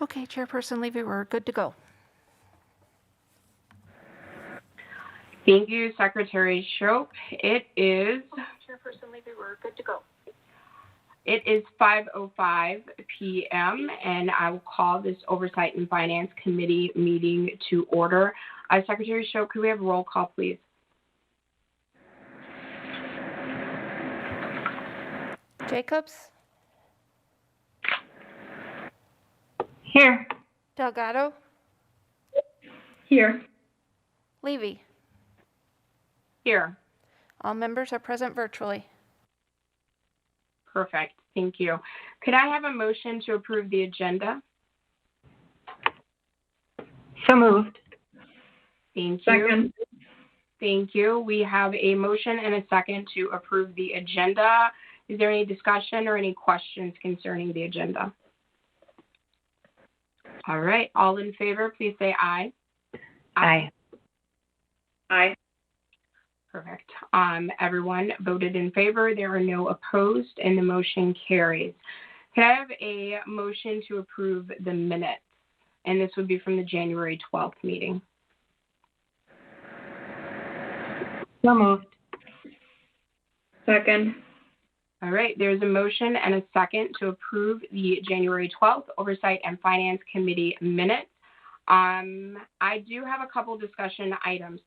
Okay, Chairperson Levy, we're good to go. Thank you, Secretary Shope. It is Chairperson Levy, we're good to go. It is 5:05 p.m. and I will call this Oversight and Finance Committee meeting to order. Secretary Shope, could we have a roll call, please? Jacobs? Here. Delgado? Here. Levy? Here. All members are present virtually. Perfect. Thank you. Could I have a motion to approve the agenda? So moved. Thank you. Second. Thank you. We have a motion and a second to approve the agenda. Is there any discussion or any questions concerning the agenda? All right. All in favor, please say aye. Aye. Aye. Perfect. Everyone voted in favor. There are no opposed, and the motion carries. Could I have a motion to approve the minutes? And this would be from the January 12th meeting. So moved. Second. All right. There's a motion and a second to approve the January 12th Oversight and Finance Committee minutes. I do have a couple discussion items.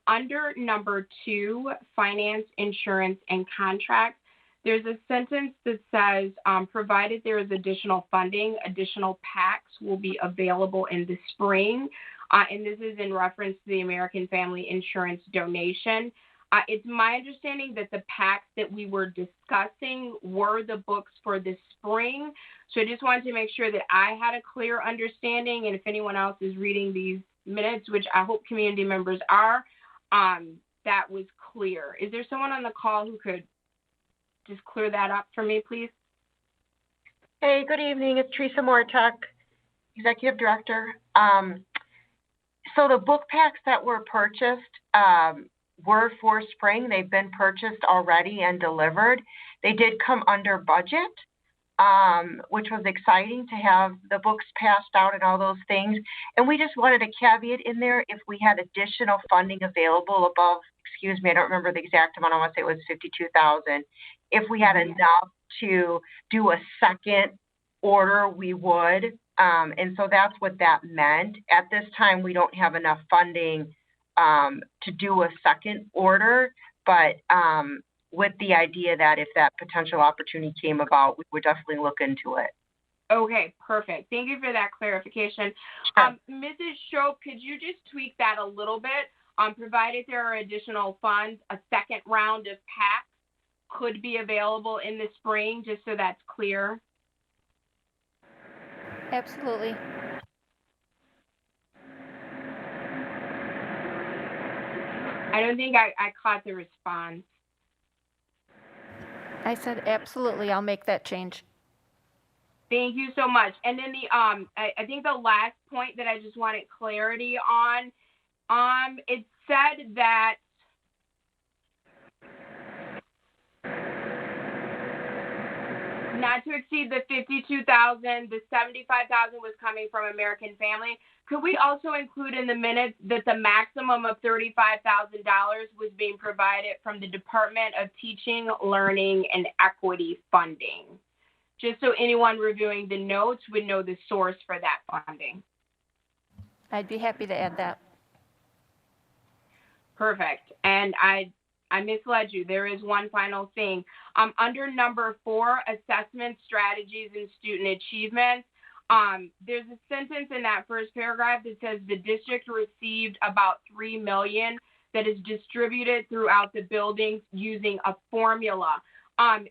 Under number 2, finance, insurance, and contracts, there's a sentence that says, provided there is additional funding, additional PACs will be available in the spring. And this is in reference to the American Family Insurance donation. It's my understanding that the PACs that we were discussing were the books for the spring. So I just wanted to make sure that I had a clear understanding, and if anyone else is reading these minutes, which I hope community members are, that was clear. Is there someone on the call who could just clear that up for me, please? Hey, good evening. It's Teresa Mortuck, Executive Director. So the book packs that were purchased were for spring. They've been purchased already and delivered. They did come under budget, which was exciting to have the books passed out and all those things. And we just wanted a caveat in there if we had additional funding available above, excuse me, I don't remember the exact amount. I want to say it was $52,000. If we had enough to do a second order, we would. And so that's what that meant. At this time, we don't have enough funding to do a second order, but with the idea that if that potential opportunity came about, we would definitely look into it. Okay, perfect. Thank you for that clarification. Sure. Mrs. Shope, could you just tweak that a little bit? Provided there are additional funds, a second round of PACs could be available in the spring, just so that's clear. Absolutely. I don't think I caught the response. I said absolutely. I'll make that change. Thank you so much. And then I think the last point that I just wanted clarity on, it said that not to exceed the $52,000, the $75,000 was coming from American Family. Could we also include in the minutes that the maximum of $35,000 was being provided from the Department of Teaching, Learning, and Equity funding? Just so anyone reviewing the notes would know the source for that funding. I'd be happy to add that. Perfect. And I misled you. There is one final thing. Under number 4, assessment strategies and student achievements, there's a sentence in that first paragraph that says the district received about $3 million that is distributed throughout the buildings using a formula.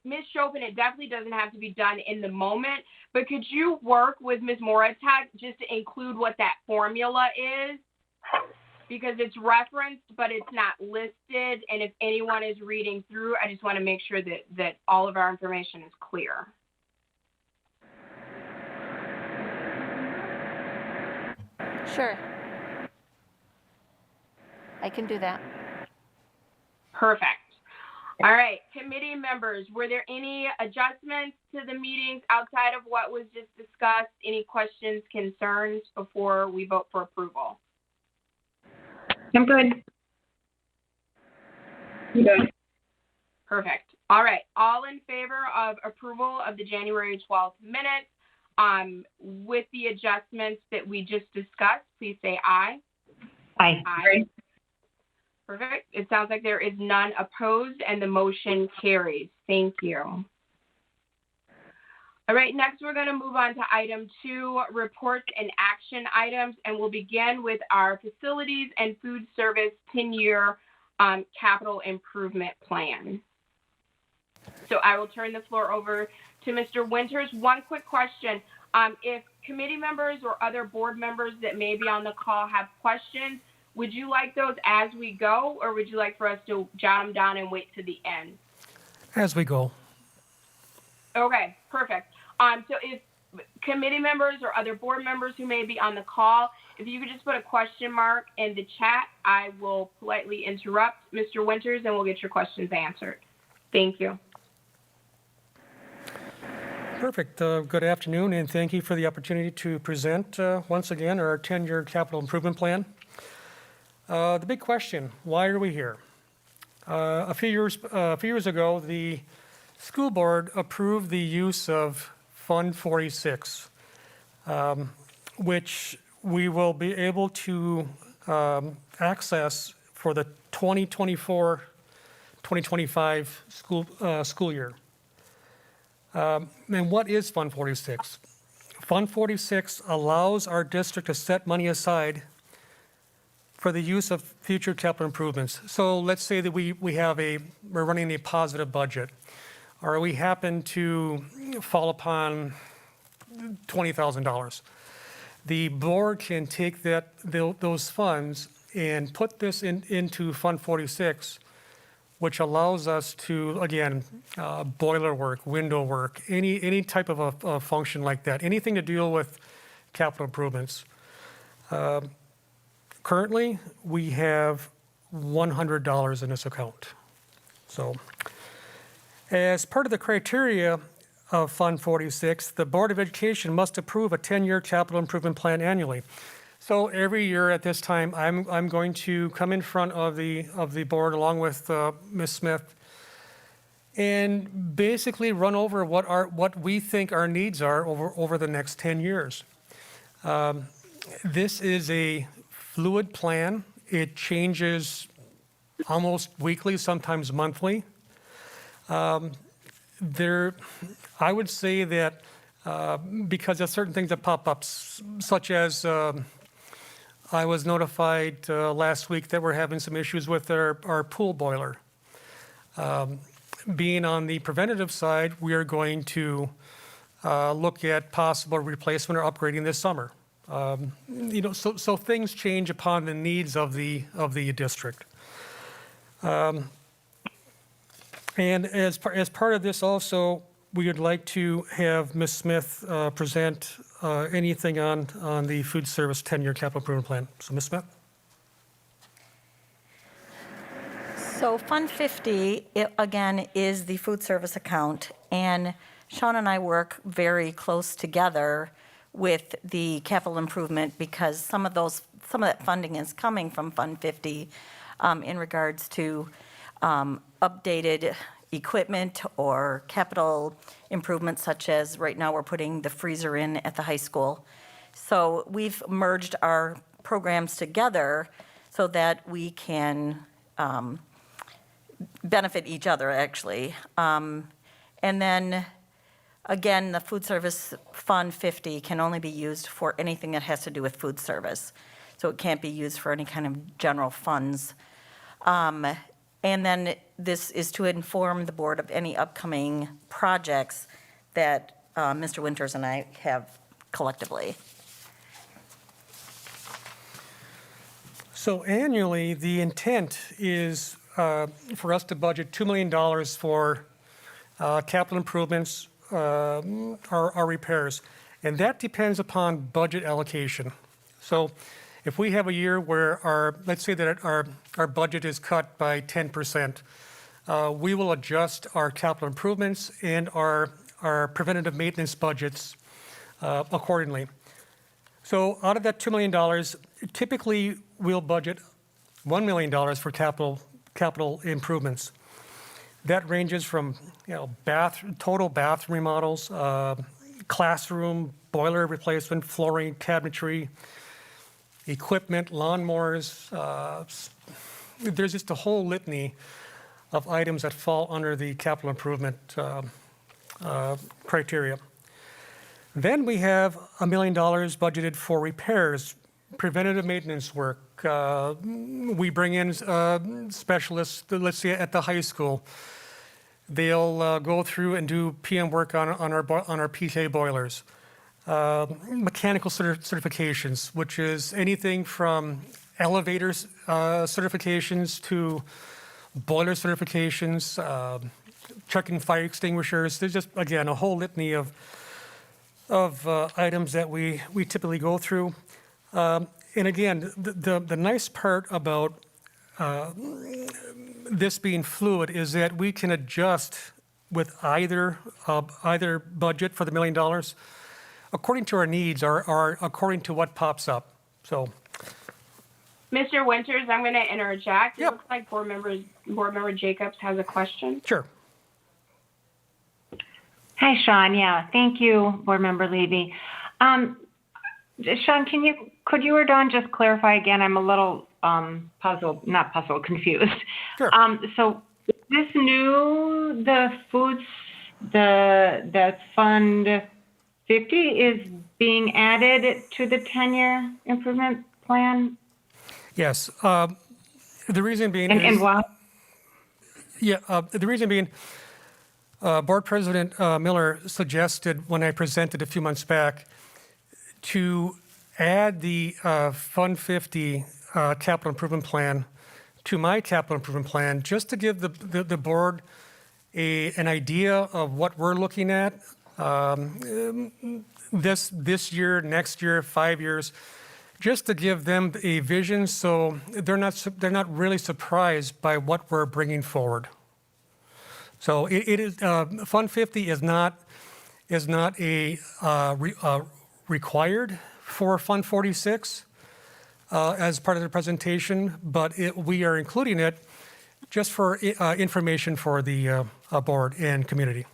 Ms. Chopin, it definitely doesn't have to be done in the moment, but could you work with Ms. Moratak just to include what that formula is? Because it's referenced, but it's not listed. And if anyone is reading through, I just want to make sure that all of our information is clear. Sure. I can do that. Perfect. All right, committee members, were there any adjustments to the meetings outside of what was just discussed? Any questions, concerns before we vote for approval? I'm good. Good. Perfect. All right, all in favor of approval of the January 12th minutes with the adjustments that we just discussed, please say aye. Aye. Aye. Perfect. It sounds like there is none opposed and the motion carries. Thank you. All right, next we're going to move on to item 2, reports and action items, and we'll begin with our facilities and food service 10-year capital improvement plan. So I will turn the floor over to Mr. Winters. One quick question. If committee members or other board members that may be on the call have questions, would you like those as we go, or would you like for us to jot them down and wait to the end? As we go. Okay, perfect. So if committee members or other board members who may be on the call, if you could just put a question mark in the chat, I will politely interrupt Mr. Winters and we'll get your questions answered. Thank you. Perfect. Good afternoon, and thank you for the opportunity to present once again our 10-year capital improvement plan. The big question, why are we here? A few years ago, the school board approved the use of Fund 46, which we will be able to access for the 2024-2025 school year. And what is Fund 46? Fund 46 allows our district to set money aside for the use of future capital improvements. So let's say that we're running a positive budget, or we happen to fall upon $20,000. The board can take those funds and put this into Fund 46, which allows us to, again, boiler work, window work, any type of a function like that, anything to deal with capital improvements. Currently, we have $100 in this account. So, as part of the criteria of Fund 46, the Board of Education must approve a 10-year capital improvement plan annually. So every year at this time, I'm going to come in front of the board along with Ms. Smith and basically run over what we think our needs are over the next 10 years. This is a fluid plan. It changes almost weekly, sometimes monthly. I would say that because of certain things that pop up, such as I was notified last week that we're having some issues with our pool boiler. Being on the preventative side, we are going to look at possible replacement or upgrading this summer. So things change upon the needs of the district. And as part of this also, we would like to have Ms. Smith present anything on the food service 10-year capital improvement plan. So Ms. Smith? So Fund 50, again, is the food service account, and Sean and I work very close together with the capital improvement because some of that funding is coming from Fund 50 in regards to updated equipment or capital improvements, such as right now we're putting the freezer in at the high school. So we've merged our programs together so that we can benefit each other, actually. And then, again, the Food Service Fund 50 can only be used for anything that has to do with food service. So it can't be used for any kind of general funds. And then this is to inform the board of any upcoming projects that Mr. Winters and I have collectively. So annually, the intent is for us to budget $2 million for capital improvements, our repairs. And that depends upon budget allocation. So if we have a year where let's say that our budget is cut by 10%, we will adjust our capital improvements and our preventative maintenance budgets accordingly. So out of that $2 million, typically we'll budget $1 million for capital improvements. That ranges from, total bathroom remodels, classroom, boiler replacement, flooring, cabinetry, equipment, lawnmowers. There's just a whole litany of items that fall under the capital improvement criteria. Then we have $1 million budgeted for repairs, preventative maintenance work. We bring in specialists, let's say at the high school. They'll go through and do PM work on our PTA boilers. Mechanical certifications, which is anything from elevators certifications to boiler certifications, checking fire extinguishers. There's just, again, a whole litany of items that we typically go through. And again, the nice part about this being fluid is that we can adjust with either budget for the $1 million according to our needs or according to what pops up. So, Mr. Winters, I'm going to interject. Yep. It looks like Board Member Jacobs has a question. sure. Hi, Sean. Yeah, thank you, Board Member Levy. Sean, could you or Dawn just clarify again? I'm a little confused. Sure. So is this new, the Fund 50 is being added to the 10-year improvement plan? Yes. The reason being And is, why? the reason being, Board President Miller suggested when I presented a few months back to add the Fund 50 capital improvement plan to my capital improvement plan, just to give the board an idea of what we're looking at this year, next year, 5 years, just to give them a vision so they're not really surprised by what we're bringing forward. So it is Fund 50 is not required for Fund 46 as part of the presentation, but we are including it just for information for the board and community.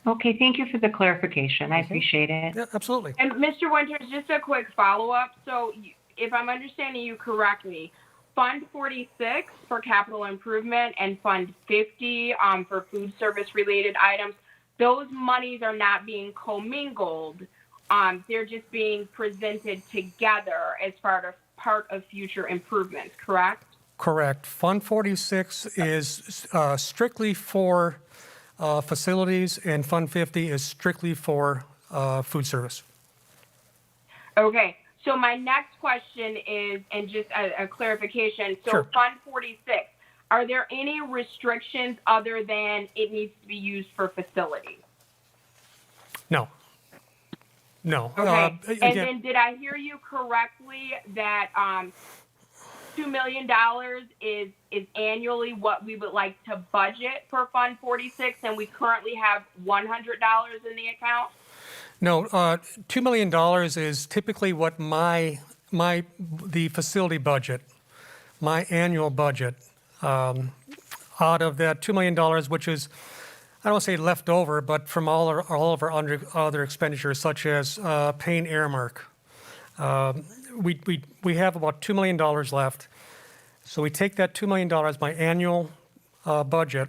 Okay, thank you for the clarification. I appreciate it. Yeah, absolutely. And Mr. Winters, just a quick follow-up. So if I'm understanding you correctly, Fund 46 for capital improvement and Fund 50 for food service related items, those monies are not being commingled. They're just being presented together as part of future improvements, correct? Correct. Fund 46 is strictly for facilities, and Fund 50 is strictly for food service. Okay. So my next question is, and just a clarification. So Sure. Fund 46, are there any restrictions other than it needs to be used for facilities? No. No. Okay. And Again, then did I hear you correctly that $2 million is annually what we would like to budget for Fund 46, and we currently have $100 in the account? no, $2 million is typically what the facility budget, my annual budget, out of that $2 million, which is, I don't want to say left over, but from all of our other expenditures, such as paying Airmark. We have about $2 million left. So we take that $2 million, my annual budget,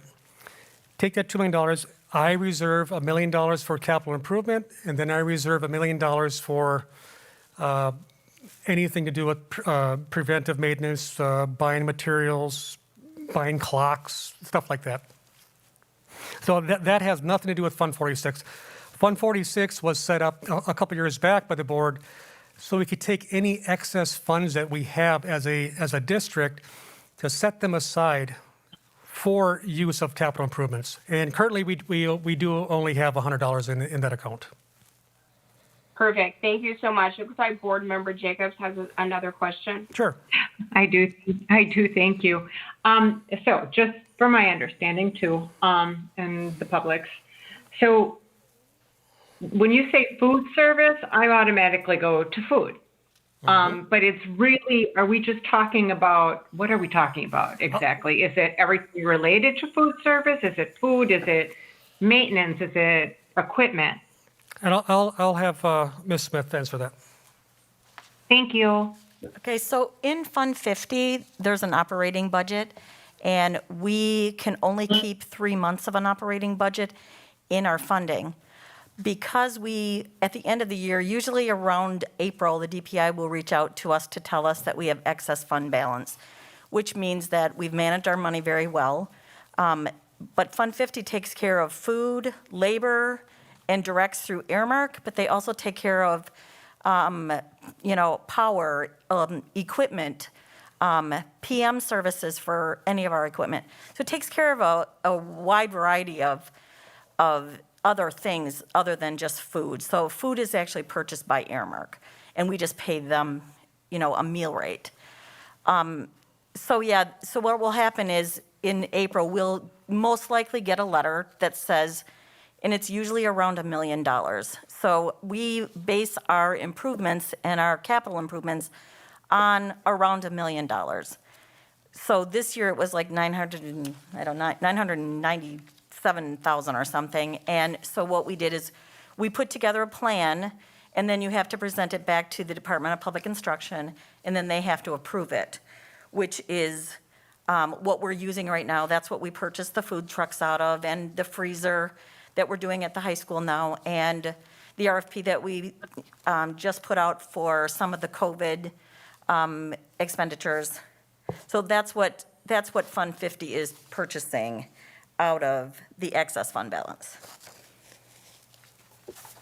take that $2 million, I reserve $1 million for capital improvement, and then I reserve $1 million for anything to do with preventive maintenance, buying materials, buying clocks, stuff like that. So that has nothing to do with Fund 46. Fund 46 was set up a couple years back by the board so we could take any excess funds that we have as a district to set them aside for use of capital improvements. And currently, we do only have $100 in that account. Perfect. Thank you so much. It looks like Board Member Jacobs has another question. Sure. I do, thank you. So just for my understanding too, and the public's, so when you say food service, I automatically go to food. But it's really, are we just talking about, what are we talking about exactly? Is it everything related to food service? Is it food? Is it maintenance? Is it equipment? And I'll have Ms. Smith answer that. Thank you. Okay, so in Fund 50, there's an operating budget, and we can only keep 3 months of an operating budget in our funding. Because we, at the end of the year, usually around April, the DPI will reach out to us to tell us that we have excess fund balance, which means that we've managed our money very well. But Fund 50 takes care of food, labor, and directs through earmark, but they also take care of, power, equipment, PM services for any of our equipment. So it takes care of a wide variety of other things other than just food. So food is actually purchased by earmark, and we just pay them, a meal rate. So what will happen is in April, we'll most likely get a letter that says, and it's usually around $1 million. So we base our improvements and our capital improvements on around $1 million. So this year it was like 997,000 or something. And so what we did is we put together a plan, and then you have to present it back to the Department of Public Instruction, and then they have to approve it, which is what we're using right now. That's what we purchased the food trucks out of, and the freezer that we're doing at the high school now, and the RFP that we just put out for some of the COVID expenditures. So that's what Fund 50 is purchasing out of the excess fund balance.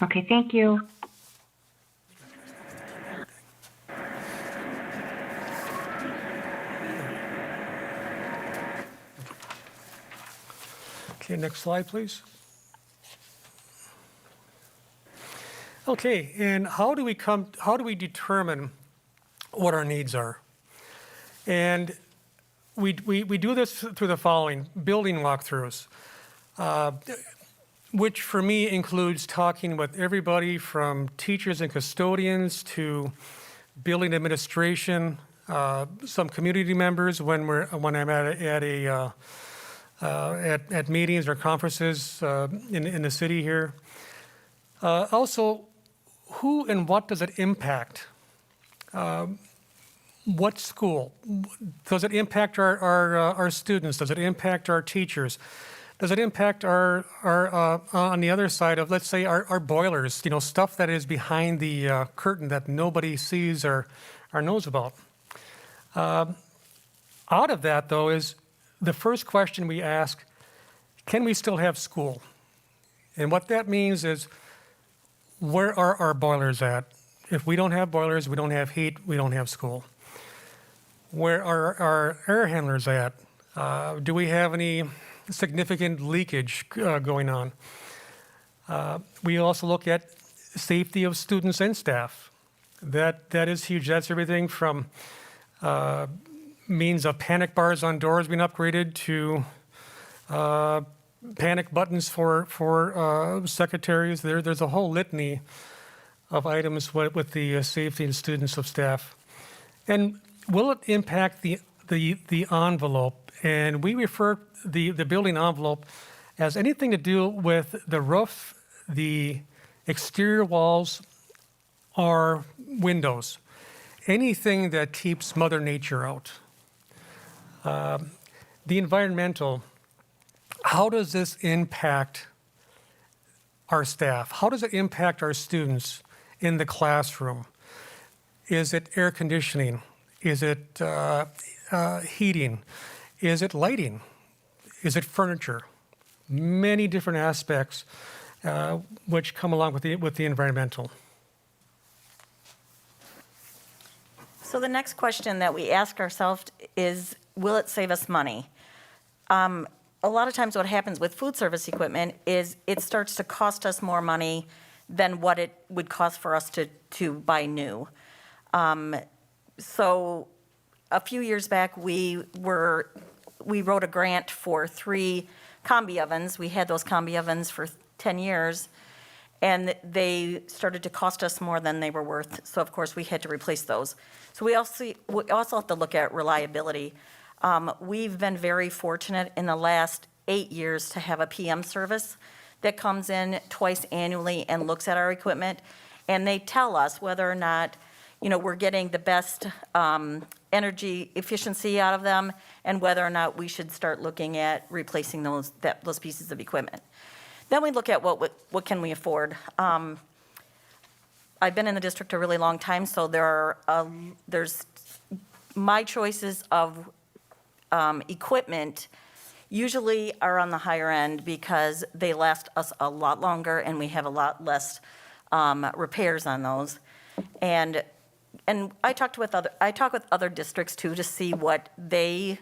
Okay, thank you. Okay, next slide, please. Okay, and how do we determine what our needs are? And we do this through the following: building walkthroughs, which for me includes talking with everybody from teachers and custodians to building administration, some community members when I'm at meetings or conferences in the city here. Also, who and what does it impact? What school? Does it impact our students? Does it impact our teachers? Does it impact our on the other side of, let's say, our boilers, stuff that is behind the curtain that nobody sees or knows about? Out of that, though, is the first question we ask: can we still have school? And what that means is, where are our boilers at? If we don't have boilers, we don't have heat, we don't have school. Where are our air handlers at? Do we have any significant leakage going on? We also look at safety of students and staff. That is huge. That's everything from means of panic bars on doors being upgraded to panic buttons for secretaries. There's a whole litany of items with the safety and students of staff. And will it impact the envelope? And we refer the building envelope as anything to do with the roof, the exterior walls, or windows. Anything that keeps Mother Nature out. The environmental, how does this impact our staff? How does it impact our students in the classroom? Is it air conditioning? Is it heating? Is it lighting? Is it furniture? Many different aspects which come along with the environmental. So the next question that we ask ourselves is, will it save us money? A lot of times what happens with food service equipment is it starts to cost us more money than what it would cost for us to buy new. So a few years back, we wrote a grant for 3 combi ovens. We had those combi ovens for 10 years, and they started to cost us more than they were worth. So of course, we had to replace those. So we also have to look at reliability. We've been very fortunate in the last 8 years to have a PM service that comes in twice annually and looks at our equipment, and they tell us whether or not, we're getting the best energy efficiency out of them, and whether or not we should start looking at replacing those pieces of equipment. Then we look at what can we afford. I've been in the district a really long time, so there's my choices of equipment usually are on the higher end because they last us a lot longer and we have a lot less repairs on those. And I talk with other districts too to see what they're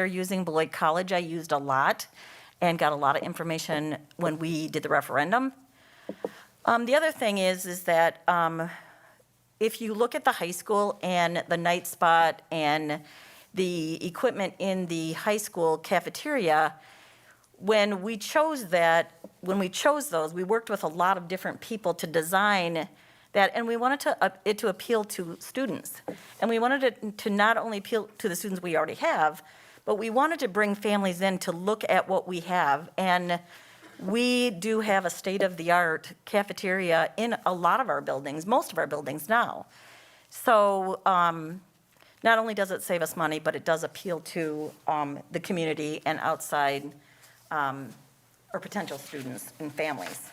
using. Beloit College I used a lot and got a lot of information when we did the referendum. The other thing is that if you look at the high school and the night spot and the equipment in the high school cafeteria, when we chose those, we worked with a lot of different people to design that, and we wanted it to appeal to students. And we wanted it to not only appeal to the students we already have, but we wanted to bring families in to look at what we have. And we do have a state-of-the-art cafeteria in a lot of our buildings, most of our buildings now. So not only does it save us money, but it does appeal to the community and outside or potential students and families.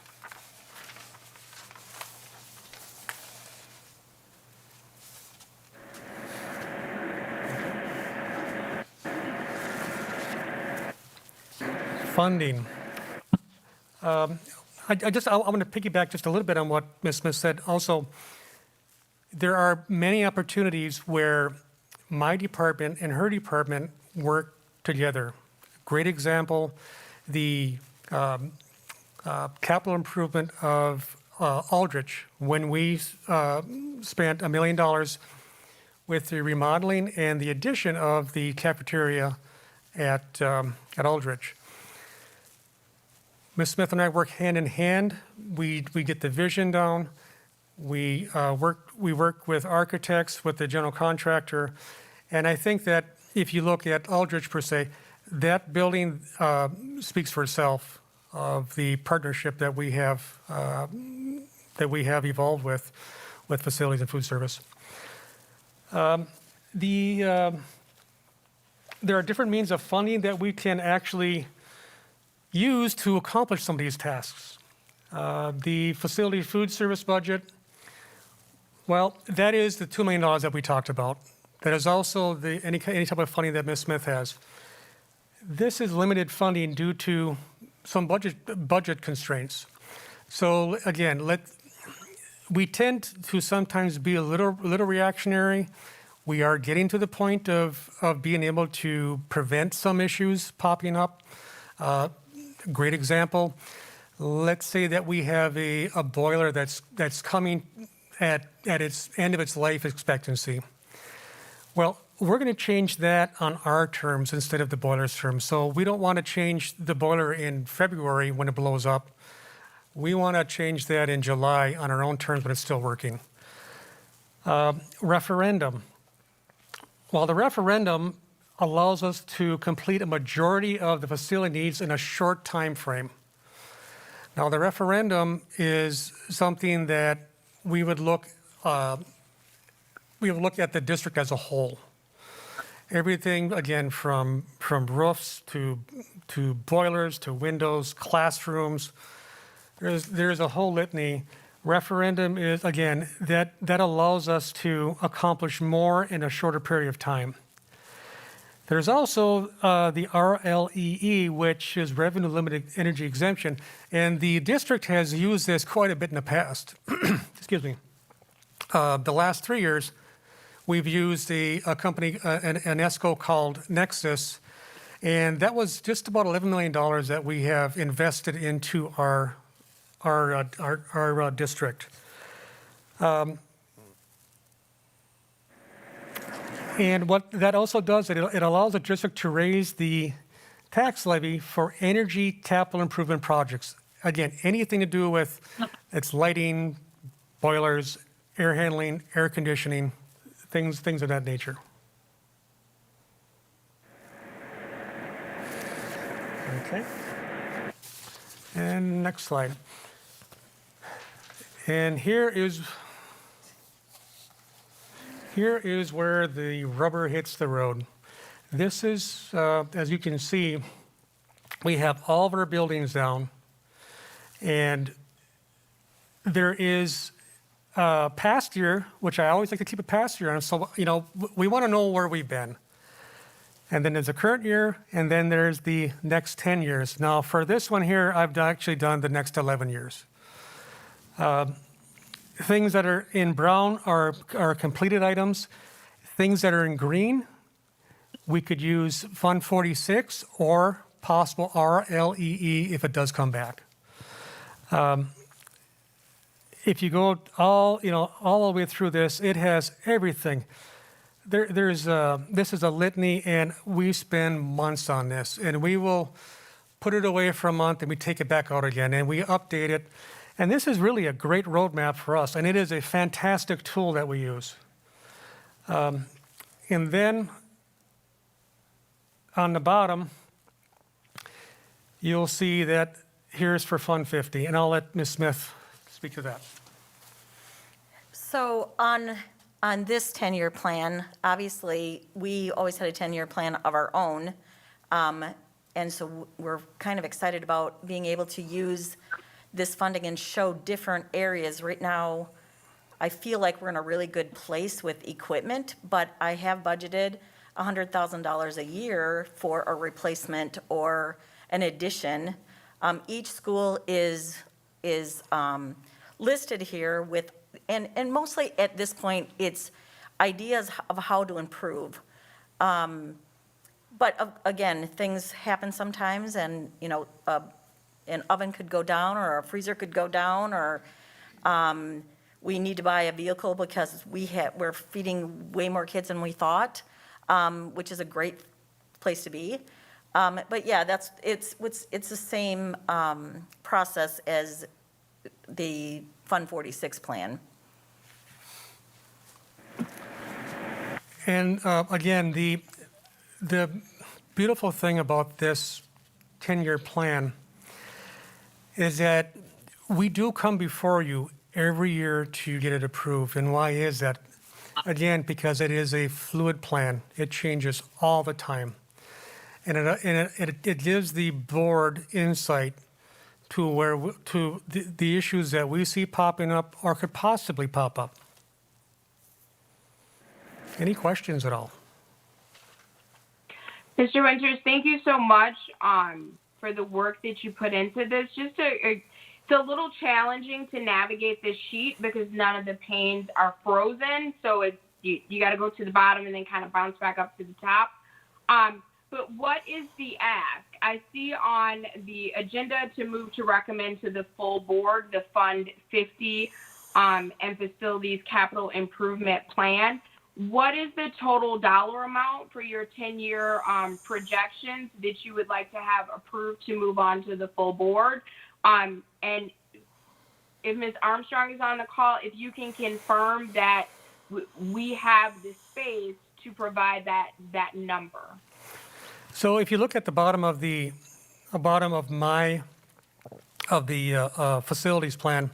Funding. I want to piggyback just a little bit on what Ms. Smith said. Also, there are many opportunities where my department and her department work together. Great example, the capital improvement of Aldrich, when we spent $1 million with the remodeling and the addition of the cafeteria at Aldrich. Ms. Smith and I work hand in hand. We get the vision down. We work with architects, with the general contractor, and I think that if you look at Aldrich per se, that building speaks for itself of the partnership that we have evolved with facilities and food service. There are different means of funding that we can actually use to accomplish some of these tasks. The facility food service budget, well, that is the $2 million that we talked about. That is also any type of funding that Ms. Smith has. This is limited funding due to some budget constraints. So again, we tend to sometimes be a little reactionary. We are getting to the point of being able to prevent some issues popping up. Great example, let's say that we have a boiler that's coming at its end of its life expectancy. Well, we're going to change that on our terms instead of the boiler's terms. So we don't want to change the boiler in February when it blows up. We want to change that in July on our own terms when it's still working. Referendum. Well, the referendum allows us to complete a majority of the facility needs in a short time frame. Now, the referendum is something that we would look at the district as a whole. Everything, again, from roofs to boilers to windows, classrooms. There's a whole litany. Referendum is, again, that allows us to accomplish more in a shorter period of time. There's also the RLEE, which is Revenue Limited Energy Exemption, and the district has used this quite a bit in the past. Excuse me. The last 3 years, we've used a company, an ESCO called Nexus, and that was just about $11 million that we have invested into our And what that also does, it allows the district to raise the tax levy for energy capital improvement projects. Again, anything to do with its lighting, boilers, air handling, air conditioning, things of that nature. Okay. And next slide. And here is where the rubber hits the road. This is, as you can see, we have all of our buildings down, and there is a past year, which I always like to keep a past year on, so, we want to know where we've been. And then there's the current year, and then there's the next 10 years. Now, for this one here, I've actually done the next 11 years. Things that are in brown are completed items. Things that are in green, we could use Fund 46 or possible RLEE if it does come back. If you go all the way through this, it has everything. This is a litany, and we spend months on this, and we will put it away for a month, and we take it back out again, and we update it. And this is really a great roadmap for us, and it is a fantastic tool that we use. And then on the bottom, you'll see that here's for Fund 50, and I'll let Ms. Smith speak to that. So on this 10-year plan, obviously, we always had a 10-year plan of our own. And so we're kind of excited about being able to use this funding and show different areas. Right now, I feel like we're in a really good place with equipment, but I have budgeted $100,000 a year for a replacement or an addition. Each school is listed here with, and mostly at this point, it's ideas of how to improve. But again, things happen sometimes, and an oven could go down, or a freezer could go down, or we need to buy a vehicle because we're feeding way more kids than we thought, which is a great place to be. But yeah, it's the same process as the Fund 46 plan. And again, the beautiful thing about this 10-year plan is that we do come before you every year to get it approved. And why is that? Again, because it is a fluid plan. It changes all the time. And it gives the board insight to the issues that we see popping up or could possibly pop up. Any questions at all? Mr. Winters, thank you so much for the work that you put into this. It's a little challenging to navigate this sheet because none of the panes are frozen. So you got to go to the bottom and then kind of bounce back up to the top. But what is the ask? I see on the agenda to move to recommend to the full board the Fund 50 and Facilities Capital Improvement Plan. What is the total dollar amount for your 10-year projections that you would like to have approved to move on to the full board? And if Ms. Armstrong is on the call, if you can confirm that we have the space to provide that number. So if you look at the bottom of the facilities plan,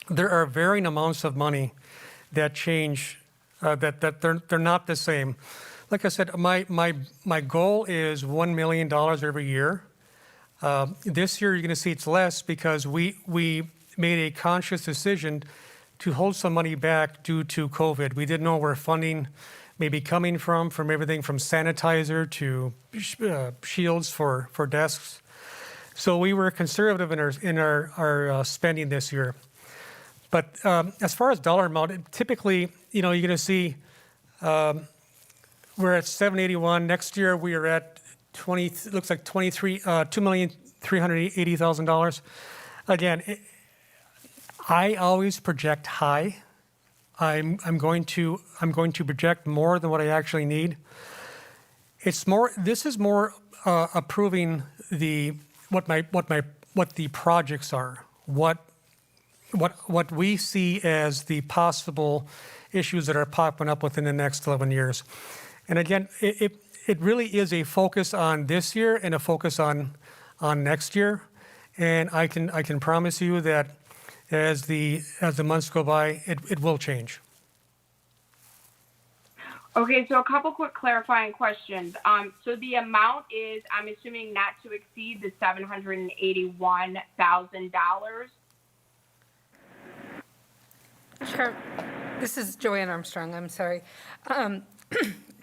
there are varying amounts of money that change. That they're not the same. Like I said, my goal is $1 million every year. This year, you're going to see it's less because we made a conscious decision to hold some money back due to COVID. We didn't know where funding may be coming from everything from sanitizer to shields for desks. So we were conservative in our spending this year. But as far as dollar amount, typically, you're going to see we're at 781. Next year we are at looks like $2,380,000. Again, I always project high. I'm going to project more than what I actually need. This is more approving what the projects are, what we see as the possible issues that are popping up within the next 11 years. And again, it really is a focus on this year and a focus on next year. And I can promise you that as the months go by, it will change. Okay, so a couple quick clarifying questions. So the amount is, I'm assuming, not to exceed the $781,000. Sure. This is Joanne Armstrong, I'm sorry.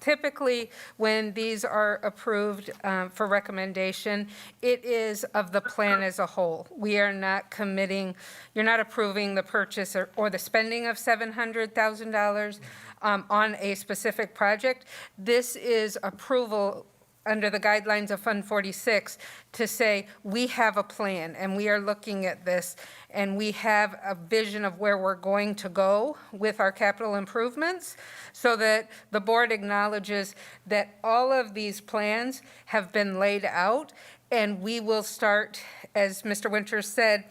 Typically, when these are approved for recommendation, it is of the plan as a whole. We are not committing, you're not approving the purchase or the spending of $700,000 on a specific project. This is approval under the guidelines of Fund 46 to say, we have a plan and we are looking at this and we have a vision of where we're going to go with our capital improvements, so that the board acknowledges that all of these plans have been laid out, and we will start, as Mr. Winters said,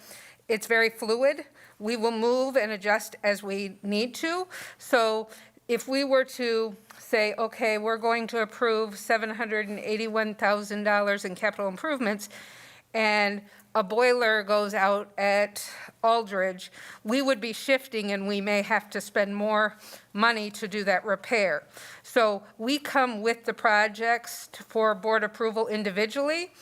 it's very fluid. We will move and adjust as we need to. So if we were to say, okay, we're going to approve $781,000 in capital improvements, and a boiler goes out at Aldridge, we would be shifting and we may have to spend more money to do that repair. So we come with the projects for board approval individually.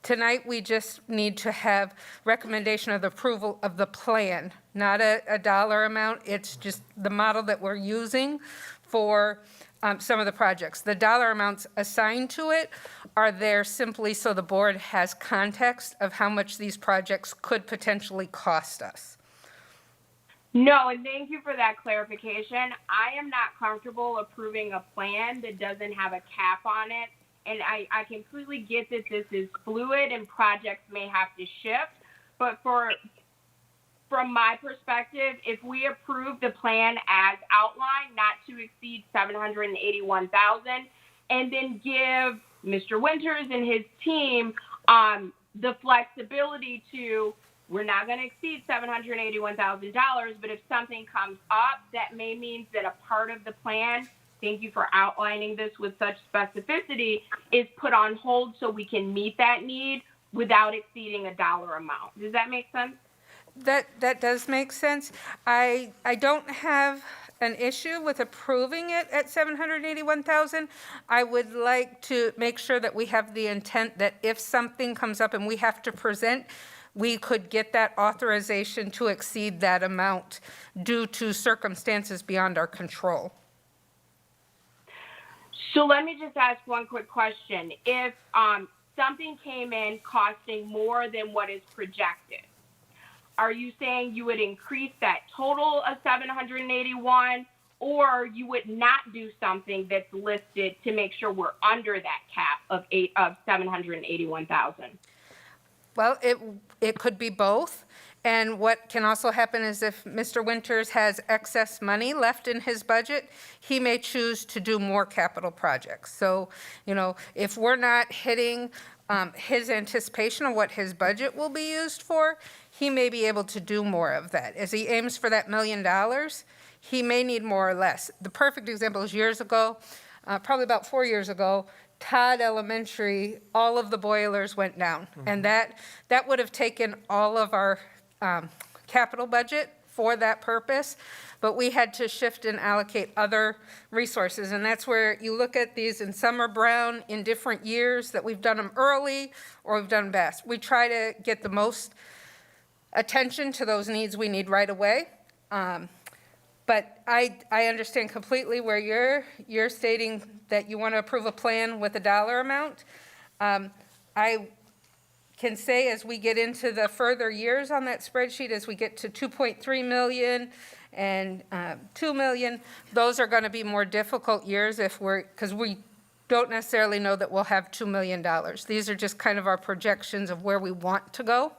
Tonight, we just need to have recommendation of the approval of the plan, not a dollar amount. It's just the model that we're using for some of the projects. The dollar amounts assigned to it are there simply so the board has context of how much these projects could potentially cost us. No, and thank you for that clarification. I am not comfortable approving a plan that doesn't have a cap on it. And I completely get that this is fluid and projects may have to shift. But from my perspective, if we approve the plan as outlined, not to exceed $781,000, and then give Mr. Winters and his team the flexibility to, we're not going to exceed $781,000, but if something comes up, that may mean that a part of the plan, thank you for outlining this with such specificity, is put on hold so we can meet that need without exceeding a dollar amount. Does that make sense? That does make sense. I don't have an issue with approving it at $781,000. I would like to make sure that we have the intent that if something comes up and we have to present, we could get that authorization to exceed that amount due to circumstances beyond our control. So let me just ask one quick question. If something came in costing more than what is projected, are you saying you would increase that total of 781, or you would not do something that's listed to make sure we're under that cap of 781,000? Well, it could be both. And what can also happen is if Mr. Winters has excess money left in his budget, he may choose to do more capital projects. So, if we're not hitting his anticipation of what his budget will be used for, he may be able to do more of that. As he aims for that $1 million, he may need more or less. The perfect example is years ago, probably about 4 years ago, Todd Elementary, all of the boilers went down. Mm-hmm. And that would have taken all of our capital budget for that purpose, but we had to shift and allocate other resources. And that's where you look at these, and some are brown in different years that we've done them early or we've done best. We try to get the most attention to those needs we need right away. But I understand completely where you're stating that you want to approve a plan with a dollar amount. I can say as we get into the further years on that spreadsheet, as we get to 2.3 million and 2 million, those are going to be more difficult years because we don't necessarily know that we'll have $2 million. These are just kind of our projections of where we want to go.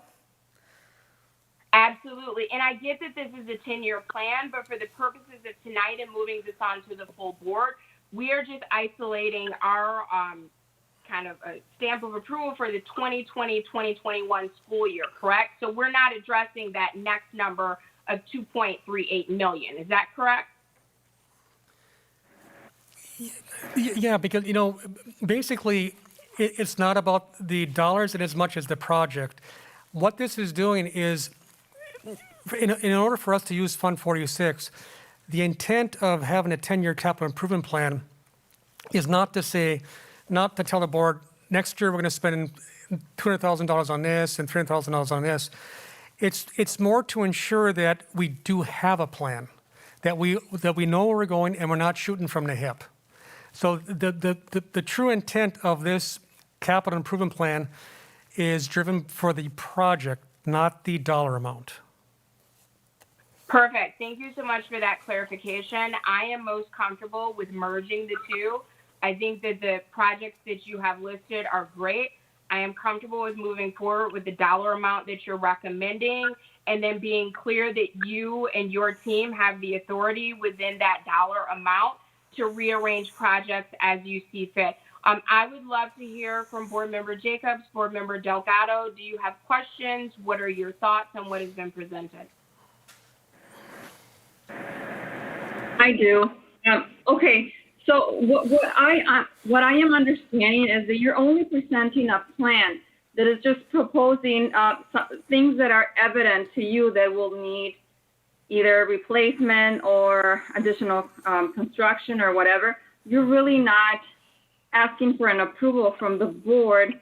Absolutely. And I get that this is a 10-year plan, but for the purposes of tonight and moving this on to the full board, we are just isolating our kind of a stamp of approval for the 2020-2021 school year, correct? So we're not addressing that next number of 2.38 million. Is that correct? Yeah, because, basically, it's not about the dollars in as much as the project. What this is doing is, in order for us to use Fund 46, the intent of having a 10-year capital improvement plan is not to tell the board, next year we're going to spend $200,000 on this and $300,000 on this. It's more to ensure that we do have a plan, that we know where we're going and we're not shooting from the hip. So the true intent of this capital improvement plan is driven for the project, not the dollar amount. Perfect. Thank you so much for that clarification. I am most comfortable with merging the two. I think that the projects that you have listed are great. I am comfortable with moving forward with the dollar amount that you're recommending, and then being clear that you and your team have the authority within that dollar amount to rearrange projects as you see fit. I would love to hear from Board Member Jacobs, Board Member Delgado. Do you have questions? What are your thoughts on what has been presented? I do. Okay, so what I am understanding is that you're only presenting a plan that is just proposing things that are evident to you that will need either replacement or additional construction or whatever. You're really not asking for an approval from the board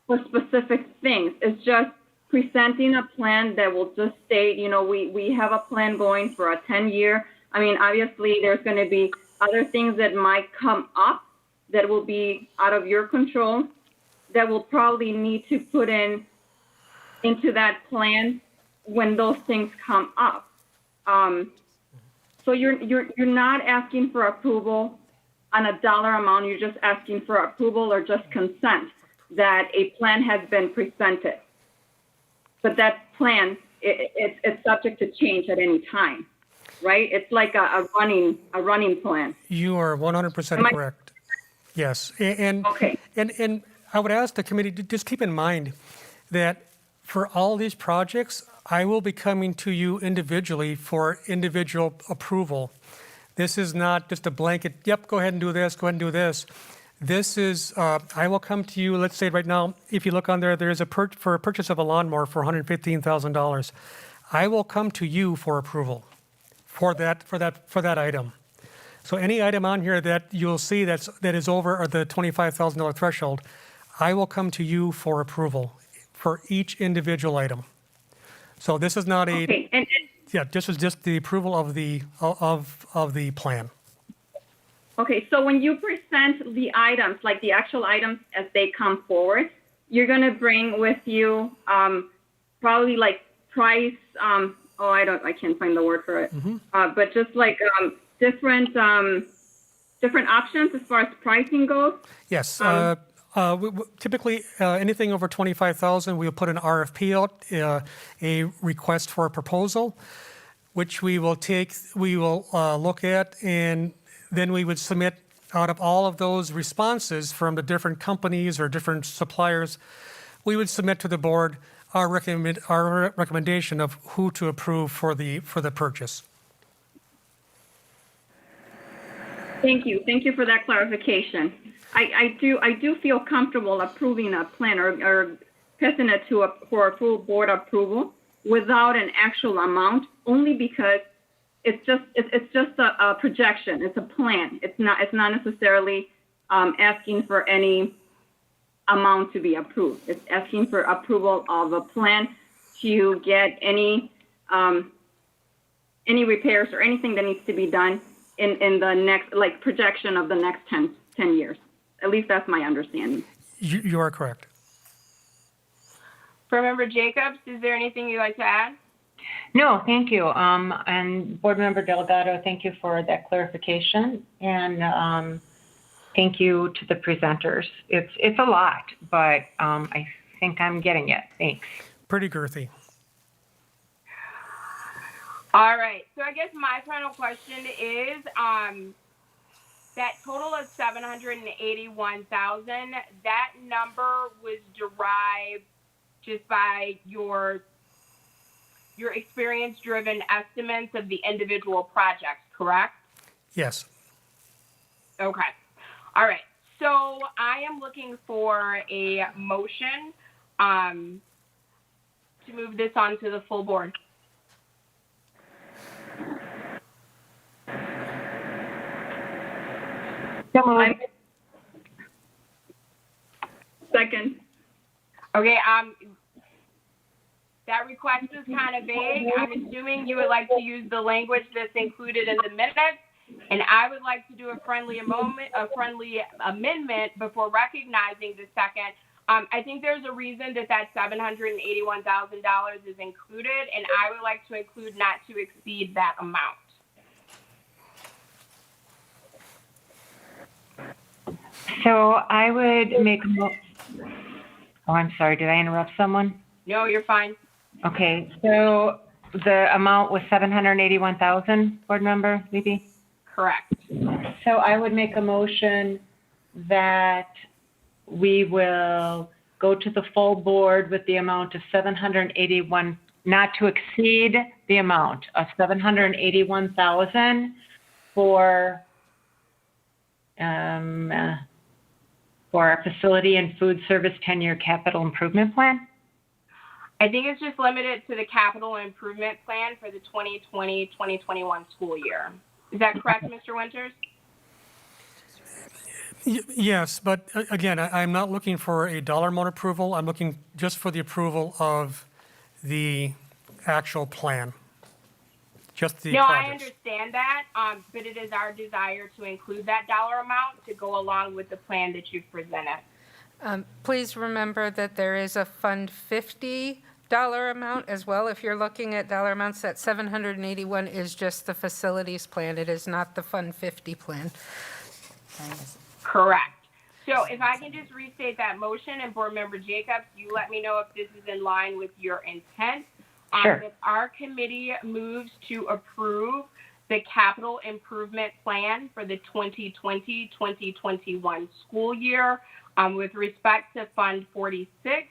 for specific things. It's just presenting a plan that will just state, we have a plan going for a 10-year. I mean, obviously, there's going to be other things that might come up that will be out of your control that will probably need to put into that plan when those things come up. So you're not asking for approval on a dollar amount. You're just asking for approval or just consent that a plan has been presented. But that plan, it's subject to change at any time, right? It's like a running plan. You are 100% correct. Yes, Okay. And I would ask the committee to just keep in mind that for all these projects, I will be coming to you individually for individual approval. This is not just a blanket, yep, go ahead and do this, go ahead and do this. This is, I will come to you, let's say right now, if you look on there, there is for a purchase of a lawnmower for $115,000. I will come to you for approval for that item. So any item on here that you'll see that is over the $25,000 threshold, I will come to you for approval for each individual item. So this is not a, Okay. this is just the approval of the plan. Okay, so when you present the items, like the actual items as they come forward, you're going to bring with you probably like price, I can't find the word for it, but just like different options as far as pricing goes. Yes. Typically, anything over $25,000, we'll put an RFP out, a request for a proposal, which we will look at, and then we would submit out of all of those responses from the different companies or different suppliers, we would submit to the board our recommendation of who to approve for the purchase. Thank you. Thank you for that clarification. I do feel comfortable approving a plan or passing it for a full board approval without an actual amount, only because it's just a projection. It's a plan. It's not necessarily asking for any amount to be approved. It's asking for approval of a plan to get any repairs or anything that needs to be done in the next, like, projection of the next 10 years. At least that's my understanding. You are correct. Board Member Jacobs, is there anything you'd like to add? No, thank you. And Board Member Delgado, thank you for that clarification. And thank you to the presenters. It's a lot, but I think I'm getting it. Thanks. Pretty girthy. All right. So I guess my final question is, that total of 781,000, that number was derived just by your experience-driven estimates of the individual projects, correct? Yes. Okay. All right. So I am looking for a motion to move this on to the full board. Second. Okay. That request is kind of vague. I'm assuming you would like to use the language that's included in the minutes, and I would like to do a friendly amendment before recognizing the second. I think there's a reason that $781,000 is included, and I would like to include not to exceed that amount. So I would make, oh, I'm sorry, did I interrupt someone? No, you're fine. Okay, so the amount was 781,000, board member Levy? Correct. So I would make a motion that we will go to the full board with the amount of 781, not to exceed the amount of 781,000 for our facility and food service 10-year capital improvement plan. I think it's just limited to the capital improvement plan for the 2020-2021 school year. Is that correct, Mr. Winters? Yes, but again, I'm not looking for a dollar amount approval. I'm looking just for the approval of the actual plan. Just the No, I projects. understand that, but it is our desire to include that dollar amount to go along with the plan that you've presented. Please remember that there is a Fund 50 amount as well. If you're looking at dollar amounts, that 781 is just the facilities plan. It is not the Fund 50 plan. Correct. So if I can just restate that motion, and Board Member Jacobs, you let me know if this is in line with your intent. Sure. If our committee moves to approve the capital improvement plan for the 2020-2021 school year, with respect to Fund 46,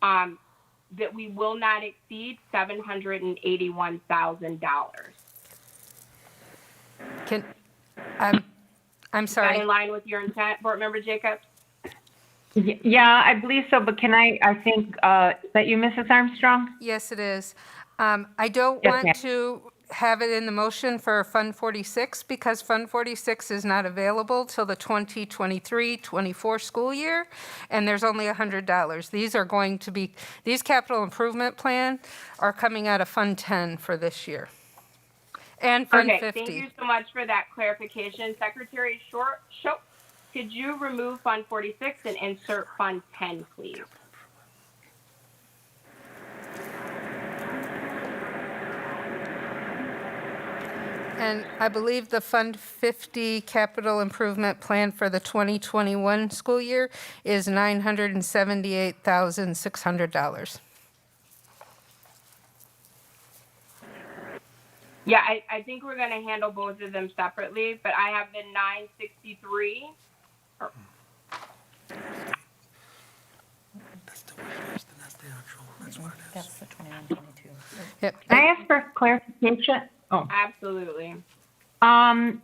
that we will not exceed $781,000. I'm Is that sorry. in line with your intent, Board Member Jacobs? Yeah, I believe so, but can I think, is that you, Mrs. Armstrong? Yes, it is. I don't Yes, ma'am. want to have it in the motion for Fund 46 because Fund 46 is not available till the 2023-24 school year, and there's only $100. These capital improvement plan are coming out of Fund 10 for this year. And Fund Okay, 50. thank you so much for that clarification. Secretary Shope, could you remove Fund 46 and insert Fund 10, please? And I believe the Fund 50 capital improvement plan for the 2021 school year is $978,600. Yeah, I think we're going to handle both of them separately, but I have the 963. That's the actual, that's what it is. That's the 21, 22. Yep. Can I ask for clarification? Oh, Absolutely. I'm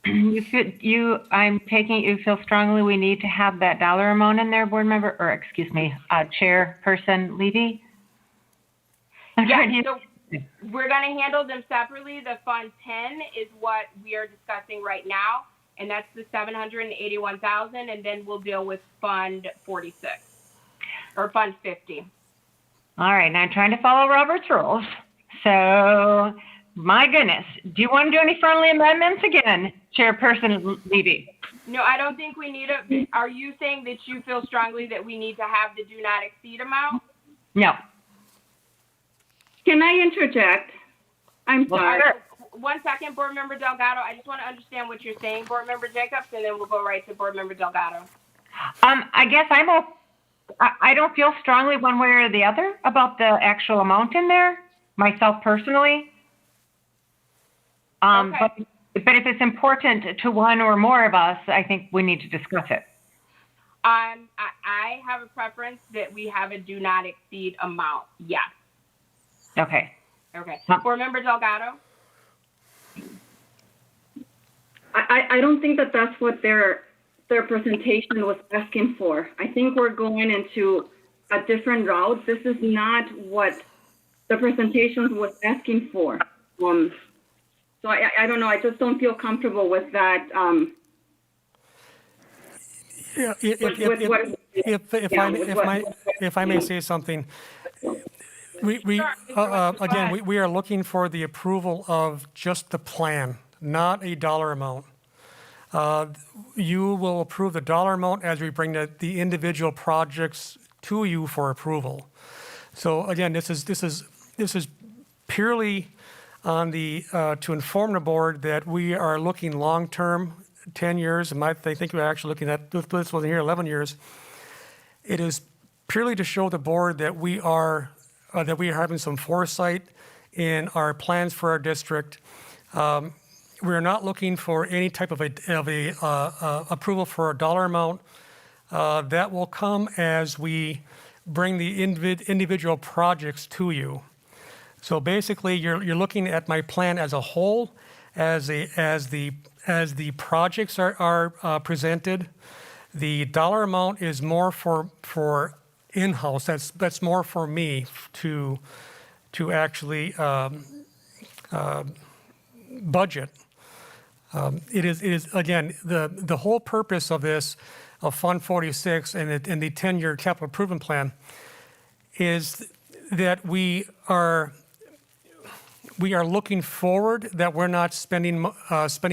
taking, you feel strongly we need to have that dollar amount in there, board member, or excuse me, Chairperson Levy? Yeah, so we're going to handle them separately. The Fund 10 is what we are discussing right now, and that's the 781,000, and then we'll deal with Fund 46 or Fund 50. All right, now I'm trying to follow Robert's rules. So, my goodness, do you want to do any friendly amendments again, Chairperson Levy? No, I don't think we need a. Are you saying that you feel strongly that we need to have the do not exceed amount? No. Can I interject? I'm sorry. One second, Board Member Delgado. I just want to understand what you're saying, Board Member Jacobs, and then we'll go right to Board Member Delgado. I guess I don't feel strongly one way or the other about the actual amount in there, myself personally. Okay. But if it's important to one or more of us, I think we need to discuss it. I have a preference that we have a do not exceed amount. Yes. Okay. Okay. Board Member Delgado? I don't think that that's what their presentation was asking for. I think we're going into a different route. This is not what the presentation was asking for. So I don't know. I just don't feel comfortable with that. Yeah, if I may say something, we again, we are looking for the approval of just the plan, not a dollar amount. You will approve the dollar amount as we bring the individual projects to you for approval. So again, this is purely on the, to inform the board that we are looking long-term, 10 years, I think we're actually looking at, this wasn't here, 11 years. It is purely to show the board that we are having some foresight in our plans for our district. We're not looking for any type of approval for a dollar amount. That will come as we bring the individual projects to you. So basically, you're looking at my plan as a whole, as the projects are presented. The dollar amount is more for in-house. That's more for me to actually budget. It is again, the whole purpose of this, of Fund 46 and the 10-year capital improvement plan, is that we are looking forward, that we're not spending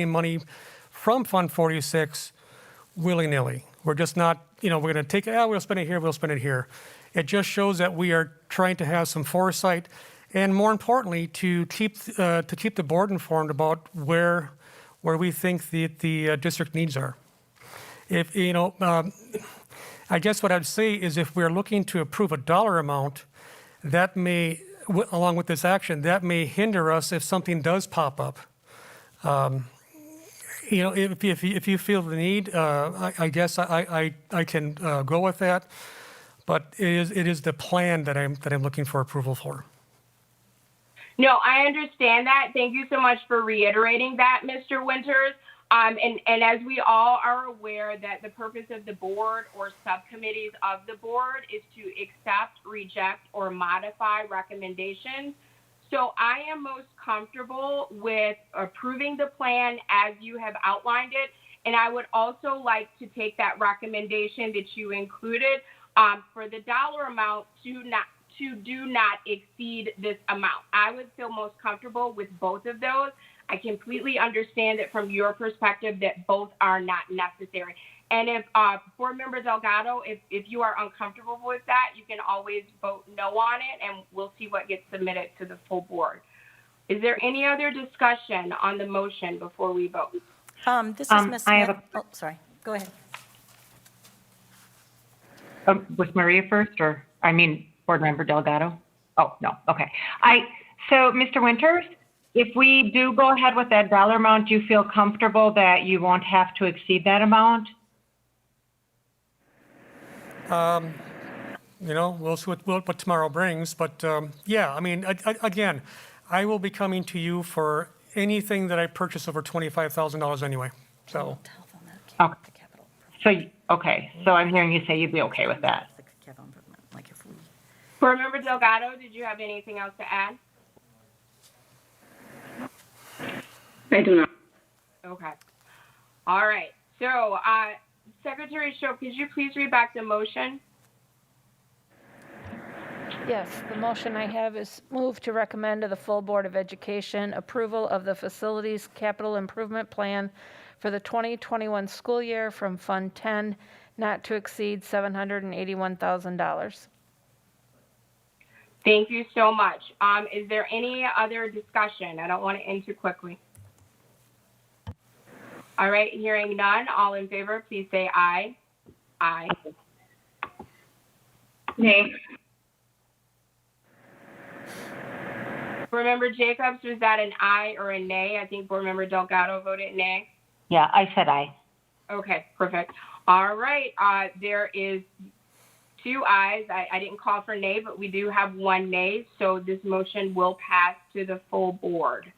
money from Fund 46 willy-nilly. We're just not, we're going to take it, we'll spend it here, we'll spend it here. It just shows that we are trying to have some foresight, and more importantly, to keep the board informed about where we think the district needs are. If, I guess what I'd say is if we're looking to approve a dollar amount, that may, along with this action, that may hinder us if something does pop up. If you feel the need, I guess I can go with that, but it is the plan that I'm looking for approval for. No, I understand that. Thank you so much for reiterating that, Mr. Winters. And as we all are aware that the purpose of the board or subcommittees of the board is to accept, reject, or modify recommendations. So I am most comfortable with approving the plan as you have outlined it. And I would also like to take that recommendation that you included for the dollar amount to do not exceed this amount. I would feel most comfortable with both of those. I completely understand that from your perspective that both are not necessary. And if Board Member Delgado, if you are uncomfortable with that, you can always vote no on it, and we'll see what gets submitted to the full board. Is there any other discussion on the motion before we vote? This is Ms. Smith. Oh, sorry. Go ahead. Was Maria first, or, Board Member Delgado? Oh, no, okay. So, Mr. Winters, if we do go ahead with that dollar amount, do you feel comfortable that you won't have to exceed that amount? We'll see what tomorrow brings, but yeah, again, I will be coming to you for anything that I purchase over $25,000 anyway, so. Okay. So I'm hearing you say you'd be okay with that. Board Member Delgado, did you have anything else to add? I do not. Okay. All right. So, Secretary Shope, could you please read back the motion? Yes, the motion I have is move to recommend to the full Board of Education approval of the Facilities Capital Improvement Plan for the 2021 school year from Fund 10, not to exceed $781,000. Thank you so much. Is there any other discussion? I don't want to end too quickly. All right, hearing none, all in favor, please say aye. Aye. Nay. Board Member Jacobs, was that an aye or a nay? I think Board Member Delgado voted nay. Yeah, I said aye. Okay, perfect. All right, there is 2 ayes. I didn't call for nay, but we do have 1 nay, so this motion will pass to the full board.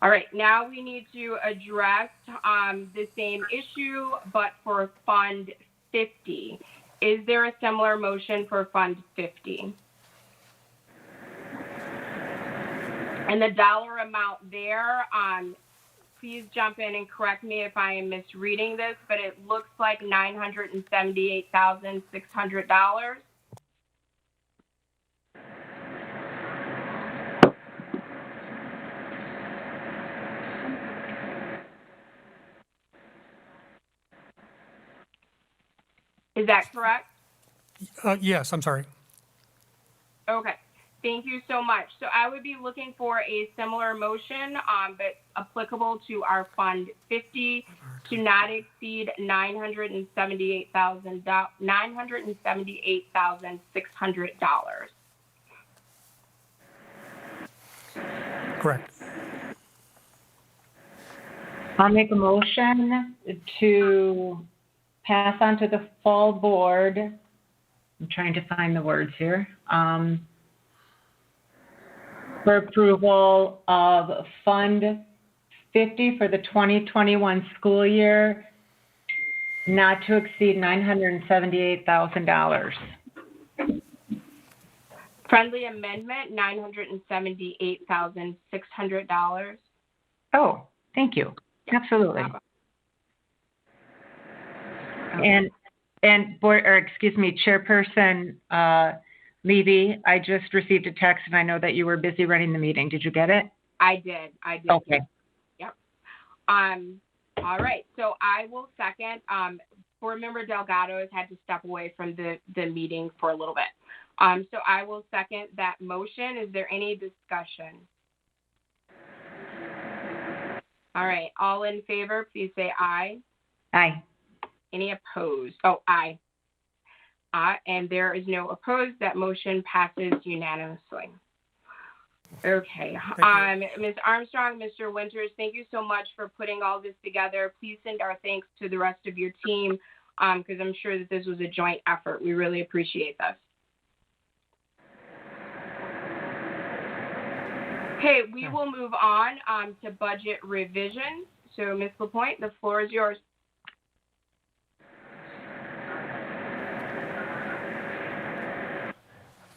All right, now we need to address the same issue, but for Fund 50. Is there a similar motion for Fund 50? And the dollar amount there, please jump in and correct me if I am misreading this, but it looks like $978,600. Is that correct? Yes, I'm sorry. Okay, thank you so much. So I would be looking for a similar motion, but applicable to our Fund 50 to not exceed $978,600. Correct. I'll make a motion to pass on to the full board. I'm trying to find the words here. For approval of Fund 50 for the 2021 school year, not to exceed $978,000. Friendly amendment, $978,600. Oh, thank you. Absolutely. And board, or excuse me, Chairperson Levy, I just received a text and I know that you were busy running the meeting. Did you get it? I did. Okay. Yep. All right, so I will second. Board Member Delgado has had to step away from the meeting for a little bit. So I will second that motion. Is there any discussion? All right, all in favor, please say aye. Aye. Any opposed? Oh, aye. And there is no opposed. That motion passes unanimously. Okay. Ms. Armstrong, Mr. Winters, thank you so much for putting all this together. Please send our thanks to the rest of your team because I'm sure that this was a joint effort. We really appreciate this. Okay, we will move on to budget revisions. So, Ms. LaPointe, the floor is yours.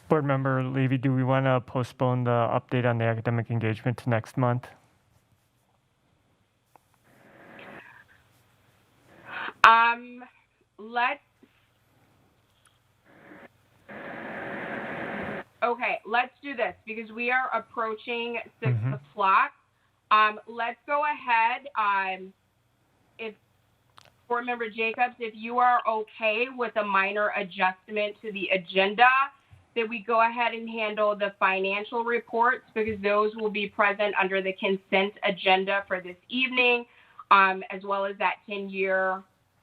Board Member Levy, do we want to postpone the update on the academic engagement to next month? Let's do this because we are approaching 6 o'clock. Let's go ahead. If Board Member Jacobs, if you are okay with a minor adjustment to the agenda, that we go ahead and handle the financial reports because those will be present under the consent agenda for this evening, as well as that 10-year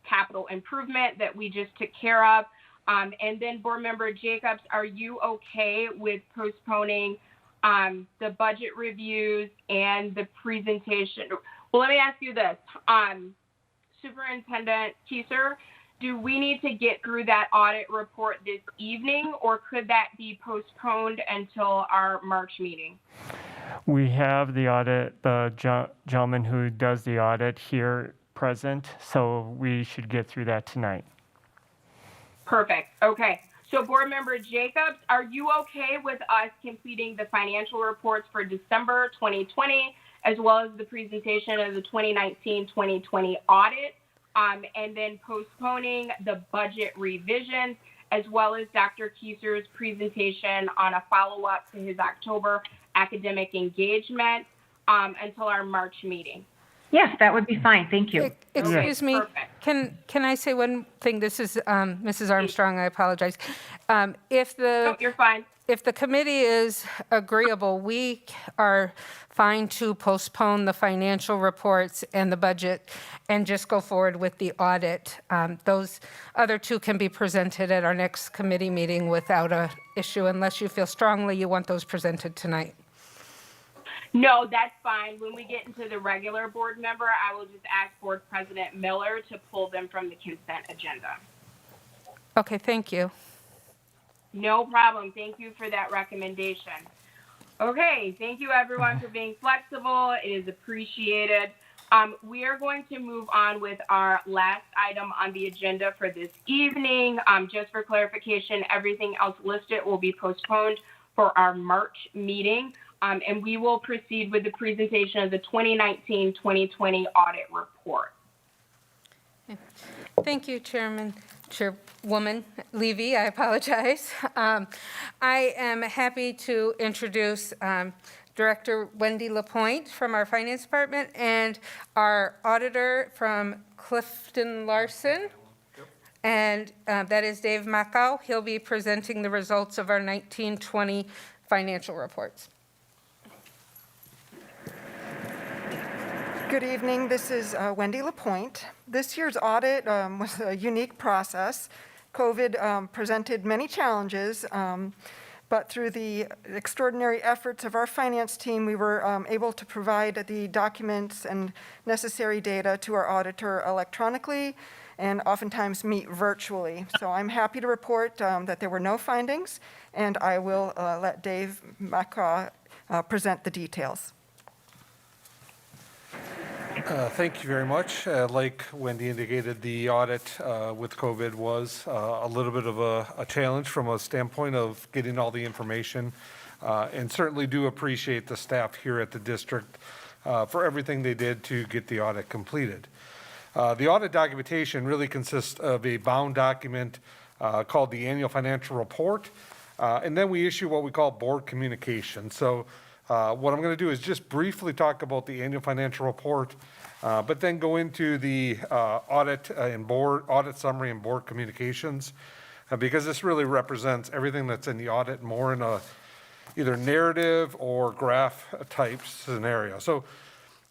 capital improvement that we just took care of. And then Board Member Jacobs, are you okay with postponing the budget reviews and the presentation? Well, let me ask you this. Superintendent Kieser, do we need to get through that audit report this evening, or could that be postponed until our March meeting? We have the audit, the gentleman who does the audit here present, so we should get through that tonight. Perfect. Okay. So Board Member Jacobs, are you okay with us completing the financial reports for December 2020, as well as the presentation of the 2019-2020 audit, and then postponing the budget revisions, as well as Dr. Kieser's presentation on a follow-up to his October academic engagement until our March meeting? Yes, that would be fine. Thank you. Excuse me, Perfect. can I say one thing? This is Mrs. Armstrong, I apologize. No, you're fine. If the committee is agreeable, we are fine to postpone the financial reports and the budget and just go forward with the audit. Those other two can be presented at our next committee meeting without an issue unless you feel strongly you want those presented tonight. No, that's fine. When we get into the regular board member, I will just ask Board President Miller to pull them from the consent agenda. Okay, thank you. No problem. Thank you for that recommendation. Okay, thank you everyone for being flexible. It is appreciated. We are going to move on with our last item on the agenda for this evening. Just for clarification, everything else listed will be postponed for our March meeting. And we will proceed with the presentation of the 2019-2020 audit report. Thank you, Chairwoman Levy. I apologize. I am happy to introduce Director Wendy Lapointe from our Finance Department and our auditor from Clifton Larson. And that is Dave Macau. He'll be presenting the results of our 1920 financial reports. Good evening. This is Wendy Lapointe. This year's audit was a unique process. COVID presented many challenges, but through the extraordinary efforts of our finance team, we were able to provide the documents and necessary data to our auditor electronically and oftentimes meet virtually. So I'm happy to report that there were no findings, and I will let Dave Macau present the details. Thank you very much. Like Wendy indicated, the audit with COVID was a little bit of a challenge from a standpoint of getting all the information, and certainly do appreciate the staff here at the district for everything they did to get the audit completed. The audit documentation really consists of a bound document called the annual financial report, and then we issue what we call board communication. So what I'm going to do is just briefly talk about the annual financial report, but then go into the audit summary and board communications, because this really represents everything that's in the audit more in a either narrative or graph type scenario. So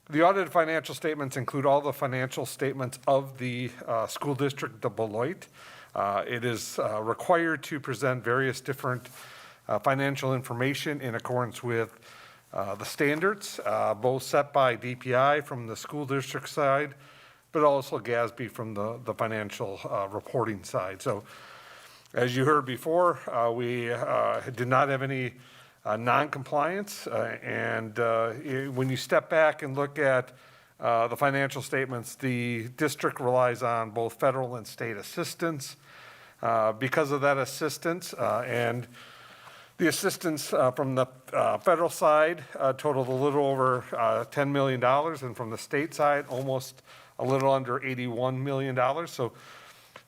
the audited financial statements include all the financial statements of the school district of Beloit. It is required to present various different financial information in accordance with the standards, both set by DPI from the school district side, but also GASB from the financial reporting side. So as you heard before, we did not have any non-compliance, and when you step back and look at the financial statements, the district relies on both federal and state assistance. Because of that assistance, and the assistance from the federal side totaled a little over $10 million, and from the state side, almost a little under $81 million. So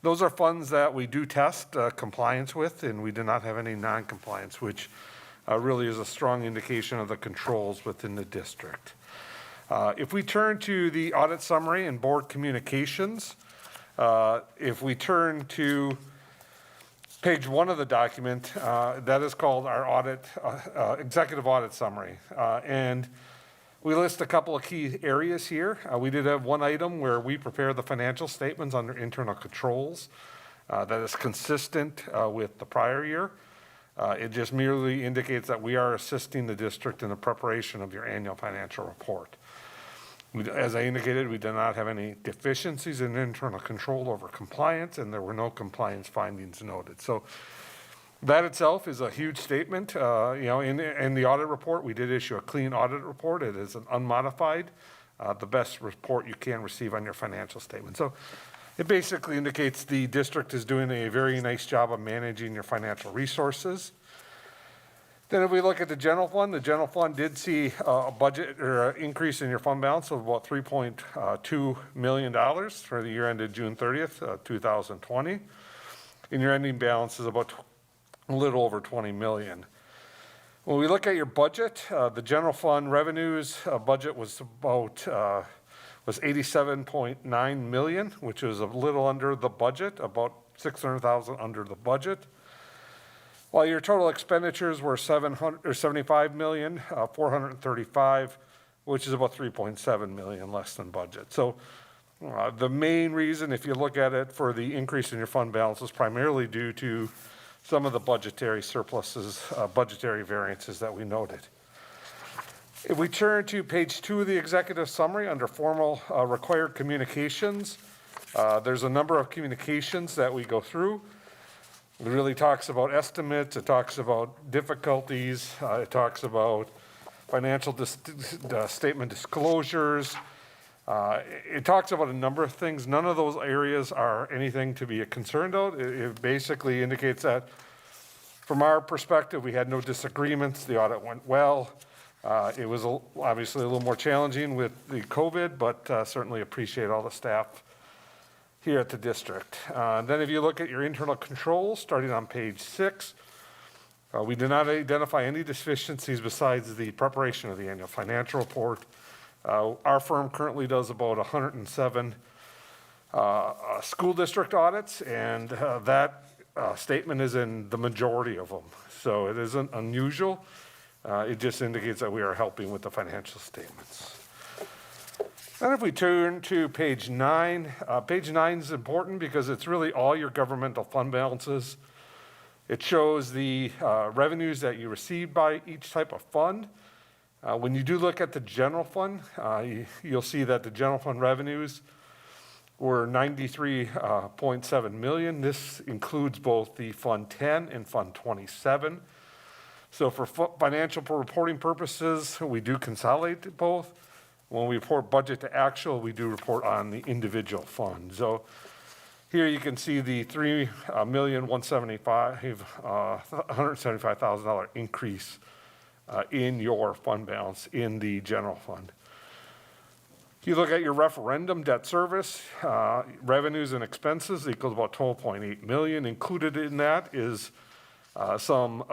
those are funds that we do test compliance with, and we do not have any non-compliance, which really is a strong indication of the controls within the district. If we turn to the audit summary and board communications, if we turn to page 1 of the document, that is called our audit, executive audit summary. And we list a couple of key areas here. We did have one item where we prepare the financial statements under internal controls. That is consistent with the prior year. It just merely indicates that we are assisting the district in the preparation of your annual financial report. As I indicated, we did not have any deficiencies in internal control over compliance, and there were no compliance findings noted. So that itself is a huge statement. In the audit report, we did issue a clean audit report. It is an unmodified, the best report you can receive on your financial statement. So it basically indicates the district is doing a very nice job of managing your financial resources. Then if we look at the general fund did see a budget or an increase in your fund balance of about $3.2 million for the year ended June 30th, 2020. And your ending balance is about a little over $20 million. When we look at your budget, the general fund revenues budget was about was $87.9 million, which is a little under the budget, about $600,000 under the budget. While your total expenditures were $75 million, $435, which is about $3.7 million less than budget. So the main reason, if you look at it, for the increase in your fund balance is primarily due to some of the budgetary surpluses, budgetary variances that we noted. If we turn to page 2 of the executive summary under formal required communications, there's a number of communications that we go through. It really talks about estimates, it talks about difficulties, it talks about financial statement disclosures. It talks about a number of things. None of those areas are anything to be concerned about. It basically indicates that from our perspective, we had no disagreements. The audit went well. It was obviously a little more challenging with the COVID, but certainly appreciate all the staff here at the district. Then if you look at your internal controls, starting on page 6, we did not identify any deficiencies besides the preparation of the annual financial report. Our firm currently does about 107 school district audits, and that statement is in the majority of them. So it isn't unusual. It just indicates that we are helping with the financial statements. Then if we turn to page 9, page 9 is important because it's really all your governmental fund balances. It shows the revenues that you receive by each type of fund. When you do look at the general fund, you'll see that the general fund revenues were $93.7 million. This includes both the Fund 10 and Fund 27. So for financial reporting purposes, we do consolidate both. When we report budget to actual, we do report on the individual fund. So here you can see the $175,000 increase in your fund balance in the general fund. If you look at your referendum debt service, revenues and expenses equals about $12.8 million. Included in that is some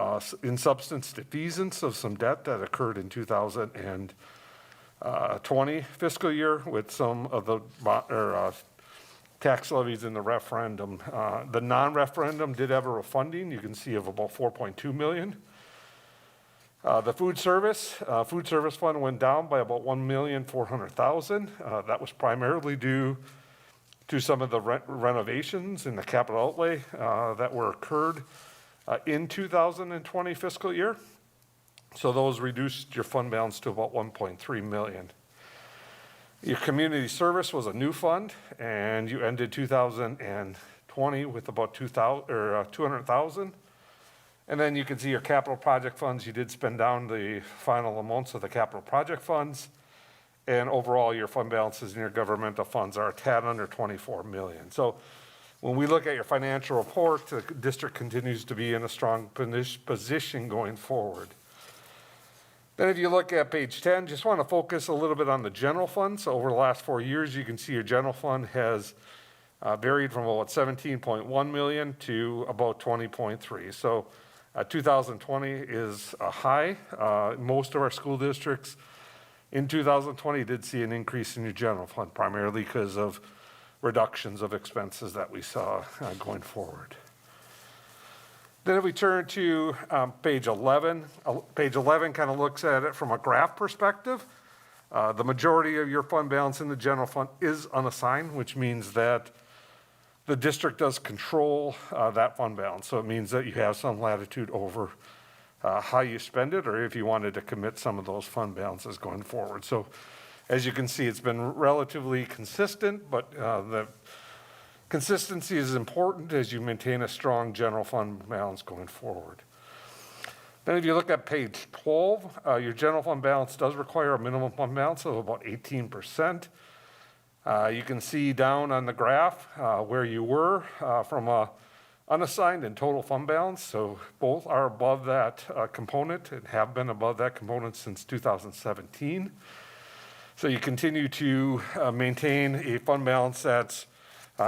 in substance defeasance of some debt that occurred in 2020 fiscal year with some of the tax levies in the referendum. The non-referendum did have a refunding, you can see, of about $4.2 million. The food service fund went down by about $1,400,000. That was primarily due to some of the renovations in the capital outlay that were occurred in 2020 fiscal year. So those reduced your fund balance to about $1.3 million. Your community service was a new fund, and you ended 2020 with about $200,000. And then you can see your capital project funds. You did spend down the final amounts of the capital project funds, and overall your fund balances in your governmental funds are a tad under $24 million. So when we look at your financial report, the district continues to be in a strong position going forward. Then if you look at page 10, just want to focus a little bit on the general fund. So over the last 4 years, you can see your general fund has varied from about 17.1 million to about 20.3. So 2020 is a high. Most of our school districts in 2020 did see an increase in your general fund, primarily because of reductions of expenses that we saw going forward. Then if we turn to page 11, page 11 kind of looks at it from a graph perspective. The majority of your fund balance in the general fund is unassigned, which means that the district does control that fund balance. So it means that you have some latitude over how you spend it, or if you wanted to commit some of those fund balances going forward. So as you can see, it's been relatively consistent, but the consistency is important as you maintain a strong general fund balance going forward. Then if you look at page 12, your general fund balance does require a minimum fund balance of about 18%. You can see down on the graph where you were from a unassigned and total fund balance. So both are above that component and have been above that component since 2017. So you continue to maintain a fund balance that's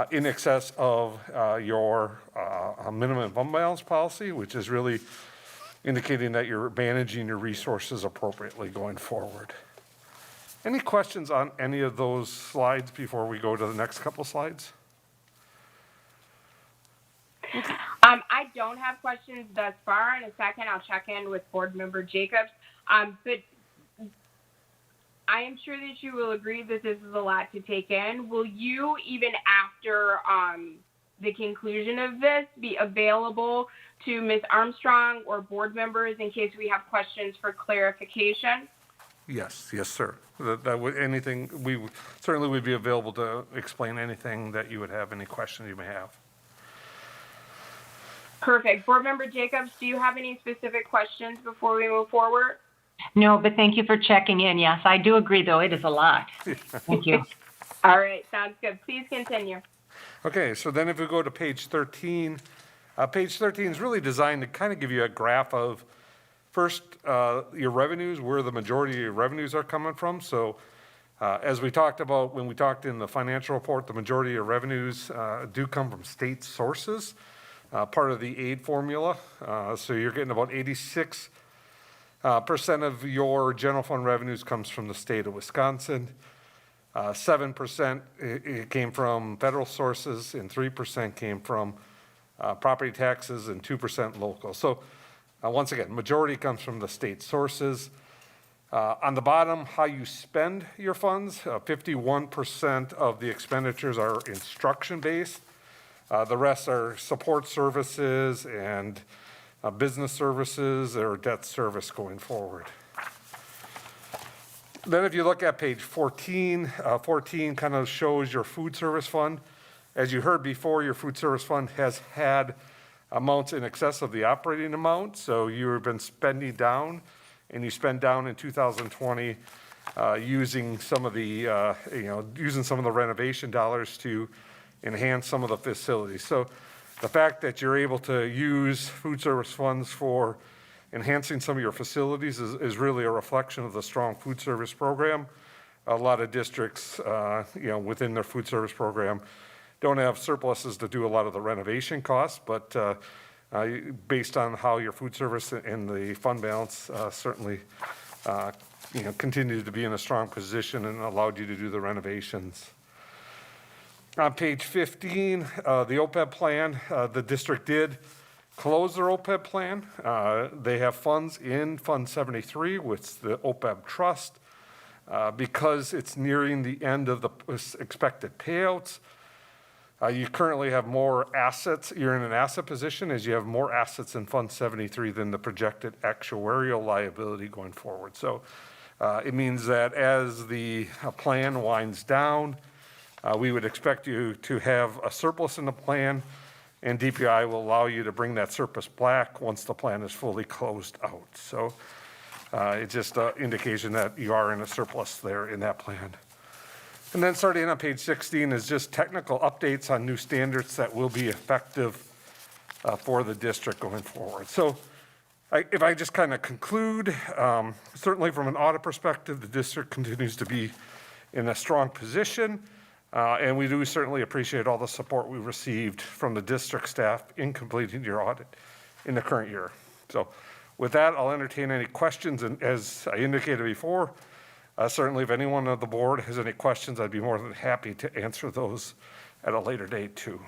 in excess of your minimum fund balance policy, which is really indicating that you're managing your resources appropriately going forward. Any questions on any of those slides before we go to the next couple slides? I don't have questions thus far. In a second, I'll check in with Board Member Jacobs. But I am sure that you will agree that this is a lot to take in. Will you, even after the conclusion of this, be available to Ms. Armstrong or board members in case we have questions for clarification? Yes, yes, sir. That would, anything, certainly would be available to explain anything that you would have, any questions you may have. Perfect. Board Member Jacobs, do you have any specific questions before we move forward? No, but thank you for checking in. Yes, I do agree, though. It is a lot. Thank you. All right, sounds good. Please continue. Okay, so then if we go to page 13 is really designed to kind of give you a graph of, first, your revenues, where the majority of your revenues are coming from. So as we talked about when we talked in the financial report, the majority of revenues do come from state sources, part of the aid formula. So you're getting about 86% of your general fund revenues comes from the state of Wisconsin. 7% it came from federal sources, and 3% came from property taxes, and 2% local. So once again, majority comes from the state sources. On the bottom, how you spend your funds, 51% of the expenditures are instruction-based. The rest are support services and business services or debt service going forward. Then if you look at page 14, 14 kind of shows your food service fund. As you heard before, your food service fund has had amounts in excess of the operating amount. So you've been spending down, and you spend down in 2020 using some of the, using some of the renovation dollars to enhance some of the facilities. So the fact that you're able to use food service funds for enhancing some of your facilities is really a reflection of the strong food service program. A lot of districts, within their food service program don't have surpluses to do a lot of the renovation costs, but based on how your food service and the fund balance certainly, continued to be in a strong position and allowed you to do the renovations. On page 15, the OPEB plan, the district did close their OPEB plan. They have funds in Fund 73, with the OPEB trust. Because it's nearing the end of the expected payouts, you currently have more assets. You're in an asset position as you have more assets in Fund 73 than the projected actuarial liability going forward. So it means that as the plan winds down, we would expect you to have a surplus in the plan, and DPI will allow you to bring that surplus back once the plan is fully closed out. So it's just an indication that you are in a surplus there in that plan. And then starting on page 16 is just technical updates on new standards that will be effective for the district going forward. So if I just kind of conclude, certainly from an audit perspective, the district continues to be in a strong position. And we do certainly appreciate all the support we received from the district staff in completing your audit in the current year. So with that, I'll entertain any questions. And as I indicated before, certainly if anyone on the board has any questions, I'd be more than happy to answer those at a later date too.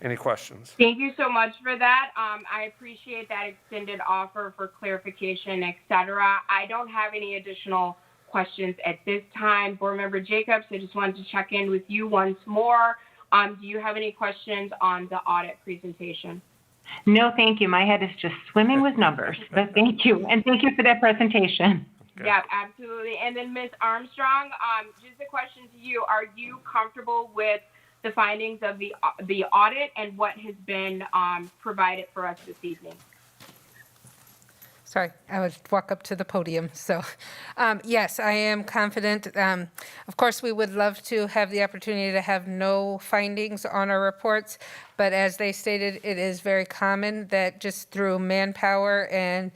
Any questions? Thank you so much for that. I appreciate that extended offer for clarification, et cetera. I don't have any additional questions at this time. Board Member Jacobs, I just wanted to check in with you once more. Do you have any questions on the audit presentation? No, thank you. My head is just swimming with numbers, but thank you. And thank you for that presentation. Okay. Yeah, absolutely. And then Ms. Armstrong, just a question to you. Are you comfortable with the findings of the audit and what has been provided for us this evening? Sorry, I would walk up to the podium. So, yes, I am confident. Of course, we would love to have the opportunity to have no findings on our reports, but as they stated, it is very common that just through manpower and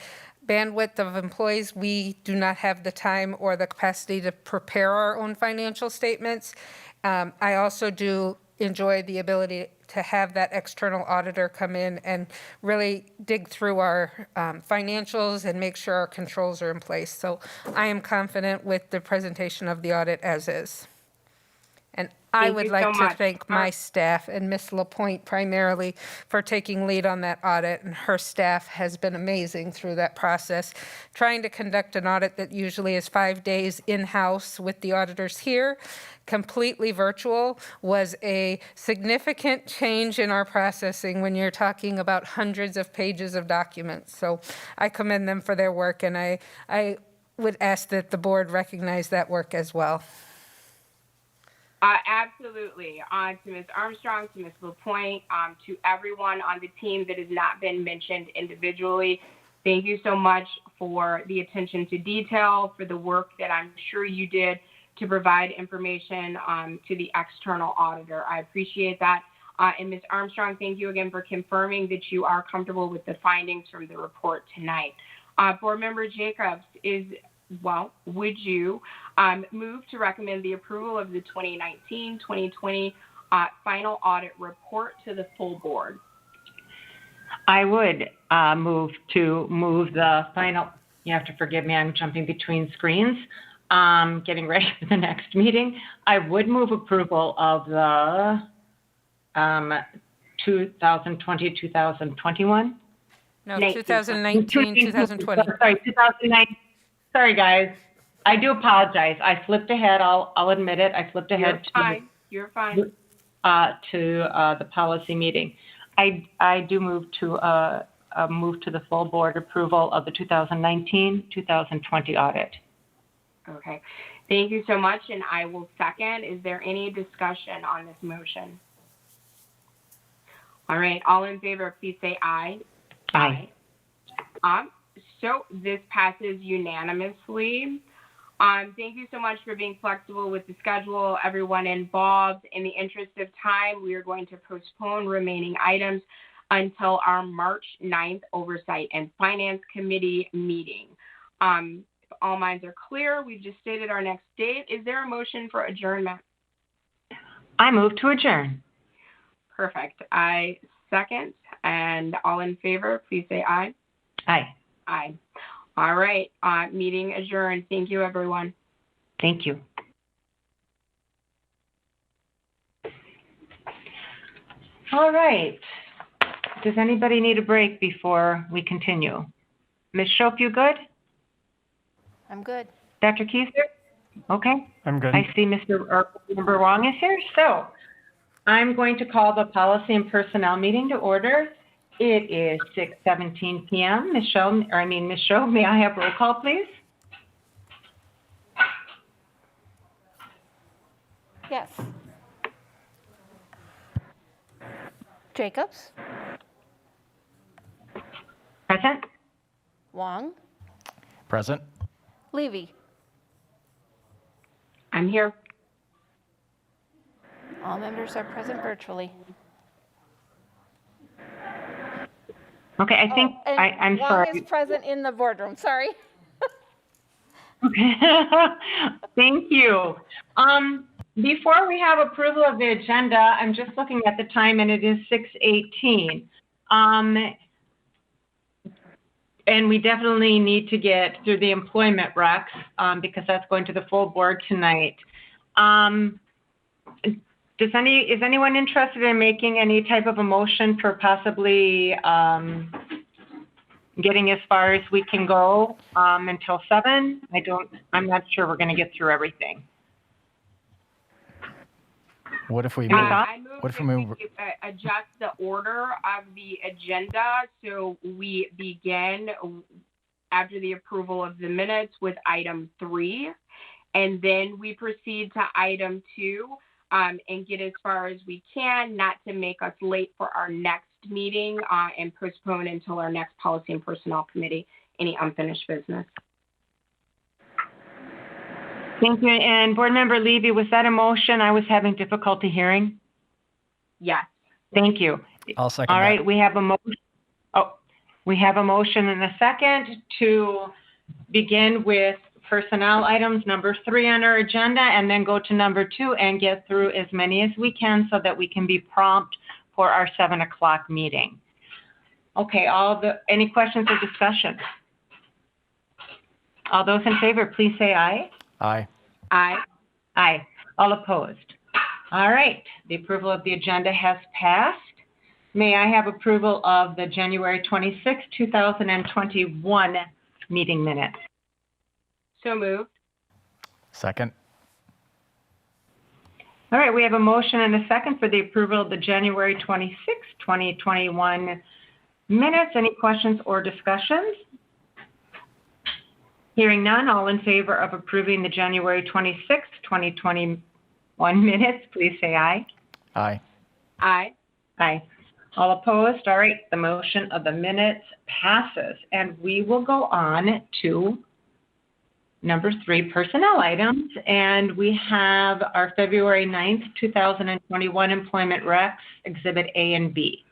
bandwidth of employees, we do not have the time or the capacity to prepare our own financial statements. I also do enjoy the ability to have that external auditor come in and really dig through our financials and make sure our controls are in place. So I am confident with the presentation of the audit as is. And I Thank would you like so to much. thank my staff and Ms. Lapointe primarily for taking lead on that audit, and her staff has been amazing through that process. Trying to conduct an audit that usually is 5 days in-house with the auditors here, completely virtual, was a significant change in our processing when you're talking about hundreds of pages of documents. So I commend them for their work, and I would ask that the board recognize that work as well. Absolutely. To Ms. Armstrong, to Ms. LaPointe, to everyone on the team that has not been mentioned individually, thank you so much for the attention to detail, for the work that I'm sure you did to provide information to the external auditor. I appreciate that. And Ms. Armstrong, thank you again for confirming that you are comfortable with the findings from the report tonight. Board Member Jacobs, would you move to recommend the approval of the 2019-2020 final audit report to the full board? I would move the final, you have to forgive me, I'm jumping between screens, getting ready for the next meeting. I would move approval of the 2020-2021. No, 2019, 2020. Sorry, 2019. Sorry, guys. I do apologize. I flipped ahead. I'll admit it. I flipped ahead. You're fine. To the policy meeting. I do move to the full board approval of the 2019-2020 audit. Okay. Thank you so much, and I will second. Is there any discussion on this motion? All right. All in favor, please say aye. Aye. So this passes unanimously. Thank you so much for being flexible with the schedule, everyone involved. In the interest of time, we are going to postpone remaining items until our March 9th Oversight and Finance Committee meeting. If all minds are clear, we've just stated our next date. Is there a motion for adjournment? I move to adjourn. Perfect. I second. And all in favor, please say aye. Aye. Aye. All right. Meeting adjourned. Thank you, everyone. Thank you. All right. Does anybody need a break before we continue? Ms. Shope, you good? I'm good. Dr. Keiser? Okay. I'm good. I see Member Wong is here. So I'm going to call the Policy and Personnel meeting to order. It is 6:17 p.m. Ms. Shope, may I have roll call, please? Yes. Jacobs? Present? Wong? Present. Levy? I'm here. All members are present virtually. Okay, I think, I'm Wong sorry. is present in the boardroom, sorry. Okay, thank you. Before we have approval of the agenda, I'm just looking at the time and it is 6:18. And we definitely need to get through the employment recs because that's going to the full board tonight. Is anyone interested in making any type of a motion for possibly getting as far as we can go until 7? I'm not sure we're going to get through everything. What if we I move we adjust the order of the agenda so we begin after the approval of the minutes with item 3, and then we proceed to item 2 and get as far as we can, not to make us late for our next meeting and postpone until our next Policy and Personnel Committee any unfinished business. Thank you. And Board Member Levy, was that a motion? I was having difficulty hearing. Yes. Thank you. I'll second All right, that. we have a motion. We have a motion and a second to begin with personnel items number 3 on our agenda, and then go to number 2 and get through as many as we can so that we can be prompt for our 7 o'clock meeting. Okay, any questions or discussion? All those in favor, please say aye. Aye. Aye. Aye. All opposed? All right, the approval of the agenda has passed. May I have approval of the January 26, 2021 meeting minutes? So moved. Second. All right, we have a motion and a second for the approval of the January 26, 2021 minutes. Any questions or discussions? Hearing none, all in favor of approving the January 26, 2021 minutes, please say aye. Aye. Aye. Aye. All opposed? All right, the motion of the minutes passes. And we will go on to number 3, personnel items. And we have our February 9th, 2021 employment recs, Exhibit A and B.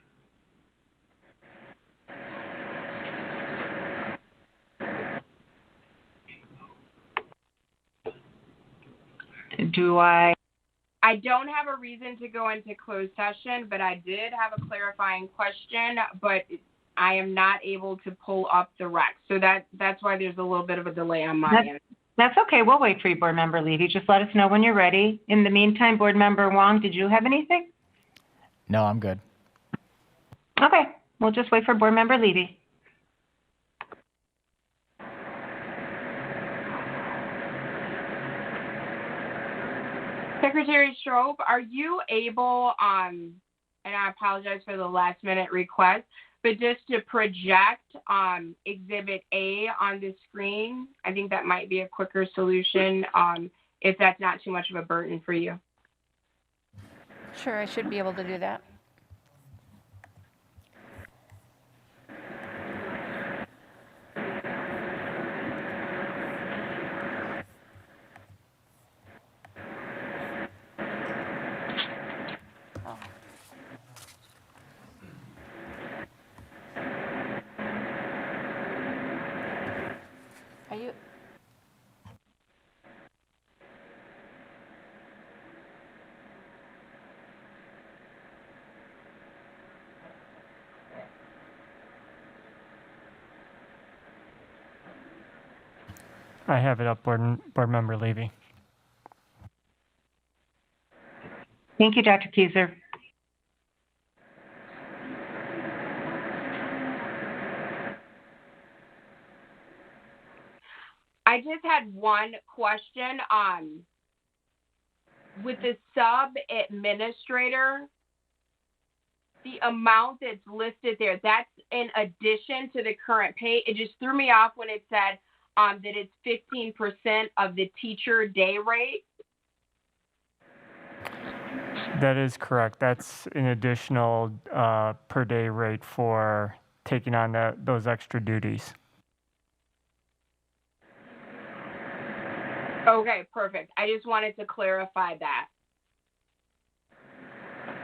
I don't have a reason to go into closed session, but I did have a clarifying question, but I am not able to pull up the rec. So that's why there's a little bit of a delay on my end. That's okay. We'll wait for you, Board Member Levy. Just let us know when you're ready. In the meantime, Board Member Wong, did you have anything? No, I'm good. Okay, we'll just wait for Board Member Levy. Secretary Strobe, are you able, and I apologize for the last minute request, but just to project Exhibit A on the screen? I think that might be a quicker solution if that's not too much of a burden for you. Sure, I should be able to do that. Are you? I have it up, Board Member Levy. Thank you, Dr. Keyser. I just had one question. With the sub-administrator, the amount that's listed there, that's in addition to the current pay. It just threw me off when it said that it's 15% of the teacher day rate. That is correct. That's an additional per day rate for taking on those extra duties. Okay, perfect. I just wanted to clarify that.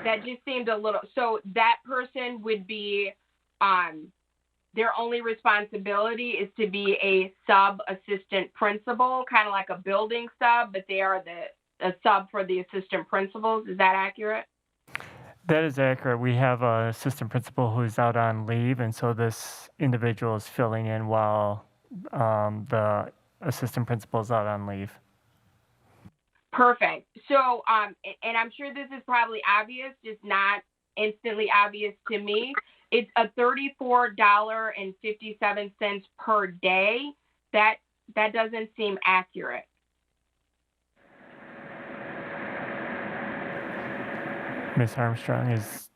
That just seemed a little, so that person would be, their only responsibility is to be a sub-assistant principal, kind of like a building sub, but they are a sub for the assistant principals. Is that accurate? That is accurate. We have an assistant principal who's out on leave, and so this individual is filling in while the assistant principal is out on leave. Perfect. So, and I'm sure this is probably obvious, just not instantly obvious to me. It's a $34.57 per day. That doesn't seem accurate. Ms. Armstrong is.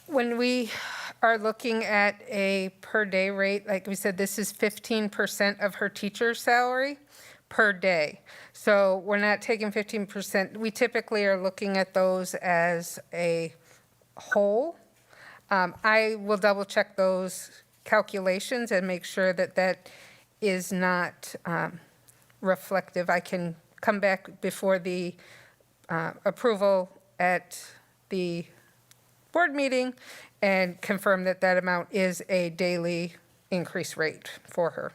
When we are looking at a per day rate, like we said, this is 15% of her teacher's salary per day. So we're not taking 15%. We typically are looking at those as a whole. I will double check those calculations and make sure that that is not reflective. I can come back before the approval at the board meeting and confirm that that amount is a daily increase rate for her.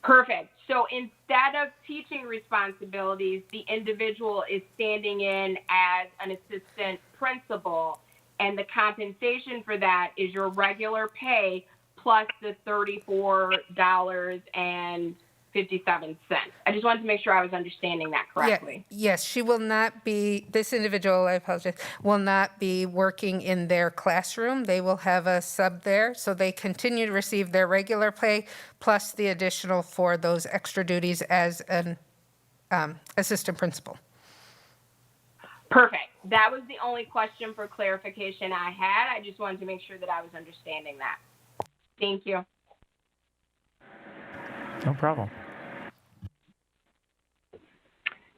Perfect. So instead of teaching responsibilities, the individual is standing in as an assistant principal, and the compensation for that is your regular pay plus the $34 and I just wanted to make sure I was understanding that correctly. Yes, she will not be, this individual, I apologize, will not be working in their classroom. They will have a sub there, so they continue to receive their regular pay plus the additional for those extra duties as an assistant principal. Perfect. That was the only question for clarification I had. I just wanted to make sure that I was understanding that. Thank you. No problem.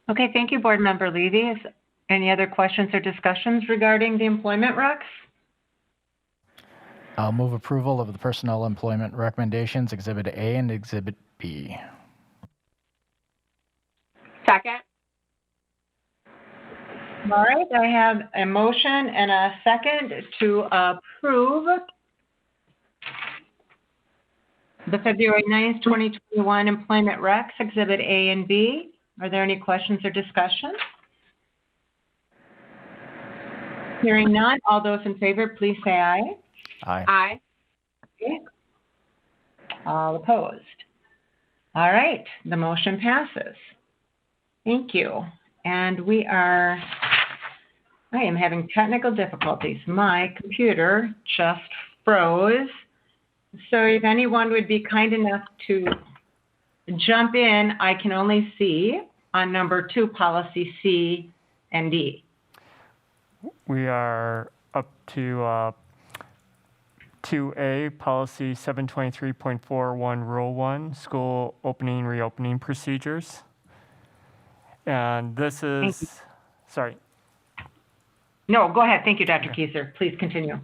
Okay, thank you, Board Member Levy. Is any other questions or discussions regarding the employment recs? I'll move approval of the personnel employment recommendations, Exhibit A and Exhibit B. Second. All right, I have a motion and a second to approve the February 9th, 2021 employment recs, Exhibit A and B. Are there any questions or discussion? Hearing none, all those in favor, please say aye. Aye. Aye. Okay. All opposed? All right, the motion passes. Thank you. And I am having technical difficulties. My computer just froze. So if anyone would be kind enough to jump in, I can only see on number 2, policy C and D. We are up to 2A, policy 723.41, rule 1, school opening, reopening procedures. And this is, sorry. No, go ahead. Thank you, Dr. Kieser. Please continue.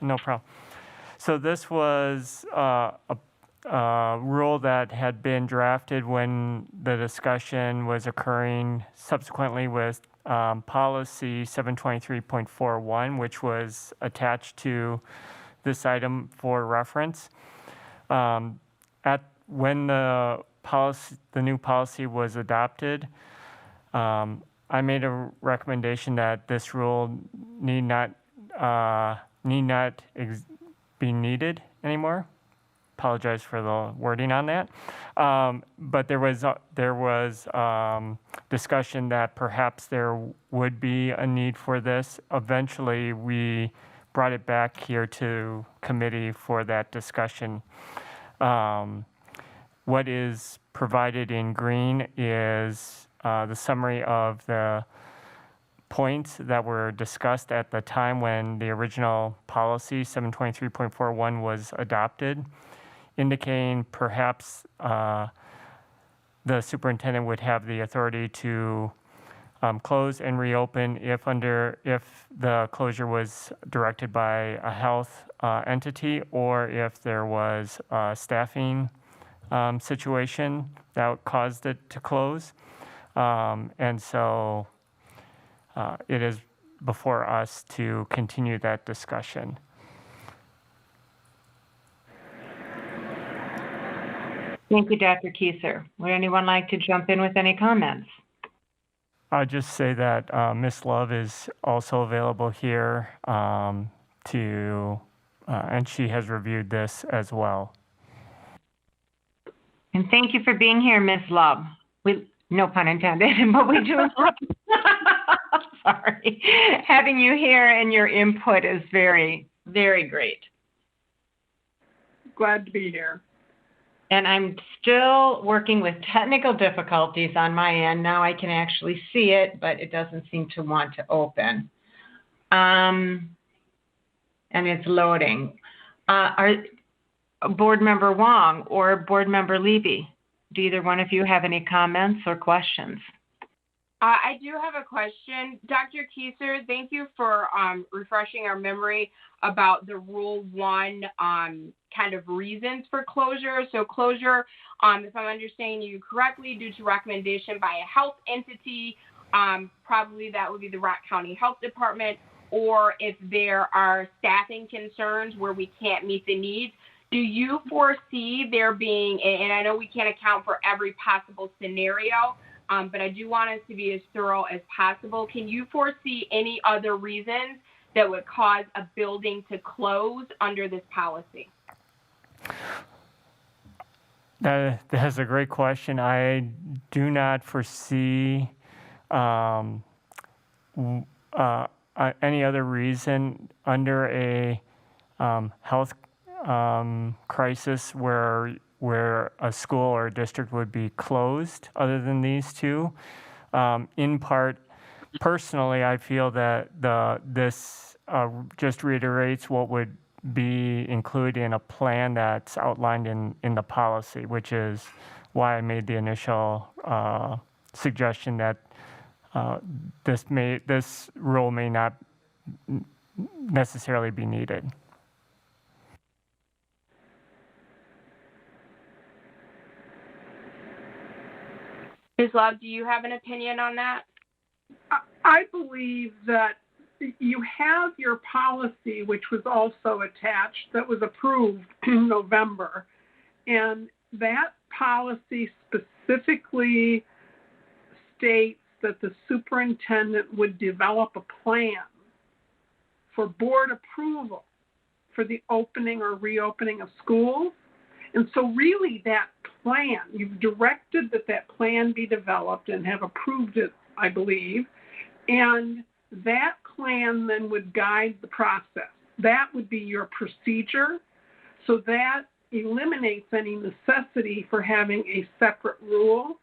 No problem. So this was a rule that had been drafted when the discussion was occurring subsequently with policy 723.41, which was attached to this item for reference. When the new policy was adopted, I made a recommendation that this rule need not be needed anymore. Apologize for the wording on that. But there was discussion that perhaps there would be a need for this. Eventually, we brought it back here to committee for that discussion. What is provided in green is the summary of the points that were discussed at the time when the original policy 723.41 was adopted, indicating perhaps the superintendent would have the authority to close and reopen if the closure was directed by a health entity or if there was a staffing situation that caused it to close. And so it is before us to continue that discussion. Thank you, Dr. Kieser. Would anyone like to jump in with any comments? I'll just say that Ms. Love is also available here and she has reviewed this as well. And thank you for being here, Ms. Love. No pun intended, but we do sorry. Having you here and your input is very, very great. Glad to be here. And I'm still working with technical difficulties on my end. Now I can actually see it, but it doesn't seem to want to open. And it's loading. Board Member Wong or Board Member Levy, do either one of you have any comments or questions? I do have a question. Dr. Kieser, thank you for refreshing our memory about the Rule 1 kind of reasons for closure. So closure, if I'm understanding you correctly, due to recommendation by a health entity, probably that would be the Rock County Health Department, or if there are staffing concerns where we can't meet the needs. Do you foresee there being, and I know we can't account for every possible scenario, but I do want us to be as thorough as possible. Can you foresee any other reasons that would cause a building to close under this policy? That's a great question. I do not foresee any other reason under a health crisis where a school or a district would be closed other than these two. In part, personally, I feel that this just reiterates what would be included in a plan that's outlined in the policy, which is why I made the initial suggestion that this rule may not necessarily be needed. Ms. Love, do you have an opinion on that? I believe that you have your policy, which was also attached, that was approved in November. And that policy specifically states that the superintendent would develop a plan for board approval for the opening or reopening of schools. And so really that plan, you've directed that that plan be developed and have approved it, I believe. And that plan then would guide the process. That would be your procedure. So that eliminates any necessity for having a separate rule.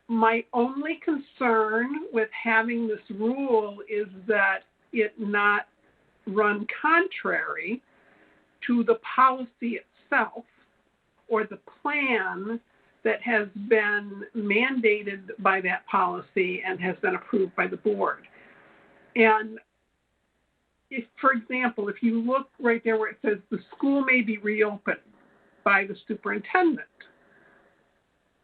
My only concern with having this rule is that it not run contrary to the policy itself or the plan that has been mandated by that policy and has been approved by the board. And if, for example, if you look right there where it says the school may be reopened by the superintendent,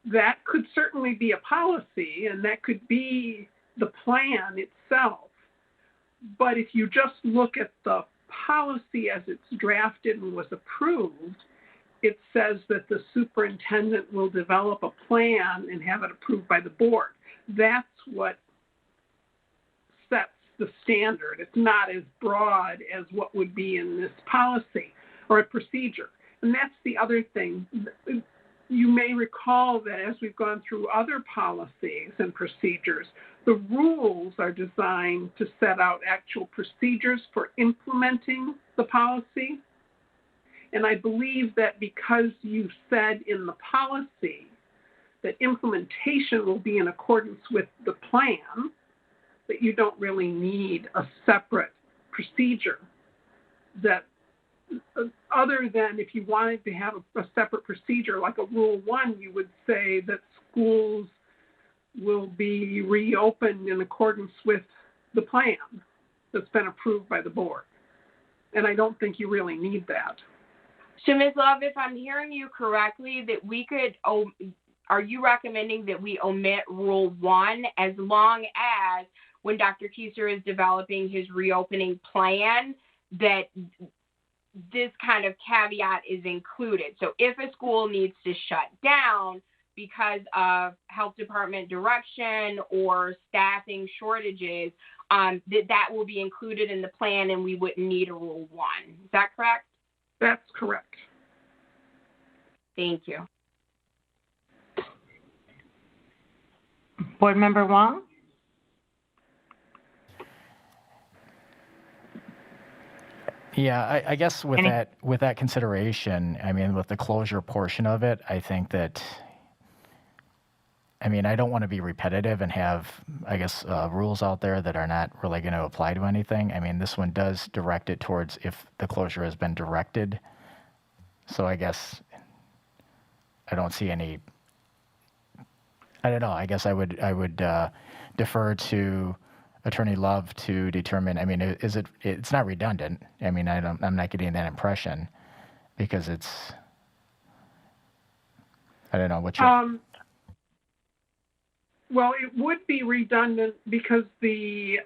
that could certainly be a policy and that could be the plan itself. But if you just look at the policy as it's drafted and was approved, it says that the superintendent will develop a plan and have it approved by the board. That's what sets the standard. It's not as broad as what would be in this policy or a procedure. And that's the other thing. You may recall that as we've gone through other policies and procedures, the rules are designed to set out actual procedures for implementing the policy. And I believe that because you said in the policy that implementation will be in accordance with the plan, that you don't really need a separate procedure that other than if you wanted to have a separate procedure like a Rule 1, you would say that schools will be reopened in accordance with the plan that's been approved by the board. And I don't think you really need that. So, Ms. Love, if I'm hearing you correctly, that we could, are you recommending that we omit Rule 1 as long as when Dr. Keiser is developing his reopening plan, that this kind of caveat is included? So if a school needs to shut down because of health department direction or staffing shortages, that will be included in the plan and we wouldn't need a Rule 1. Is that correct? That's correct. Thank you. Board Member Wong? Yeah, I guess with that consideration, I mean, with the closure portion of it, I think that, I mean, I don't want to be repetitive and have, I guess, rules out there that are not really going to apply to anything. I mean, this one does direct it towards if the closure has been directed. So I guess I don't see any, I don't know, I guess I would defer to Attorney Love to determine, I mean, it's not redundant. I mean, I'm not getting that impression because it's, I don't know what you well, it would be redundant because the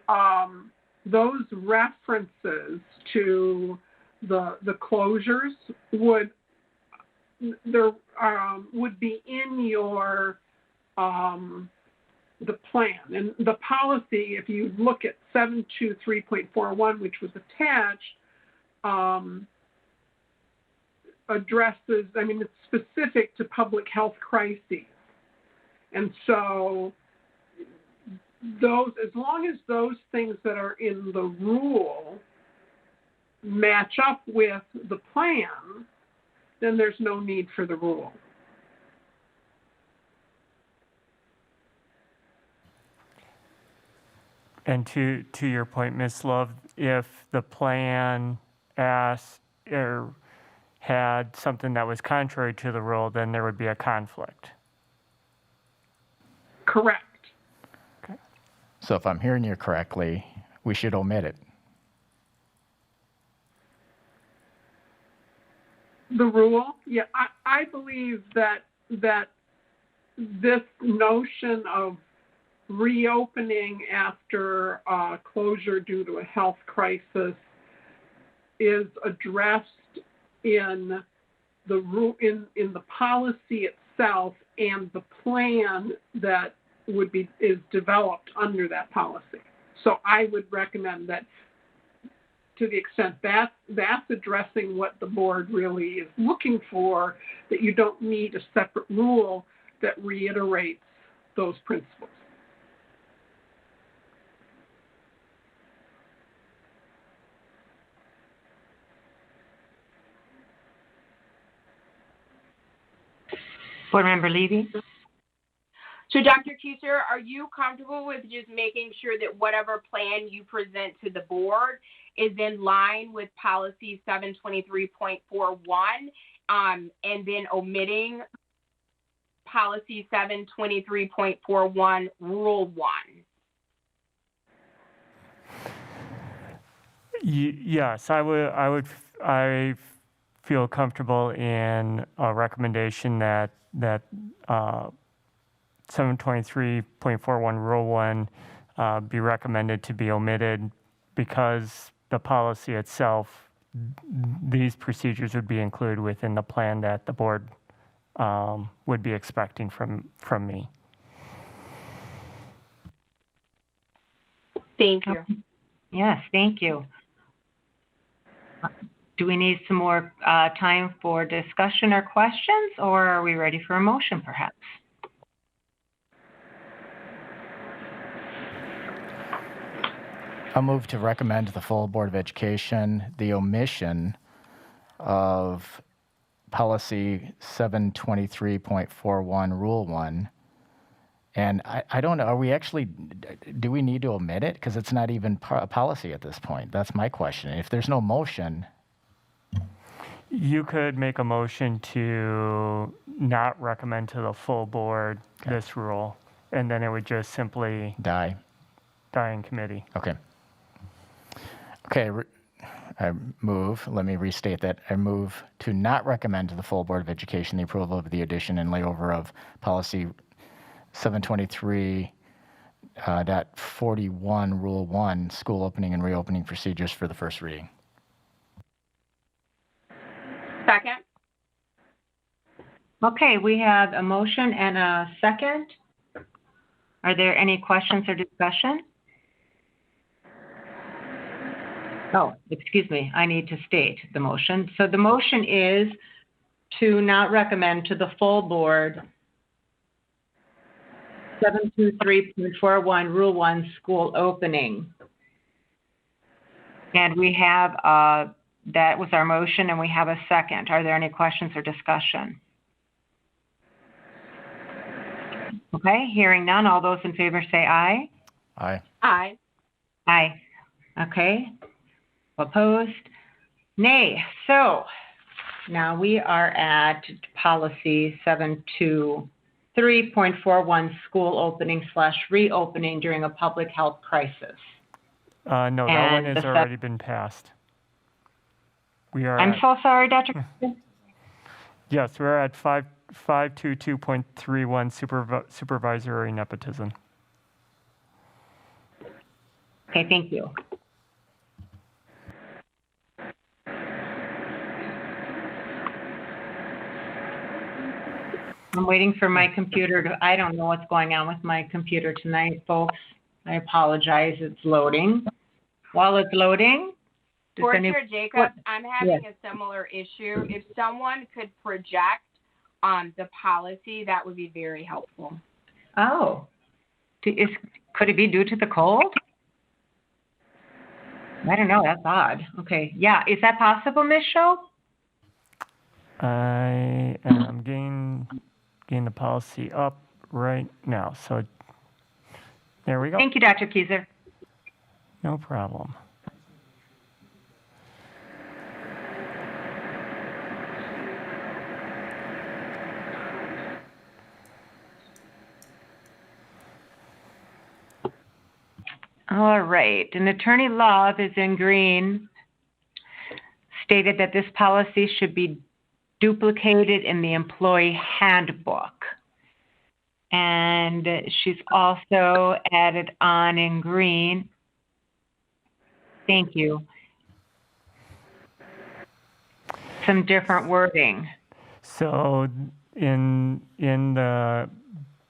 those references to the closures would be in your the plan. And the policy, if you look at 723.41, which was attached, addresses, I mean, it's specific to public health crises. And so those, as long as those things that are in the rule match up with the plan, then there's no need for the rule. And to your point, Ms. Love, if the plan asked or had something that was contrary to the rule, then there would be a conflict. Correct. So if I'm hearing you correctly, we should omit it. The rule, yeah, I believe that this notion of reopening after closure due to a health crisis is addressed in the in the policy itself and the plan that is developed under that policy. So I would recommend that, to the extent that's addressing what the board really is looking for, that you don't need a separate rule that reiterates those principles. Board Member Levy? So Dr. Keiser, are you comfortable with just making sure that whatever plan you present to the board is in line with policy 723.41 and then omitting policy 723.41 rule 1? Yes, I feel comfortable in a recommendation that 723.41 Rule 1 be recommended to be omitted because the policy itself, these procedures would be included within the plan that the board would be expecting from me. Thank you. Yes, thank you. Do we need some more time for discussion or questions, or are we ready for a motion perhaps? I'll move to recommend to the full Board of Education the omission of policy 723.41 Rule 1. And I don't know, are we actually, do we need to omit it? Because it's not even a policy at this point. That's my question. If there's no motion. You could make a motion to not recommend to the full board this rule, and then it would just simply Die in committee. Okay. Okay, I move, let me restate that. I move to not recommend to the full Board of Education the approval of the addition and layover of policy 723.41 Rule 1, school opening and reopening procedures for the first reading. Second. Okay, we have a motion and a second. Are there any questions or discussion? Oh, excuse me, I need to state the motion. So the motion is to not recommend to the full board 723.41 Rule 1 school opening. And we have, that was our motion, and we have a second. Are there any questions or discussion? Okay, hearing none, all those in favor say aye. Aye. Aye. Aye. Okay. Opposed? Nay. So now we are at policy 723.41 school opening / reopening during a public health crisis. No, that one has already been passed. We are. I'm so sorry, Dr. Yes, we're at 522.31 supervisory nepotism. Okay, thank you. I'm waiting for my computer to, I don't know what's going on with my computer tonight, folks. I apologize, it's loading. While it's loading, Board any- Chair Jacobs, I'm having a similar issue. If someone could project the policy, that would be very helpful. Oh, could it be due to the cold? I don't know, that's odd. Okay, yeah, is that possible, Ms. Show? I am getting the policy up right now. So there we go. Thank you, Dr. Keyser. No problem. All right, and Attorney Love is in green, stated that this policy should be duplicated in the employee handbook. And she's also added on in green. Thank you. Some different wording. So in the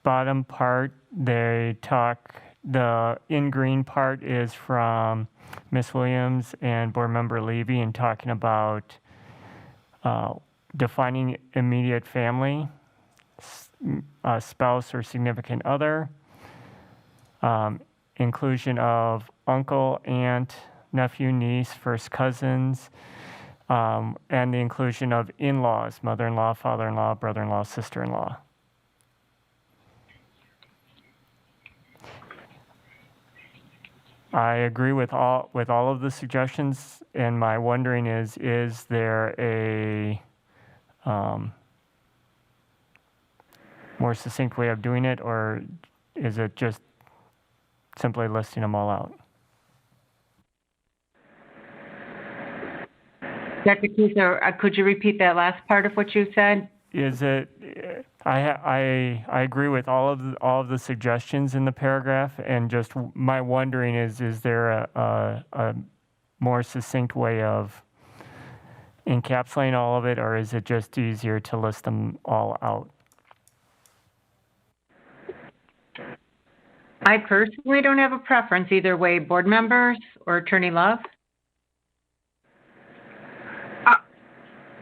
bottom part, they talk, the in green part is from Ms. Williams and Board Member Levy and talking about defining immediate family, spouse or significant other, inclusion of uncle, aunt, nephew, niece, first cousins, and the inclusion of in-laws, mother-in-law, father-in-law, brother-in-law, sister-in-law. I agree with all of the suggestions, and my wondering is there a more succinct way of doing it, or is it just simply listing them all out? Dr. Keyser, could you repeat that last part of what you said? Is it? I agree with all of the suggestions in the paragraph, and just my wondering is there a more succinct way of encapsulating all of it, or is it just easier to list them all out? I personally don't have a preference either way, board members or Attorney Love.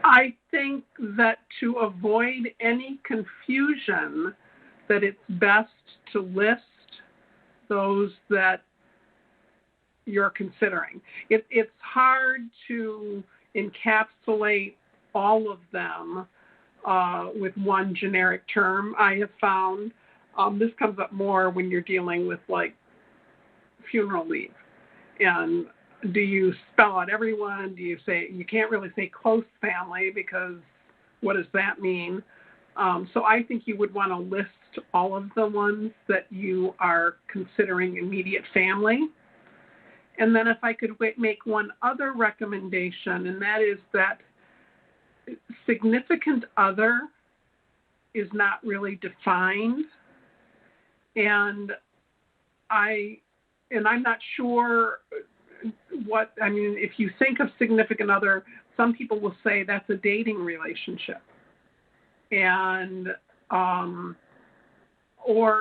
I think that to avoid any confusion, that it's best to list those that you're considering. It's hard to encapsulate all of them with one generic term, I have found. This comes up more when you're dealing with like funeral leave. And do you spell out everyone? Do you say, you can't really say close family because what does that mean? So I think you would want to list all of the ones that you are considering immediate family. And then if I could make one other recommendation, and that is that significant other is not really defined. And I'm not sure what, I mean, if you think of significant other, some people will say that's a dating relationship. And, or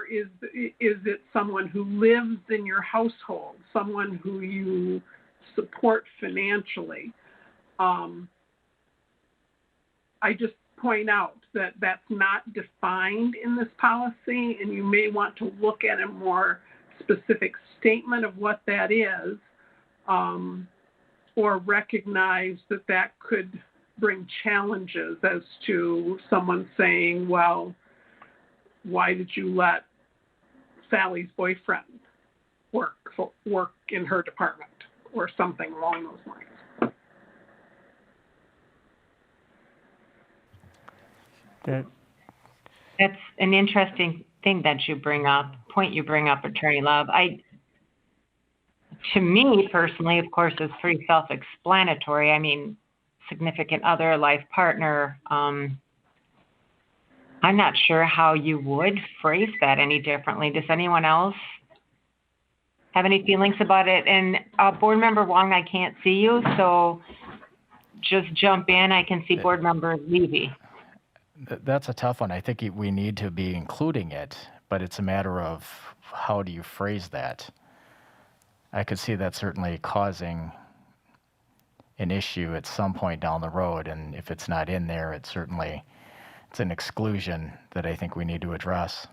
is it someone who lives in your household, someone who you support financially? I just point out that that's not defined in this policy, and you may want to look at a more specific statement of what that is, or recognize that that could bring challenges as to someone saying, well, why did you let Sally's boyfriend work in her department, or something along those lines. That's an interesting thing that you bring up, Attorney Love. To me personally, of course, it's pretty self-explanatory. I mean, significant other, life partner. I'm not sure how you would phrase that any differently. Does anyone else have any feelings about it? And Board Member Wong, I can't see you, so just jump in. I can see Board Member Levy. That's a tough one. I think we need to be including it, but it's a matter of how do you phrase that. I could see that certainly causing an issue at some point down the road. And if it's not in there, it's an exclusion that I think we need to address,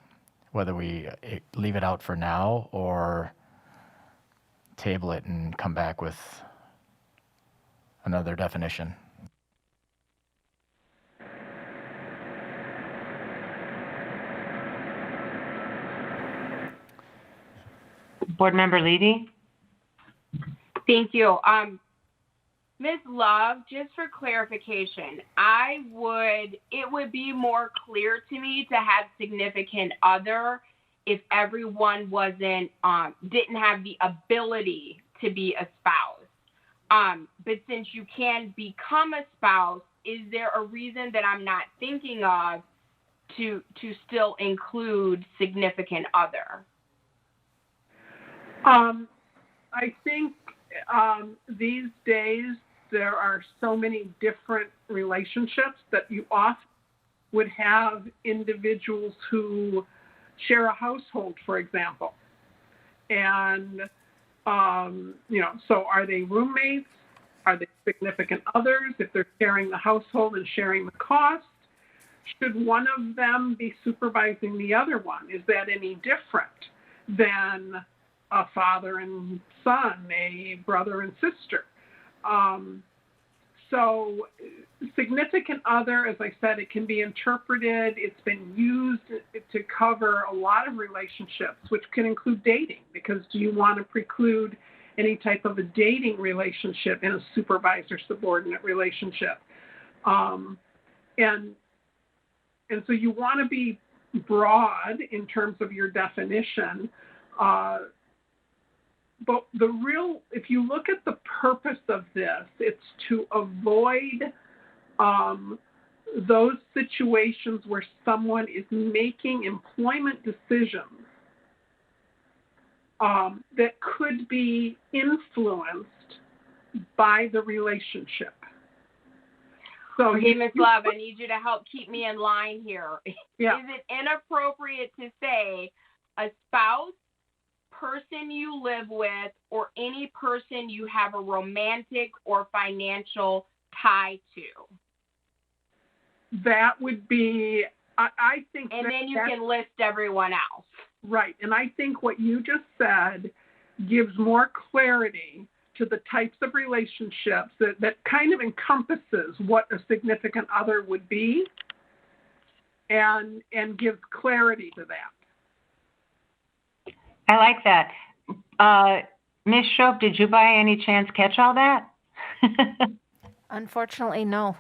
whether we leave it out for now or table it and come back with another definition. Board Member Levy? Thank you. Ms. Love, just for clarification, it would be more clear to me to have significant other if everyone didn't have the ability to be a spouse. But since you can become a spouse, is there a reason that I'm not thinking of to still include significant other? I think these days there are so many different relationships that you often would have individuals who share a household, for example. And, so are they roommates? Are they significant others? If they're sharing the household and sharing the cost, should one of them be supervising the other one? Is that any different than a father and son, a brother and sister? So significant other, as I said, it can be interpreted. It's been used to cover a lot of relationships, which can include dating, because do you want to preclude any type of a dating relationship in a supervisor-subordinate relationship? And so you want to be broad in terms of your definition. But if you look at the purpose of this, it's to avoid those situations where someone is making employment decisions that could be influenced by the relationship. So, okay, Ms. Love, I need you to help keep me in line here. Yeah. Is it inappropriate to say a spouse, person you live with, or any person you have a romantic or financial tie to? That would be, I think. And then you can list everyone else. Right. And I think what you just said gives more clarity to the types of relationships that kind of encompasses what a significant other would be and gives clarity to that. I like that. Ms. Shope, did you by any chance catch all that? Unfortunately, no.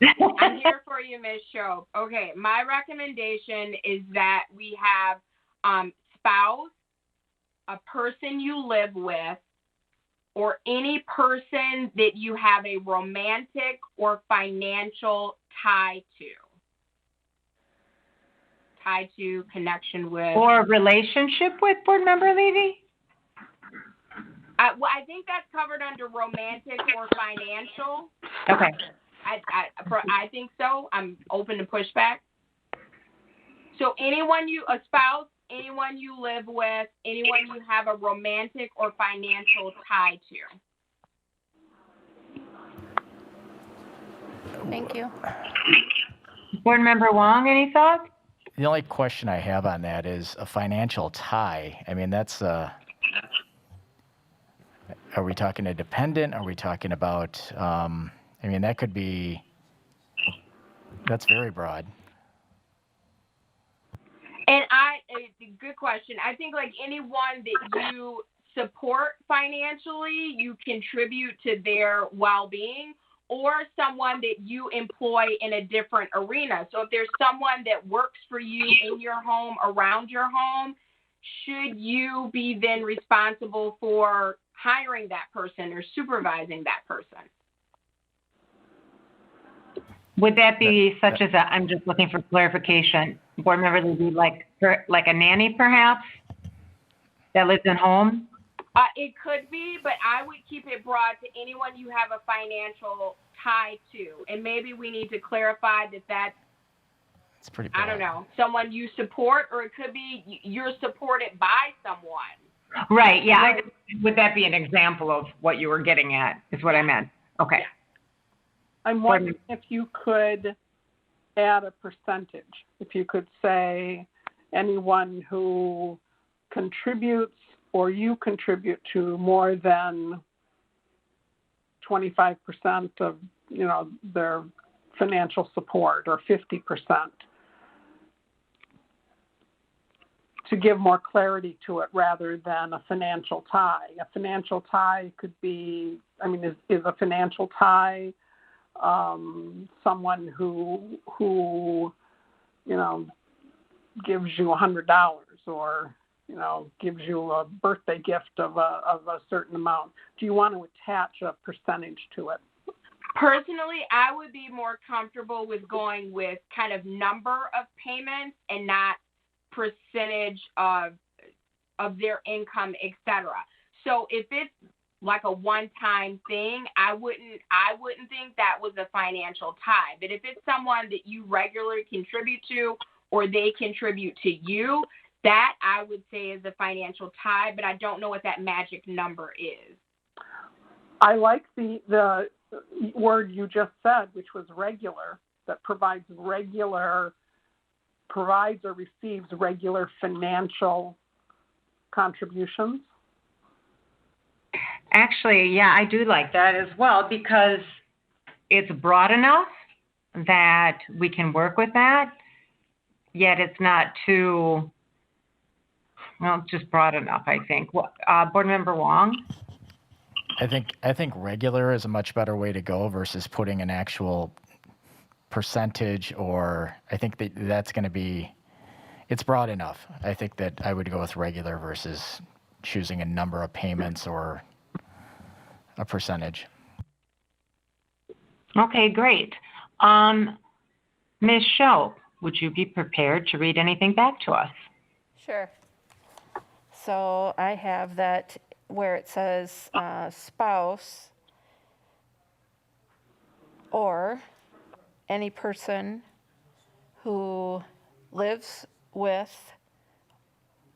I'm here for you, Ms. Shope. Okay, my recommendation is that we have spouse, a person you live with, or any person that you have a romantic or financial tie to, connection with. Or relationship with, Board Member Levy? Well, I think that's covered under romantic or financial. Okay. I think so. I'm open to pushback. So a spouse, anyone you live with, anyone you have a romantic or financial tie to. Thank you. Board Member Wong, any thoughts? The only question I have on that is a financial tie. I mean, that's are we talking a dependent? Are we talking about, that could be, that's very broad. And it's a good question. I think like anyone that you support financially, you contribute to their well-being, or someone that you employ in a different arena. So if there's someone that works for you in your home, around your home, should you be then responsible for hiring that person or supervising that person? Would that be such as I'm just looking for clarification, Board Member Levy, like a nanny perhaps that lives at home? It could be, but I would keep it broad to anyone you have a financial tie to. And maybe we need to clarify that's it's pretty broad. I don't know, someone you support, or it could be you're supported by someone. Right, yeah, would that be an example of what you were getting at, is what I meant? Okay. I'm wondering if you could add a percentage. If you could say anyone who contributes or you contribute to more than 25% of, their financial support, or 50%, to give more clarity to it rather than a financial tie. A financial tie could be, is a financial tie someone who gives you $100 or gives you a birthday gift of a certain amount? Do you want to attach a percentage to it? Personally, I would be more comfortable with going with kind of number of payments and not percentage of their income, etc. So if it's like a one-time thing, I wouldn't think that was a financial tie. But if it's someone that you regularly contribute to or they contribute to you, that I would say is a financial tie, but I don't know what that magic number is. I like the word you just said, which was regular, that provides or receives regular financial contributions. Actually, yeah, I do like that as well, because it's broad enough that we can work with that, yet it's not too, just broad enough, I think. Board Member Wong? I think regular is a much better way to go versus putting an actual percentage, or I think that's going to be, it's broad enough. I think that I would go with regular versus choosing a number of payments or a percentage. Okay, great. Ms. Shope, would you be prepared to read anything back to us? Sure. So I have that where it says spouse or any person who lives with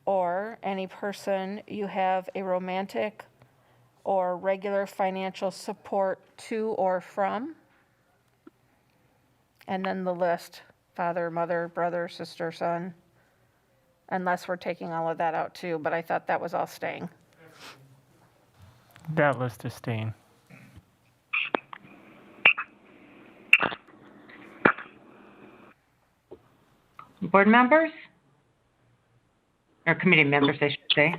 or any person you have a romantic or regular financial support to or from. And then the list, father, mother, brother, sister, son, unless we're taking all of that out too, but I thought that was all staying. That list is staying. Board members? Or committee members, I should say.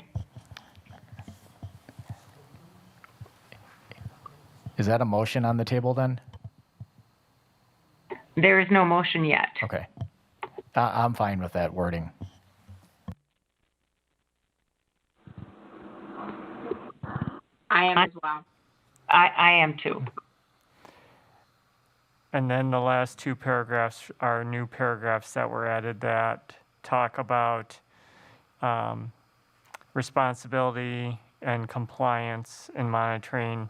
Is that a motion on the table then? There is no motion yet. Okay. I'm fine with that wording. I am as well. I am too. And then the last two paragraphs are new paragraphs that were added that talk about responsibility and compliance and monitoring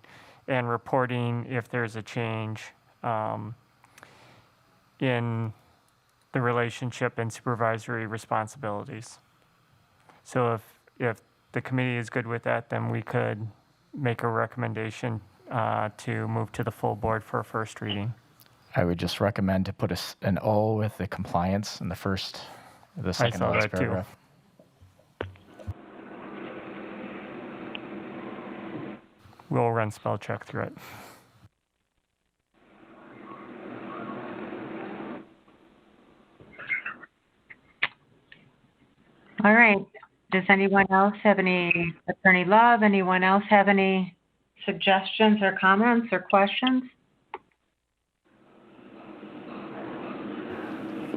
and reporting if there's a change in the relationship and supervisory responsibilities. So if the committee is good with that, then we could make a recommendation to move to the full board for a first reading. I would just recommend to put an O with the compliance in the second to last paragraph. We'll run spell check through it. All right. Does anyone else have any, Attorney Love, anyone else have any suggestions or comments or questions?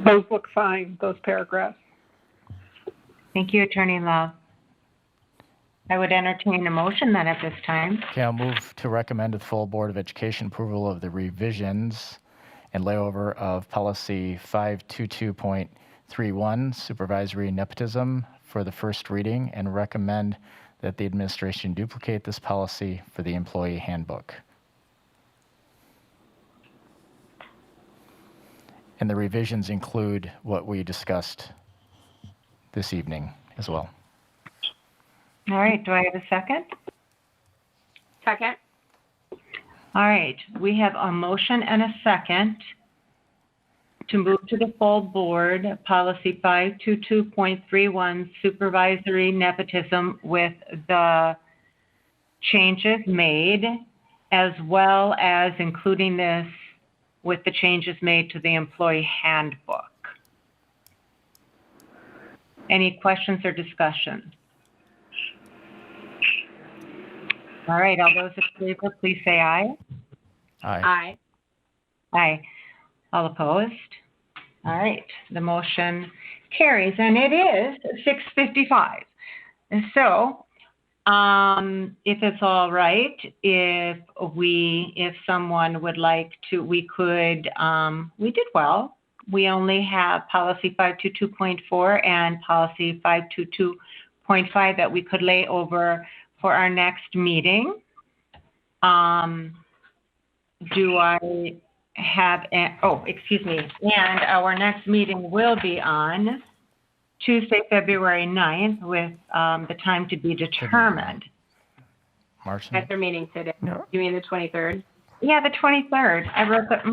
Those look fine, those paragraphs. Thank you, Attorney Love. I would entertain a motion then at this time. Okay, I'll move to recommend to the full Board of Education approval of the revisions and layover of policy 522.31, supervisory nepotism, for the first reading, and recommend that the administration duplicate this policy for the employee handbook. And the revisions include what we discussed this evening as well. All right, do I have a second? Second. All right, we have a motion and a second to move to the full board, policy 522.31, supervisory nepotism with the changes made, as well as including this with the changes made to the employee handbook. Any questions or discussion? All right, all those in favor, please say aye. Aye. Aye. Aye. All opposed? All right, the motion carries, and it is 6:55. And so, if it's all right, if someone would like to, we could, we did well. We only have policy 522.4 and policy 522.5 that we could lay over for our next meeting. Do I have, excuse me, and our next meeting will be on Tuesday, February 9th with the time to be determined. March At 9th? their meeting today. No. You mean the 23rd? Yeah, the 23rd. I wrote that,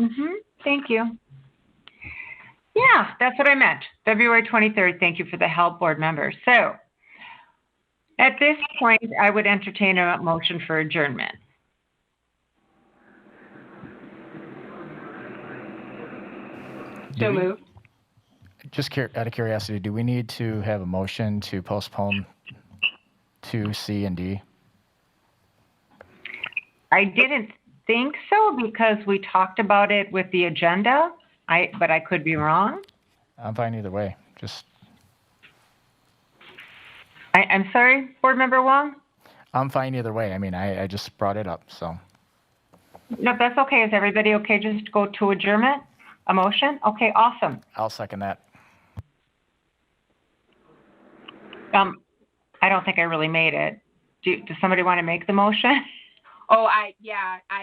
thank you. Yeah, that's what I meant. February 23rd. Thank you for the help, board members. So at this point, I would entertain a motion for adjournment. So moved. Just out of curiosity, do we need to have a motion to postpone 2, C, and D? I didn't think so because we talked about it with the agenda, but I could be wrong. I'm fine either way. Just, I'm sorry, board member Wong? I'm fine either way. I mean, I just brought it up, so. No, that's okay. Is everybody okay just to go to adjournment? A motion? Okay, awesome. I'll second that. I don't think I really made it. Does somebody want to make the motion? Oh,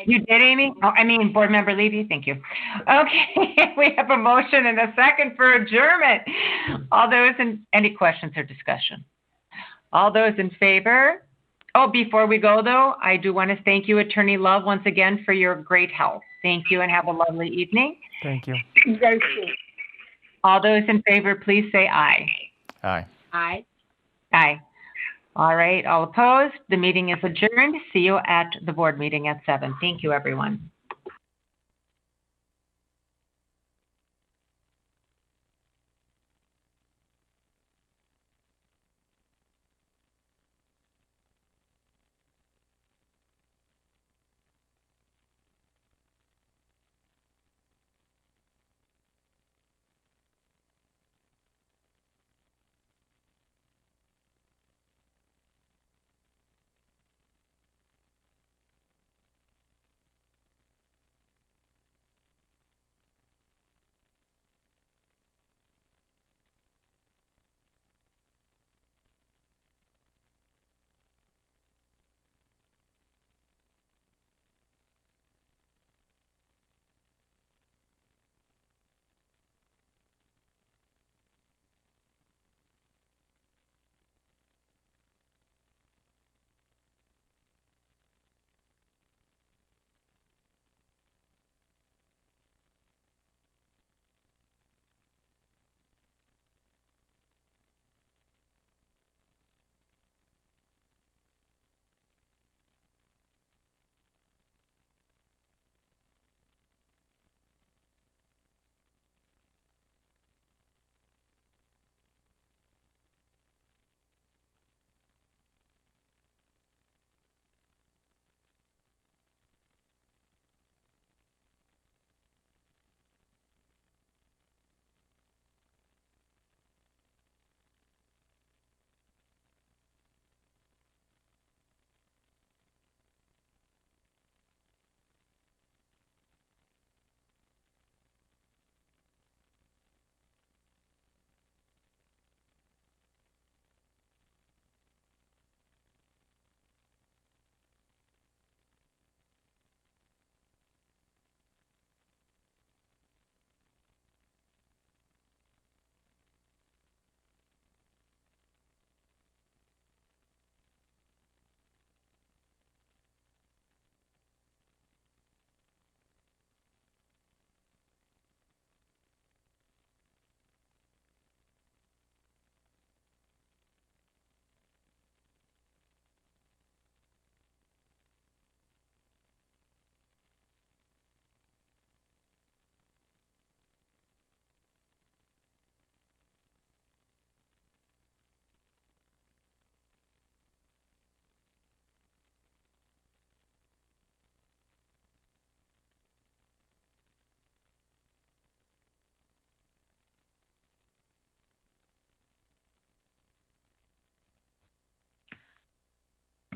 You did, Amy? Oh, I mean, board member Levy, thank you. Okay, we have a motion and a second for adjournment. All those any questions or discussion? All those in favor? Oh, before we go though, I do want to thank you, Attorney Love, once again for your great help. Thank you and have a lovely evening. Thank you. You guys too. All those in favor, please say aye. Aye. Aye. Aye. All right, all opposed? The meeting is adjourned. See you at the board meeting at 7. Thank you, everyone.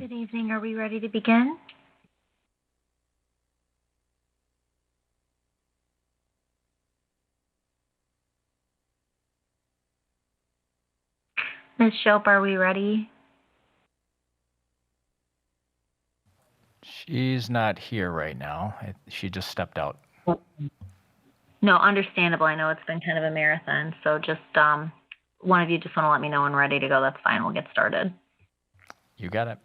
Good evening. Are we ready to begin? Ms. Shope, are we ready? She's not here right now. She just stepped out. No, understandable. I know it's been kind of a marathon, so just one of you just want to let me know when we're ready to go. That's fine. We'll get started. You got it.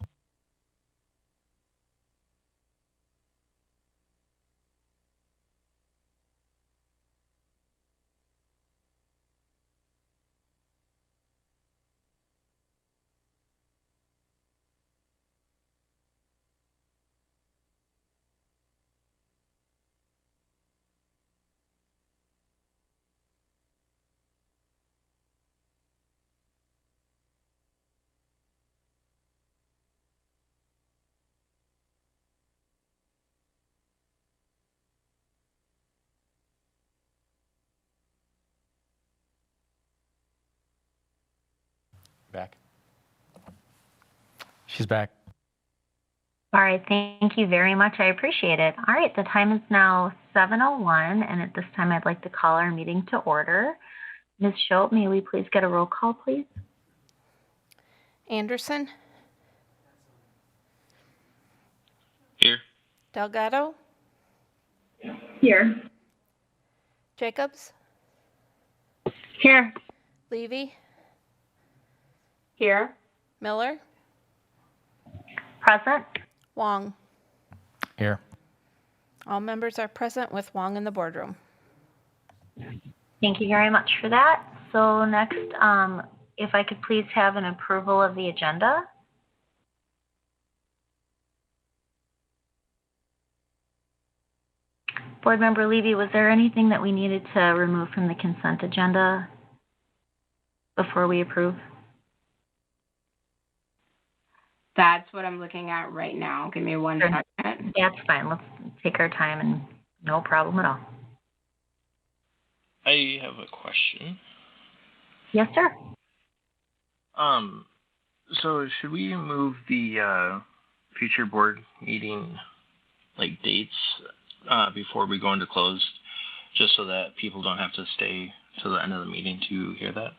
Back. She's back. All right. Thank you very much. I appreciate it. All right. The time is now 7:01, and at this time, I'd like to call our meeting to order. Ms. Shope, may we please get a roll call, please? Anderson, Here. Delgado, Here. Jacobs, Here. Levy, Here. Miller, Present. Wong. Here. All members are present with Wong in the boardroom. Thank you very much for that. So next, if I could please have an approval of the agenda. Board Member Levy, was there anything that we needed to remove from the consent agenda before we approve? That's what I'm looking at right now. Give me one second. That's fine. Let's take our time and no problem at all. I have a question. Yes, sir. So should we move the future board meeting dates before we go into closed, just so that people don't have to stay till the end of the meeting to hear that?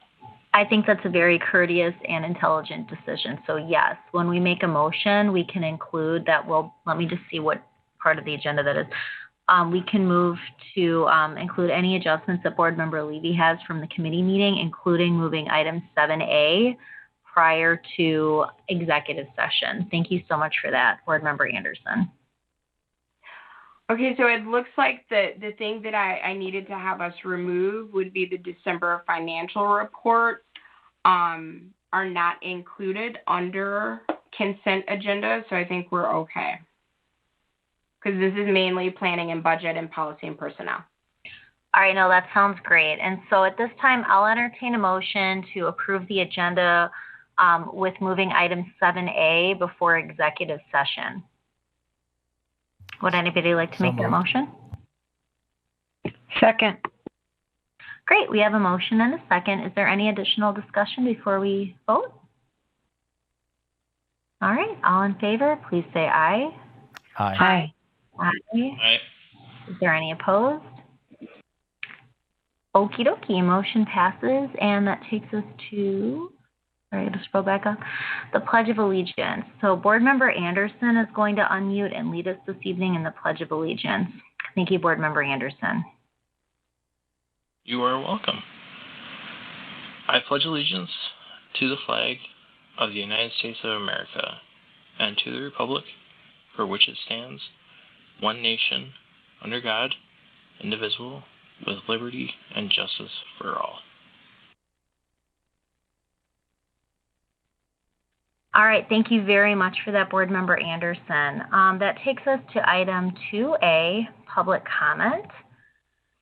I think that's a very courteous and intelligent decision. So yes, when we make a motion, we can include that. Let me just see what part of the agenda that is. We can move to include any adjustments that Board Member Levy has from the committee meeting, including moving item 7A prior to executive session. Thank you so much for that, Board Member Anderson. Okay, so it looks like the thing that I needed to have us remove would be the December financial reports are not included under consent agenda, so I think we're okay. Because this is mainly planning and budget and policy and personnel. All right, no, that sounds great. And so at this time, I'll entertain a motion to approve the agenda with moving item 7A before executive session. Would anybody like to make that motion? Second. Great, we have a motion and a second. Is there any additional discussion before we vote? All right, all in favor, please say aye. Aye. Aye. Aye. Is there any opposed? Okie dokie, motion passes, and that takes us to, sorry, to scroll back up, the Pledge of Allegiance. So Board Member Anderson is going to unmute and lead us this evening in the Pledge of Allegiance. Thank you, Board Member Anderson. You are welcome. I pledge allegiance to the flag of the United States of America and to the republic for which it stands, one nation, under God, indivisible, with liberty and justice for all. All right, thank you very much for that, Board Member Anderson. That takes us to item 2A, public comment.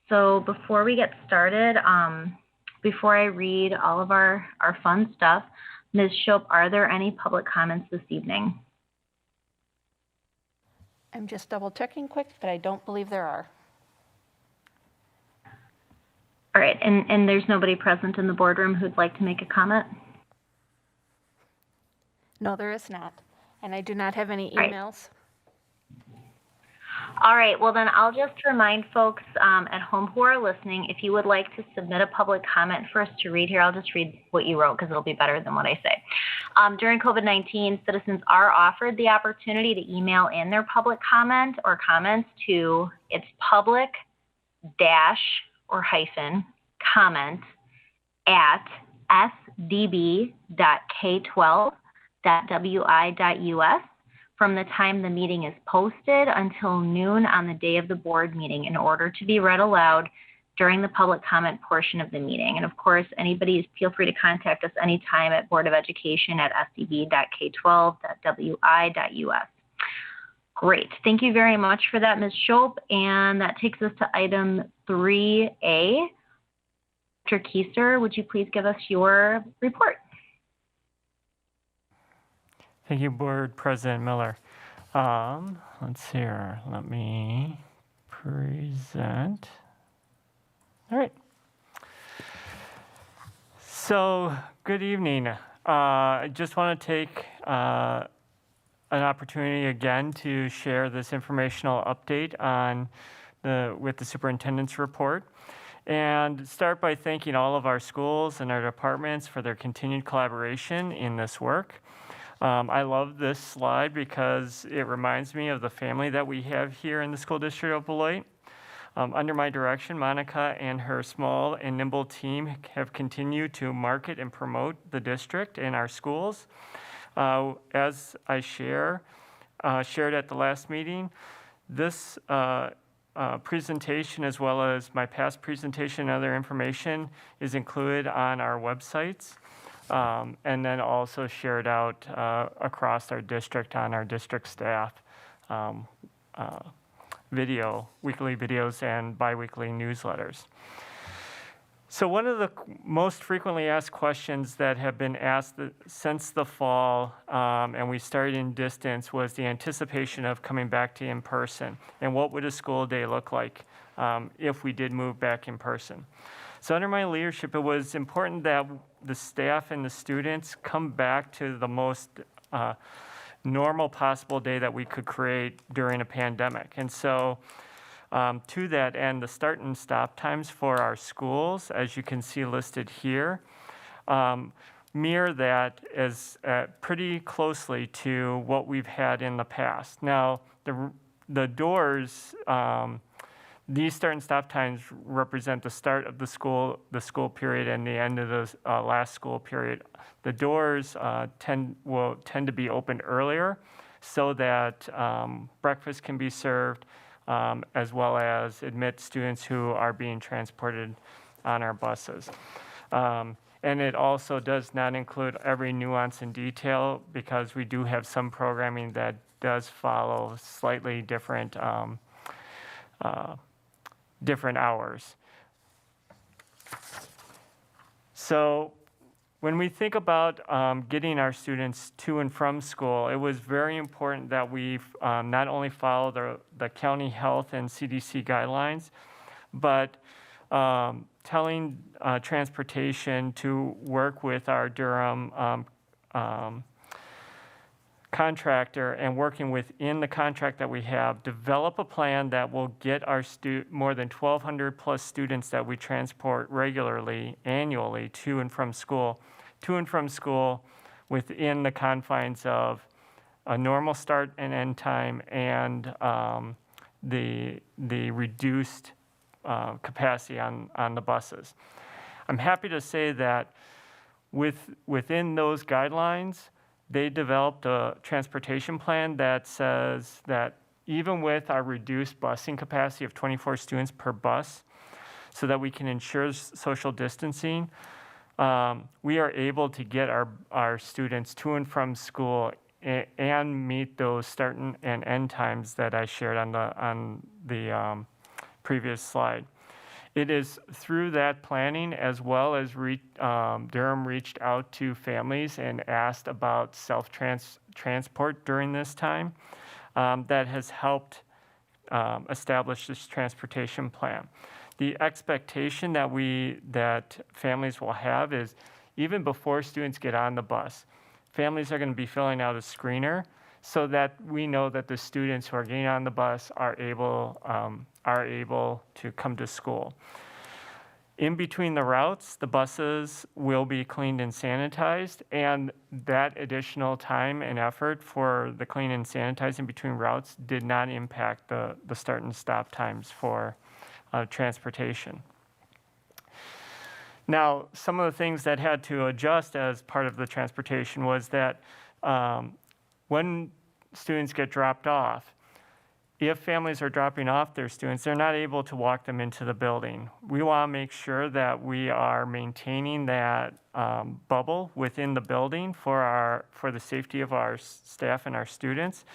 So before we get started, before I read all of our fun stuff, Ms. Shope, are there any public comments this evening? I'm just double checking quick, but I don't believe there are. All right, and there's nobody present in the boardroom who'd like to make a comment? No, there is not. And I do not have any Right. emails. All right, well then I'll just remind folks at home who are listening, if you would like to submit a public comment for us to read here, I'll just read what you wrote because it'll be better than what I say. During COVID-19, citizens are offered the opportunity to email in their public comment or comments to its public - or hyphen comment at sdb.k12.wi.us from the time the meeting is posted until noon on the day of the board meeting in order to be read aloud during the public comment portion of the meeting. And of course, anybody feel free to contact us anytime at Board of Education at sdb.k12.wi.us. Great. Thank you very much for that, Ms. Schoep. And that takes us to item 3A. Dr. Keiser, would you please give us your report? Thank you, Board President Miller. Let's see here. Let me present. All right. So, good evening. I just want to take an opportunity again to share this informational update with the superintendent's report. And start by thanking all of our schools and our departments for their continued collaboration in this work. I love this slide because it reminds me of the family that we have here in the school district of Beloit. Under my direction, Monica and her small and nimble team have continued to market and promote the district and our schools. As I shared at the last meeting, this presentation, as well as my past presentation and other information, is included on our websites. And then also shared out across our district on our district staff weekly videos and biweekly newsletters. So one of the most frequently asked questions that have been asked since the fall, and we started in distance, was the anticipation of coming back to in-person, and what would a school day look like if we did move back in person. So under my leadership, it was important that the staff and the students come back to the most normal possible day that we could create during a pandemic. And so to that end, the start and stop times for our schools, as you can see listed here, mirror that as pretty closely to what we've had in the past. Now, the doors, these start and stop times represent the start of the school period and the end of the last school period. The doors will tend to be opened earlier so that breakfast can be served, as well as admit students who are being transported on our buses. And it also does not include every nuance and detail because we do have some programming that does follow slightly different hours. So when we think about getting our students to and from school, it was very important that we not only follow the county health and CDC guidelines, but telling transportation to work with our Durham contractor and working within the contract that we have, develop a plan that will get our more than 1,200 plus students that we transport regularly, annually, to and from school within the confines of a normal start and end time and the reduced capacity on the buses. I'm happy to say that within those guidelines, they developed a transportation plan that says that even with our reduced busing capacity of 24 students per bus, so that we can ensure social distancing, we are able to get our students to and from school and meet those start and end times that I shared on the previous slide. It is through that planning, as well as Durham reached out to families and asked about self-transport during this time, that has helped establish this transportation plan. The expectation that families will have is even before students get on the bus, families are going to be filling out a screener so that we know that the students who are getting on the bus are able to come to school. In between the routes, the buses will be cleaned and sanitized, and that additional time and effort for the clean and sanitizing between routes did not impact the start and stop times for transportation. Now, some of the things that had to adjust as part of the transportation was that when students get dropped off, if families are dropping off their students, they're not able to walk them into the building. We want to make sure that we are maintaining that bubble within the building for the safety of our staff and our students.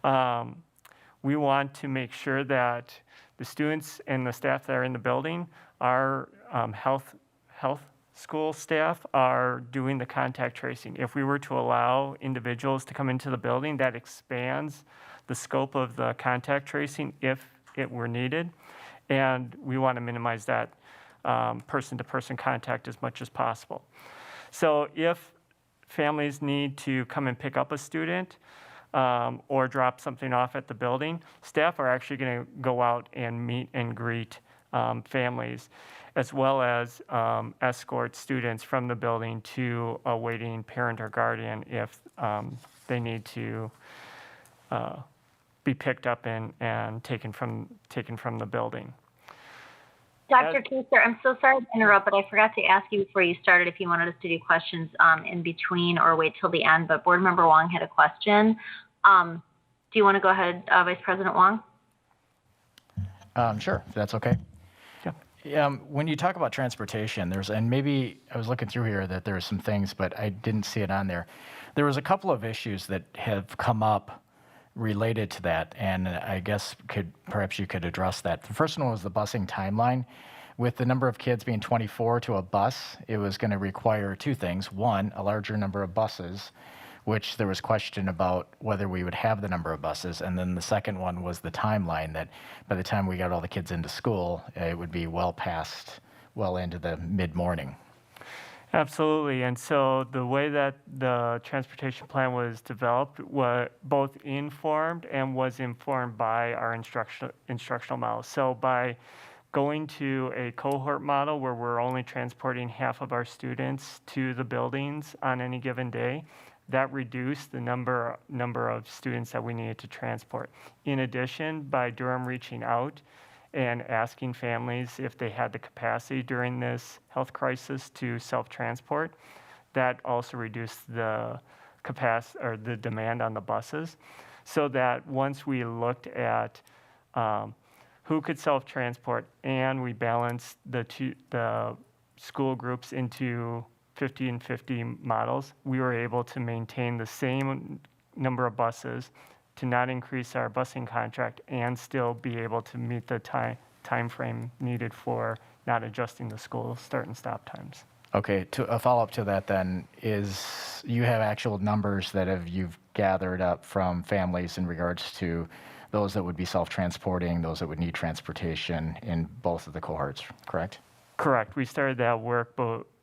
We want to make sure that the students and the staff that are in the building, our health school staff, are doing the contact tracing. If we were to allow individuals to come into the building, that expands the scope of the contact tracing if it were needed. And we want to minimize that person-to-person contact as much as possible. So if families need to come and pick up a student or drop something off at the building, staff are actually going to go out and meet and greet families, as well as escort students from the building to a waiting parent or guardian if they need to be picked up and taken from the building. Dr. Kaiser, I'm so sorry to interrupt, but I forgot to ask you before you started if you wanted us to do questions in between or wait till the end, but Board Member Wong had a question. Do you want to go ahead, Vice President Wong? Sure, if that's okay. Yeah. When you talk about transportation, and maybe I was looking through here that there are some things, but I didn't see it on there. There was a couple of issues that have come up related to that, and I guess perhaps you could address that. The first one was the busing timeline. With the number of kids being 24 to a bus, it was going to require two things. One, a larger number of buses, which there was question about whether we would have the number of buses. And then the second one was the timeline, that by the time we got all the kids into school, it would be well into the mid-morning. Absolutely, and so the way that the transportation plan was developed was both informed and was informed by our instructional model. So by going to a cohort model where we're only transporting half of our students to the buildings on any given day, that reduced the number of students that we needed to transport. In addition, by Durham reaching out and asking families if they had the capacity during this health crisis to self-transport, that also reduced the capacity or the demand on the buses. So that once we looked at who could self-transport and we balanced the school groups into 50 and 50 models, we were able to maintain the same number of buses, to not increase our busing contract, and still be able to meet the time frame needed for not adjusting the school start and stop times. Okay, a follow-up to that then is you have actual numbers that you've gathered up from families in regards to those that would be self-transporting, those that would need transportation in both of the cohorts, correct? Correct. We started that work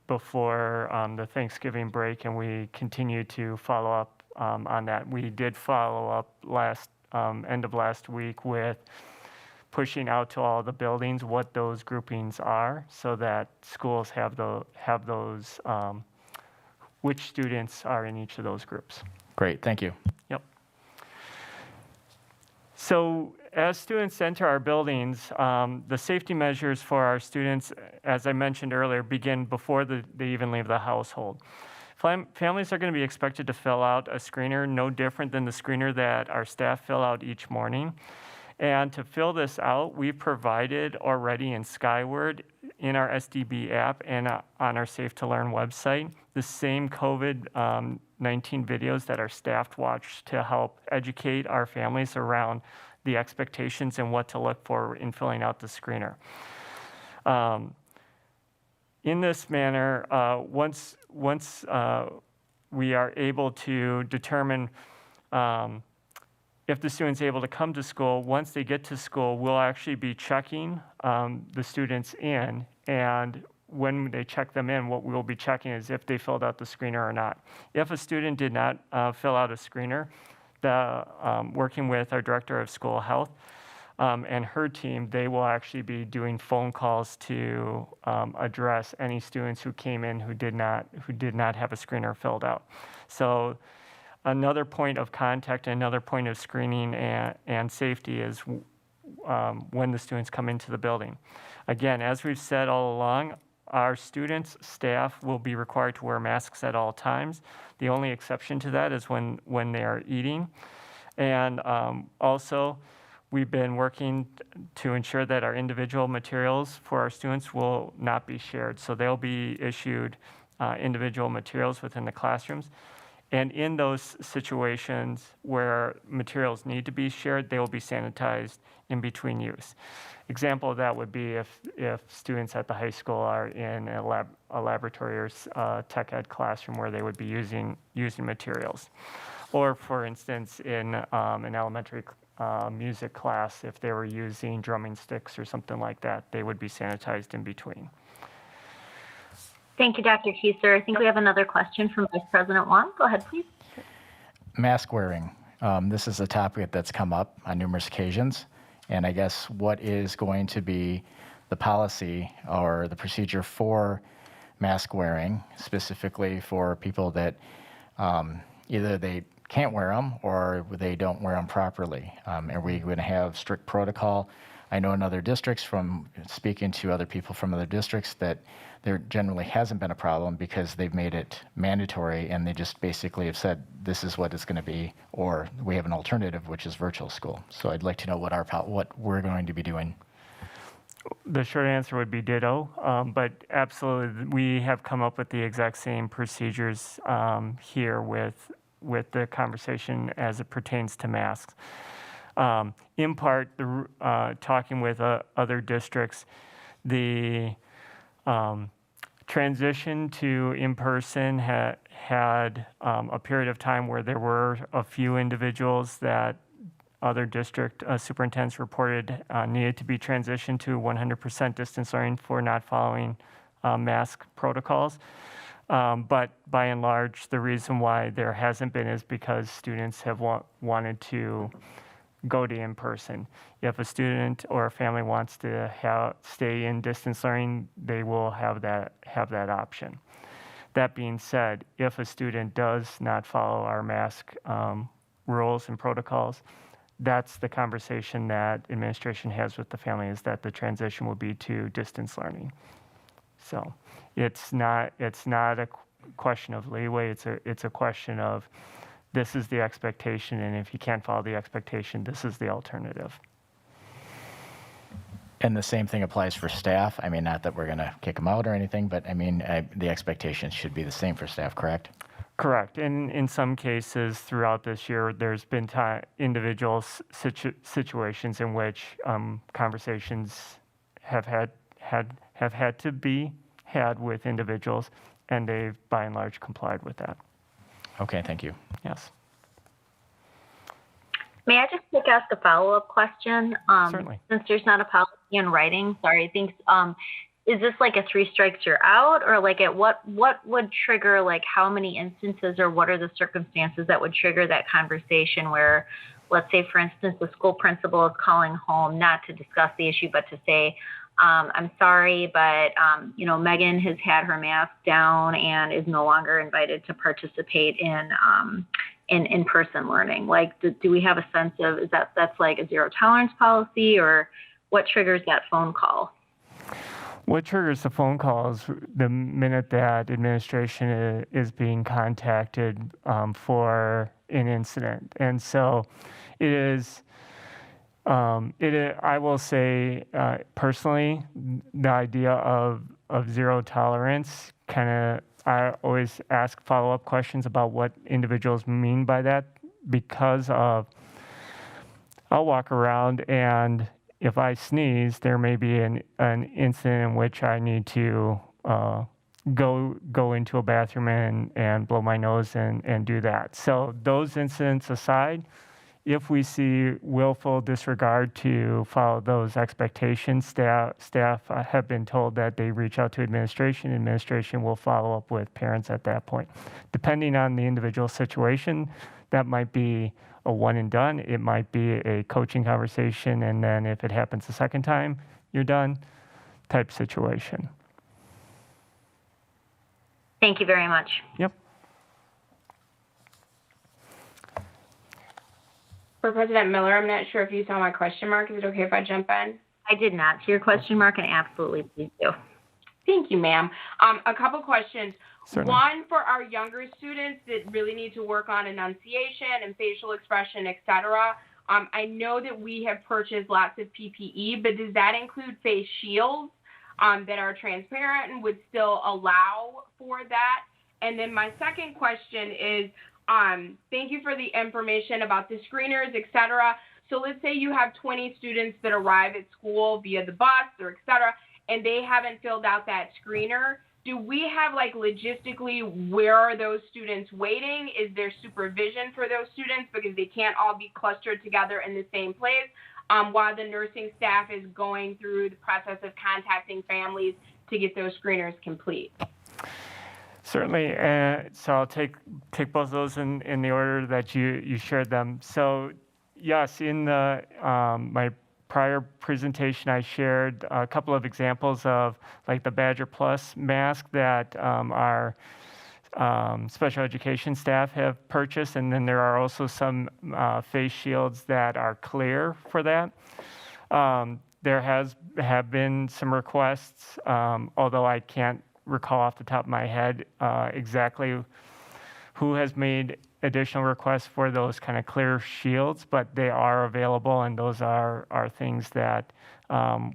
before the Thanksgiving break, and we continue to follow up on that. We did follow up end of last week with pushing out to all the buildings what those groupings are, so that schools have those which students are in each of those groups. Great, thank you. Yep. So as students enter our buildings, the safety measures for our students, as I mentioned earlier, begin before they even leave the household. Families are going to be expected to fill out a screener no different than the screener that our staff fill out each morning. And to fill this out, we've provided already in Skyward, in our SDB app, and on our Safe to Learn website, the same COVID-19 videos that our staff watch to help educate our families around the expectations and what to look for in filling out the screener. In this manner, once we are able to determine if the student's able to come to school, once they get to school, we'll actually be checking the students in, and when they check them in, what we'll be checking is if they filled out the screener or not. If a student did not fill out a screener, working with our director of school health and her team, they will actually be doing phone calls to address any students who came in who did not have a screener filled out. So another point of contact, another point of screening and safety is when the students come into the building. Again, as we've said all along, our students, staff will be required to wear masks at all times. The only exception to that is when they are eating. And also, we've been working to ensure that our individual materials for our students will not be shared. So they'll be issued individual materials within the classrooms. And in those situations where materials need to be shared, they will be sanitized in between use. Example of that would be if students at the high school are in a laboratory or tech ed classroom where they would be using materials. Or for instance, in an elementary music class, if they were using drumming sticks or something like that, they would be sanitized in between. Thank you, Dr. Keiser. I think we have another question from Vice President Wong. Go ahead, please. Mask wearing. This is a topic that's come up on numerous occasions. And I guess what is going to be the policy or the procedure for mask wearing, specifically for people that either they can't wear them or they don't wear them properly? Are we going to have strict protocol? I know in other districts, from speaking to other people from other districts, that there generally hasn't been a problem because they've made it mandatory and they just basically have said this is what it's going to be, or we have an alternative, which is virtual school. So I'd like to know what we're going to be doing. The short answer would be ditto, but absolutely, we have come up with the exact same procedures here with the conversation as it pertains to masks. In part, talking with other districts, the transition to in-person had a period of time where there were a few individuals that other district superintendents reported needed to be transitioned to 100% distance learning for not following mask protocols. But by and large, the reason why there hasn't been is because students have wanted to go to in-person. If a student or a family wants to stay in distance learning, they will have that option. That being said, if a student does not follow our mask rules and protocols, that's the conversation that administration has with the family, is that the transition will be to distance learning. So it's not a question of leeway, it's a question of this is the expectation, and if you can't follow the expectation, this is the alternative. And the same thing applies for staff. I mean, not that we're going to kick them out or anything, but I mean, the expectations should be the same for staff, correct? Correct. And in some cases throughout this year, there's been individual situations in which conversations have had to be had with individuals, and they've by and large complied with that. Okay, thank you. Yes. May I just ask a follow-up question? Certainly. Since there's not a policy in writing, sorry, thanks. Is this like a 3 strikes you're out, or like at what would trigger, like how many instances, or what are the circumstances that would trigger that conversation where, let's say for instance, the school principal is calling home not to discuss the issue, but to say, I'm sorry, but Megan has had her mask down and is no longer invited to participate in in-person learning. Like, do we have a sense of, that's like a zero tolerance policy, or what triggers that phone call? What triggers the phone call is the minute that administration is being contacted for an incident. And so it is, I will say personally, the idea of zero tolerance I always ask follow-up questions about what individuals mean by that, because I'll walk around and if I sneeze, there may be an incident in which I need to go into a bathroom and blow my nose and do that. So those incidents aside, if we see willful disregard to follow those expectations, staff have been told that they reach out to administration. Administration will follow up with parents at that point. Depending on the individual situation, that might be a one and done. It might be a coaching conversation, and then if it happens the second time, you're done type situation. Thank you very much. Yep. For President Miller, I'm not sure if you saw my question mark. Is it okay if I jump in? I did not see your question mark, and absolutely please do. Thank you, ma'am. A couple questions. Certainly. One, for our younger students that really need to work on enunciation and facial expression, et cetera. I know that we have purchased lots of PPE, but does that include face shields that are transparent and would still allow for that? And then my second question is, thank you for the information about the screeners, et cetera. So let's say you have 20 students that arrive at school via the bus or et cetera, and they haven't filled out that screener. Do we have, like, logistically, where are those students waiting? Is there supervision for those students because they can't all be clustered together in the same place while the nursing staff is going through the process of contacting families to get those screeners complete? Certainly. So I'll take both of those in the order that you shared them. So yes, in the my prior presentation, I shared a couple of examples of like the Badger Plus mask that our special education staff have purchased, and then there are also some face shields that are clear for that. There have been some requests, although I can't recall off the top of my head exactly who has made additional requests for those kind of clear shields, but they are available, and those are things that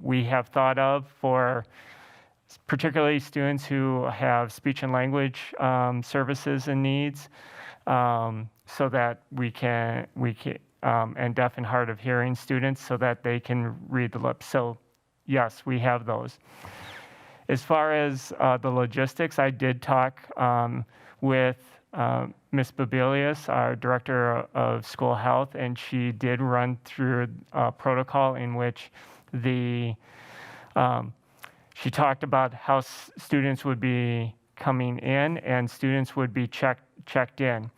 we have thought of for particularly students who have speech and language services and needs, so that we can and deaf and hard of hearing students so that they can read the lips. So yes, we have those. As far as the logistics, I did talk with Ms. Babilius, our Director of School Health, and she did run through a protocol in which she talked about how students would be coming in and students would be checked in.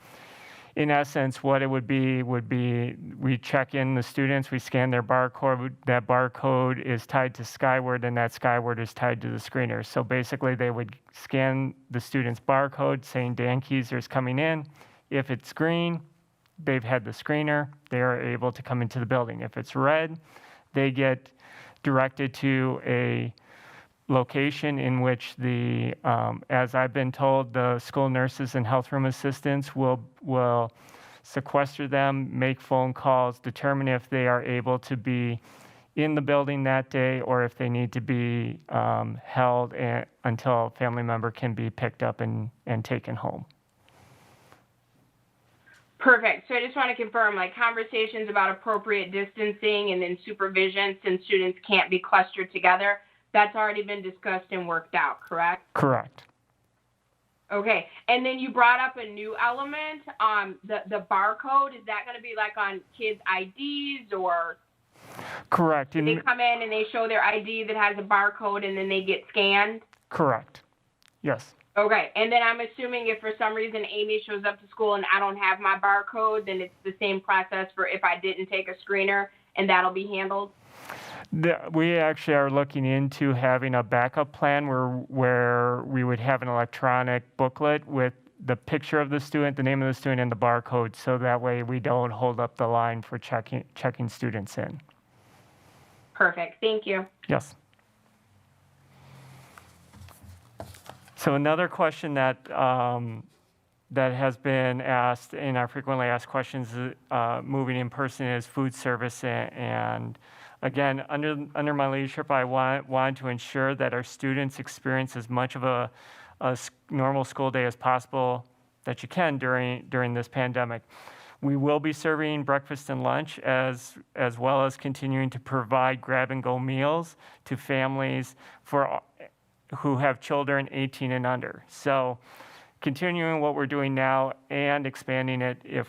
In essence, what it would be we check in the students, we scan their barcode, that barcode is tied to Skyward, and that Skyward is tied to the screener. So basically they would scan the student's barcode saying Dan Keyser's coming in. If it's green, they've had the screener, they are able to come into the building. If it's red, they get directed to a location in which the, as I've been told, the school nurses and health room assistants will sequester them, make phone calls, determine if they are able to be in the building that day or if they need to be held until a family member can be picked up and taken home. Perfect. So I just want to confirm, like, conversations about appropriate distancing and then supervision since students can't be clustered together, that's already been discussed and worked out, correct? Correct. Okay. And then you brought up a new element, the barcode. Is that going to be like on kids' IDs or? Correct. Do they come in and they show their ID that has a barcode and then they get scanned? Correct. Yes. Okay. And then I'm assuming if for some reason Amy shows up to school and I don't have my barcode, then it's the same process for if I didn't take a screener and that'll be handled? We actually are looking into having a backup plan where we would have an electronic booklet with the picture of the student, the name of the student, and the barcode, so that way we don't hold up the line for checking students in. Perfect. Thank you. Yes. So another question that that has been asked in our frequently asked questions moving in person is food service, and again, under my leadership, I wanted to ensure that our students experience as much of a normal school day as possible that you can during this pandemic. We will be serving breakfast and lunch as well as continuing to provide grab-and-go meals to families who have children 18 and under. So continuing what we're doing now and expanding it if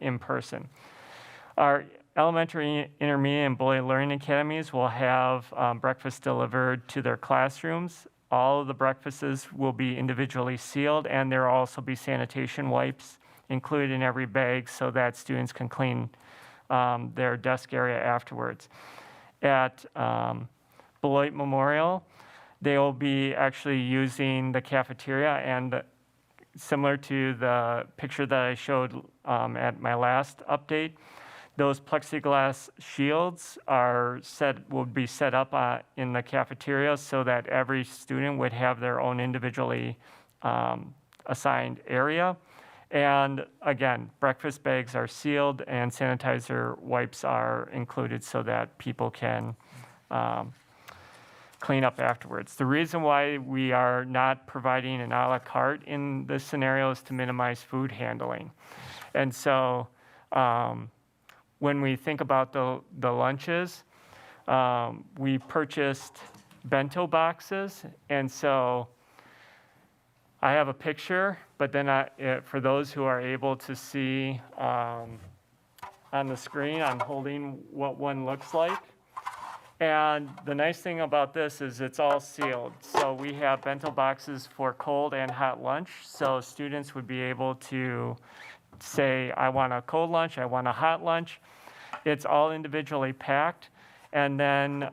in person. Our elementary, intermediate, and Bully Learning Academies will have breakfast delivered to their classrooms. All of the breakfasts will be individually sealed, and there will also be sanitation wipes included in every bag so that students can clean their desk area afterwards. At Beloit Memorial, they will be actually using the cafeteria, and similar to the picture that I showed at my last update, those plexiglass shields will be set up in the cafeteria so that every student would have their own individually assigned area. And again, breakfast bags are sealed and sanitizer wipes are included so that people can clean up afterwards. The reason why we are not providing an a la carte in this scenario is to minimize food handling. And so when we think about the lunches, we purchased bento boxes. And so I have a picture, but then for those who are able to see on the screen, I'm holding what one looks like. And the nice thing about this is it's all sealed. So we have bento boxes for cold and hot lunch. So students would be able to say, I want a cold lunch, I want a hot lunch. It's all individually packed. And then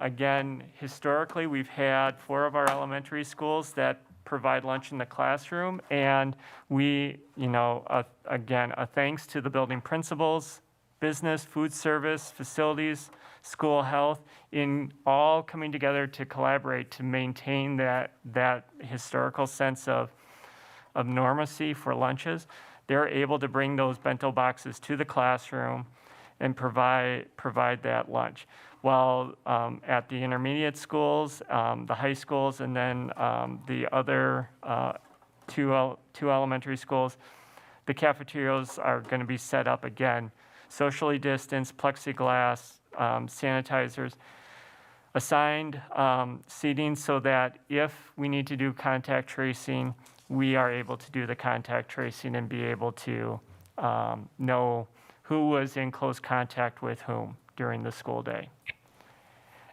again, historically, we've had 4 of our elementary schools that provide lunch in the classroom. And we, again, a thanks to the building principals, business, food service, facilities, school health, in all coming together to collaborate to maintain that historical sense of normacy for lunches. They're able to bring those bento boxes to the classroom and provide that lunch. While at the intermediate schools, the high schools, and then the other two elementary schools, the cafeterias are going to be set up again, socially distanced, plexiglass, sanitizers, assigned seating so that if we need to do contact tracing, we are able to do the contact tracing and be able to know who was in close contact with whom during the school day.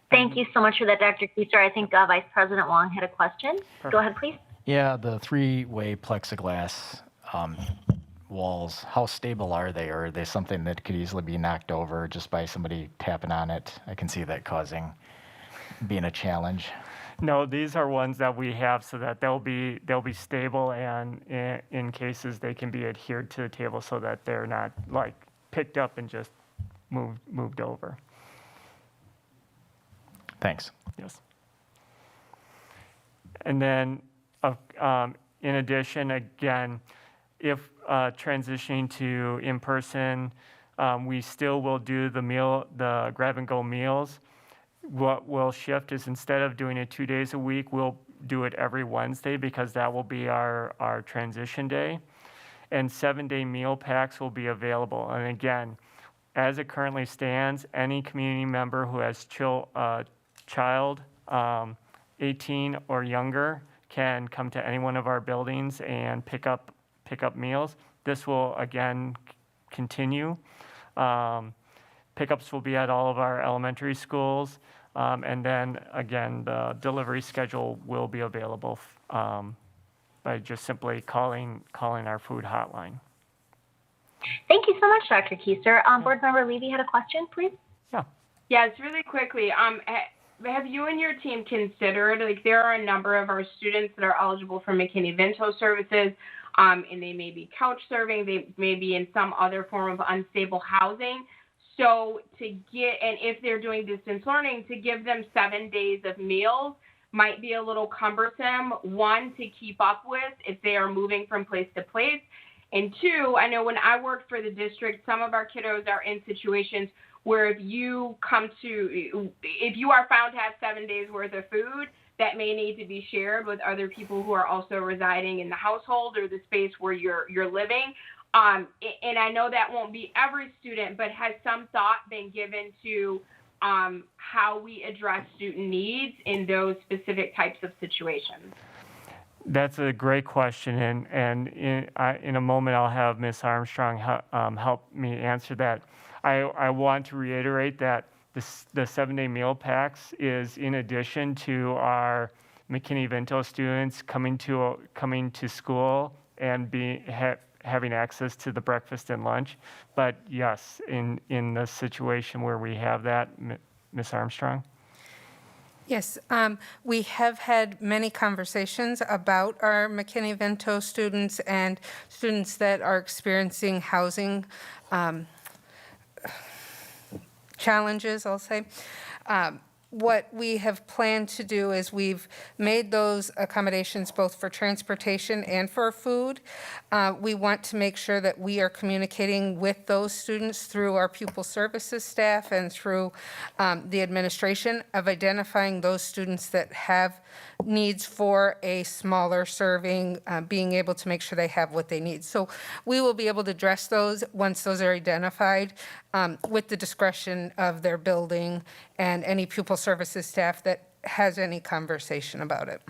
Thank you so much for that, Dr. Keister. I think Vice President Wong had a question. Perfect. Go ahead, please. Yeah, the 3-way plexiglass walls, how stable are they? Or are they something that could easily be knocked over just by somebody tapping on it? I can see that being a challenge. No, these are ones that we have so that they'll be stable, and in cases they can be adhered to the table so that they're not like picked up and just moved over. Thanks. Yes. And then in addition, again, if transitioning to in-person, we still will do the grab-and-go meals. What will shift is instead of doing it 2 days a week, we'll do it every Wednesday because that will be our transition day. And 7-day meal packs will be available. And again, as it currently stands, any community member who has child 18 or younger can come to any one of our buildings and pick up meals. This will again continue. Pickups will be at all of our elementary schools, and then again the delivery schedule will be available by just simply calling our food hotline. Thank you so much, Dr. Keister. Board Member Levy had a question, please. Yes, really quickly. Have you and your team considered, like, there are a number of our students that are eligible for McKinney-Vento services, and they may be couch serving, they may be in some other form of unstable housing. So and if they're doing distance learning, to give them 7 days of meals might be a little cumbersome, 1, to keep up with if they are moving from place to place. And 2, I know when I worked for the district, some of our kiddos are in situations where if you are found to have 7 days worth of food, that may need to be shared with other people who are also residing in the household or the space where you're living. And I know that won't be every student, but has some thought been given to how we address student needs in those specific types of situations? That's a great question, and in a moment I'll have Ms. Armstrong help me answer that. I want to reiterate that the 7-day meal packs is in addition to our McKinney-Vento students coming to school and having access to the breakfast and lunch. But yes, in the situation where we have that, Ms. Armstrong? Yes, we have had many conversations about our McKinney-Vento students and students that are experiencing housing challenges, I'll say. What we have planned to do is we've made those accommodations both for transportation and for food. We want to make sure that we are communicating with those students through our pupil services staff and through the administration of identifying those students that have needs for a smaller serving, being able to make sure they have what they need. So we will be able to address those once those are identified with the discretion of their building and any pupil services staff that has any conversation about it.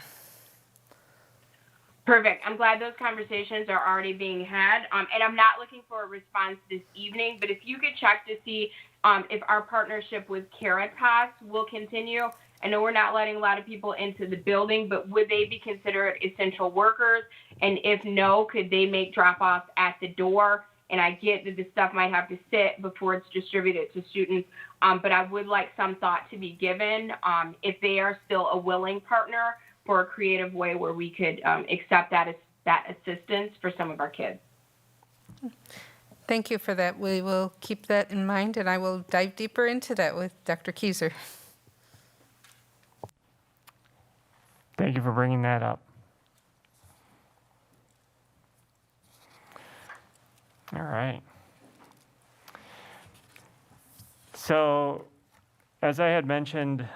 Perfect. I'm glad those conversations are already being had. And I'm not looking for a response this evening, but if you could check to see if our partnership with Caritas will continue. I know we're not letting a lot of people into the building, but would they be considered essential workers? And if no, could they make drop-offs at the door? And I get that the stuff might have to sit before it's distributed to students, but I would like some thought to be given if they are still a willing partner for a creative way where we could accept that assistance for some of our kids. Thank you for that. We will keep that in mind, and I will dive deeper into that with Dr. Keyser. Thank you for bringing that up. All right. So, as I had mentioned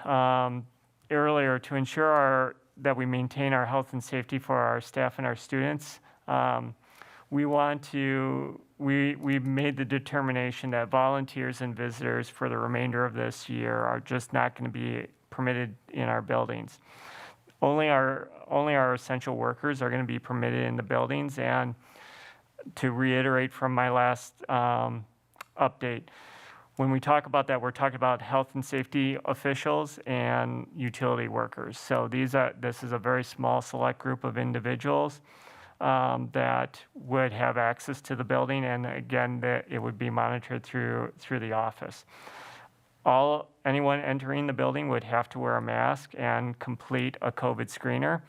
earlier, to ensure that we maintain our health and safety for our staff and our students, we've made the determination that volunteers and visitors for the remainder of this year are just not going to be permitted in our buildings. Only our essential workers are going to be permitted in the buildings. And to reiterate from my last update, when we talk about that, we're talking about health and safety officials and utility workers. So this is a very small select group of individuals that would have access to the building, and again, it would be monitored through the office. Anyone entering the building would have to wear a mask and complete a COVID screener,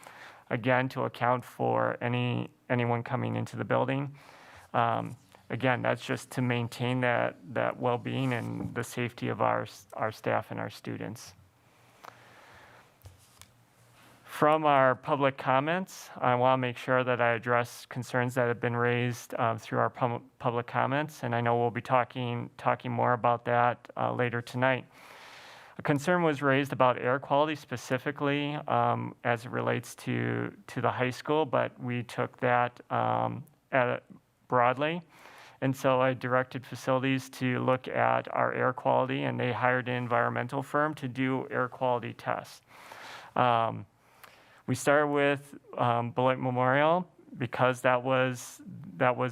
again, to account for anyone coming into the building. Again, that's just to maintain that well-being and the safety of our staff and our students. From our public comments, I want to make sure that I address concerns that have been raised through our public comments, and I know we'll be talking more about that later tonight. A concern was raised about air quality specifically as it relates to the high school, but we took that broadly. And so I directed facilities to look at our air quality, and they hired an environmental firm to do air quality tests. We started with Beloit Memorial because that was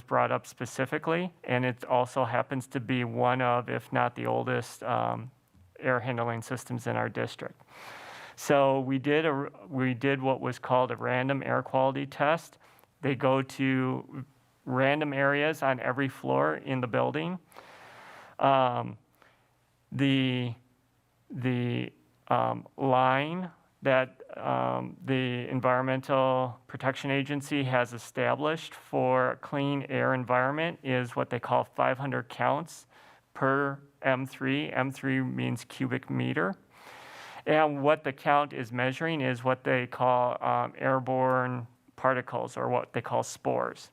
brought up specifically, and it also happens to be one of, if not the oldest, air handling systems in our district. So we did what was called a random air quality test. They go to random areas on every floor in the building. The line that the Environmental Protection Agency has established for a clean air environment is what they call 500 counts per M3. M3 means cubic meter. And what the count is measuring is what they call airborne particles, or what they call spores.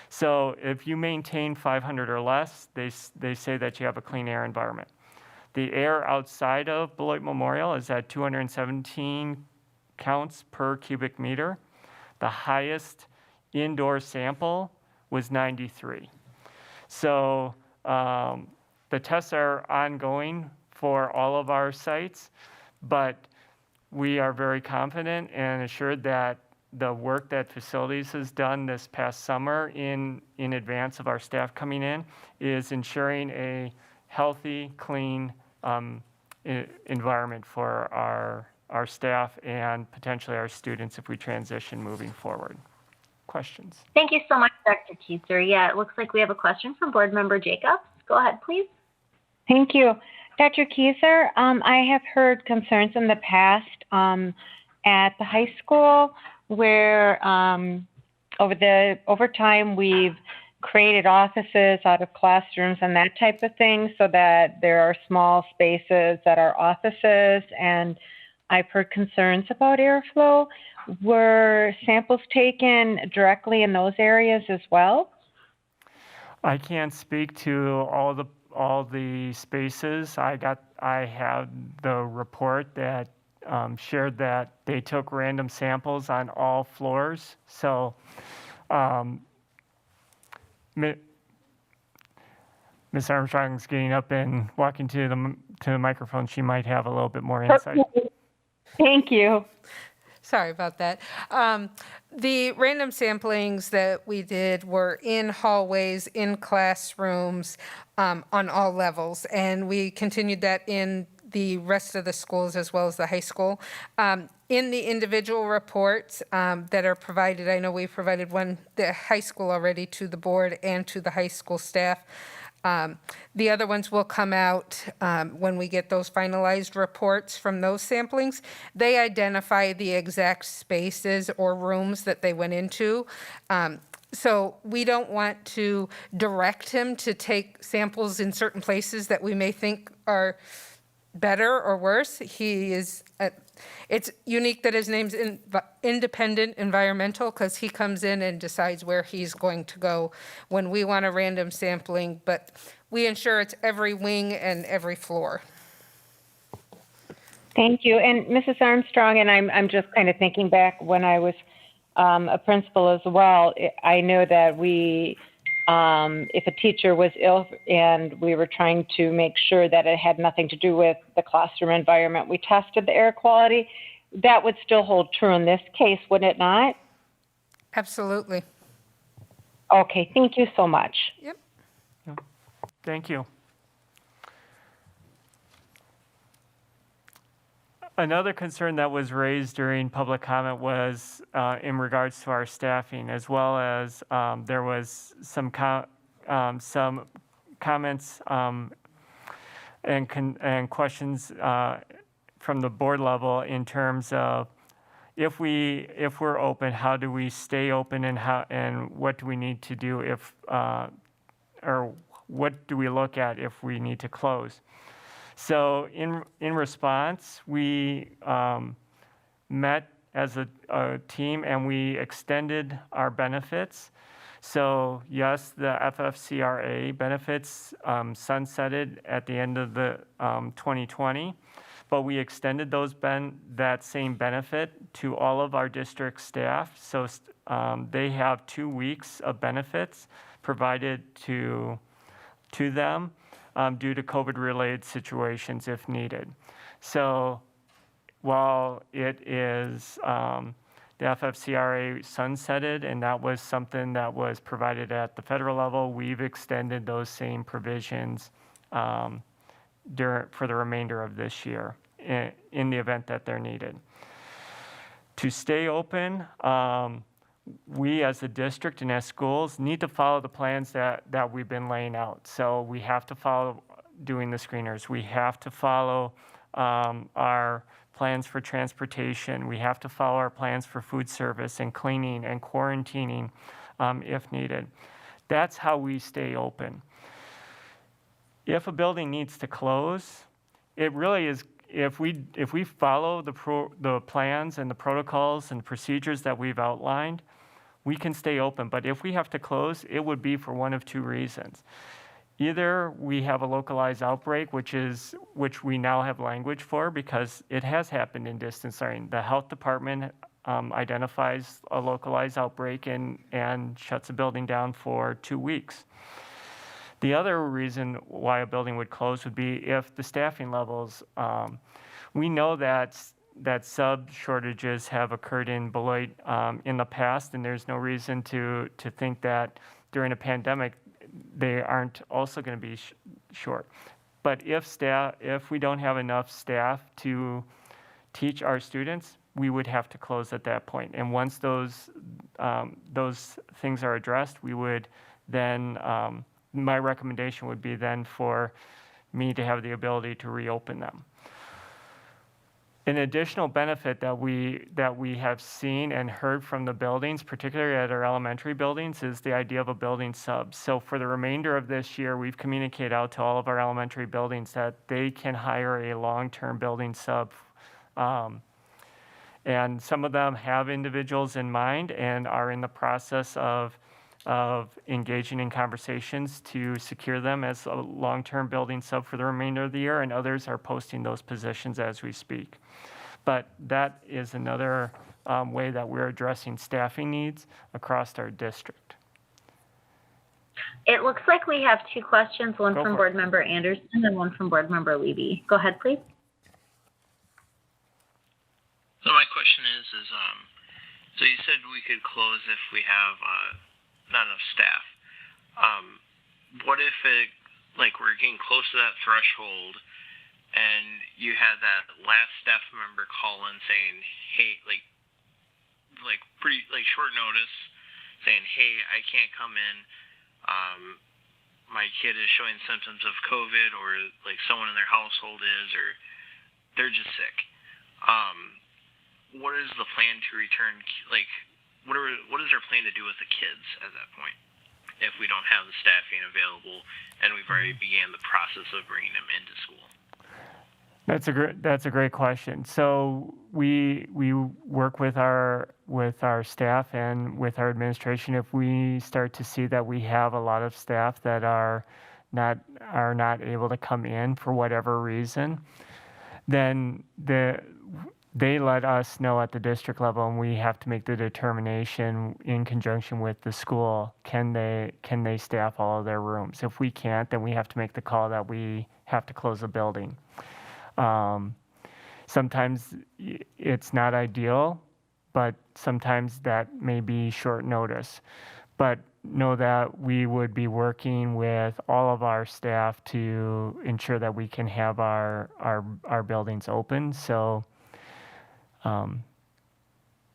So if you maintain 500 or less, they say that you have a clean air environment. The air outside of Beloit Memorial is at 217 counts per cubic meter. The highest indoor sample was 93. So the tests are ongoing for all of our sites, but we are very confident and assured that the work that facilities has done this past summer in advance of our staff coming in is ensuring a healthy, clean environment for our staff and potentially our students if we transition moving forward. questions. Thank you so much, Dr. Keiser. Yeah, it looks like we have a question from Board Member Jacobs. Go ahead, please. Thank you. Dr. Keiser, I have heard concerns in the past at the high school where over time we've created offices out of classrooms and that type of thing so that there are small spaces that are offices, and I've heard concerns about airflow. Were samples taken directly in those areas as well? I can't speak to all the spaces. I have the report that shared that they took random samples on all floors. So Ms. Armstrong's getting up and walking to the microphone. She might have a little bit more insight. Thank you. Sorry about that. The random samplings that we did were in hallways, in classrooms, on all levels, and we continued that in the rest of the schools as well as the high school. In the individual reports that are provided, I know we provided one, the high school already, to the board and to the high school staff. The other ones will come out when we get those finalized reports from those samplings. They identify the exact spaces or rooms that they went into. So we don't want to direct him to take samples in certain places that we may think are better or worse. He is, it's unique that his name's Independent Environmental, because he comes in and decides where he's going to go when we want a random sampling, but we ensure it's every wing and every floor. Thank you. And Mrs. Armstrong, and I'm just kind of thinking back when I was a principal as well, I know that we, if a teacher was ill and we were trying to make sure that it had nothing to do with the classroom environment, we tested the air quality. That would still hold true in this case, would it not? Absolutely. Okay, thank you so much. Yep. Thank you. Another concern that was raised during public comment was in regards to our staffing, as well as there was some comments and questions from the board level in terms of if we're open, how do we stay open, and what do we need to do if or what do we look at if we need to close? So in response, we met as a team and we extended our benefits. So yes, the FFCRA benefits sunsetted at the end of the 2020, but we extended that same benefit to all of our district staff. So they have 2 weeks of benefits provided to them due to COVID-related situations if needed. So while it is the FFCRA sunsetted, and that was something that was provided at the federal level, we've extended those same provisions for the remainder of this year in the event that they're needed. To stay open, we as a district and as schools need to follow the plans that we've been laying out. So we have to follow doing the screeners. We have to follow our plans for transportation. We have to follow our plans for food service and cleaning and quarantining if needed. That's how we stay open. If a building needs to close, it really is, if we follow the plans and the protocols and procedures that we've outlined, we can stay open. But if we have to close, it would be for one of two reasons. Either we have a localized outbreak, which we now have language for because it has happened in distance learning. The health department identifies a localized outbreak and shuts a building down for 2 weeks. The other reason why a building would close would be if the staffing levels, we know that sub shortages have occurred in Beloit in the past, and there's no reason to think that during a pandemic they aren't also going to be short. But if we don't have enough staff to teach our students, we would have to close at that point. And once those things are addressed, we would then, my recommendation would be then for me to have the ability to reopen them. An additional benefit that we have seen and heard from the buildings, particularly at our elementary buildings, is the idea of a building sub. So for the remainder of this year, we've communicated out to all of our elementary buildings that they can hire a long-term building sub. And some of them have individuals in mind and are in the process of engaging in conversations to secure them as a long-term building sub for the remainder of the year, and others are posting those positions as we speak. But that is another way that we're addressing staffing needs across our district. It looks like we have two questions, one Go from for Board it. Member Anderson and one from Board Member Levy. Go ahead, please. So my question is so you said we could close if we have not enough staff. What if we're getting close to that threshold and you had that last staff member call in saying, hey, pretty short notice, saying, hey, I can't come in. My kid is showing symptoms of COVID, or someone in their household is, or they're just sick. What is the plan to return? What is our plan to do with the kids at that point if we don't have the staffing available and we've already began the process of bringing them into school? That's a great question. So we work with our staff and with our administration. If we start to see that we have a lot of staff that are not able to come in for whatever reason, then they let us know at the district level, and we have to make the determination in conjunction with the school, can they staff all of their rooms? If we can't, then we have to make the call that we have to close the building. Sometimes it's not ideal, but sometimes that may be short notice. But know that we would be working with all of our staff to ensure that we can have our buildings open. So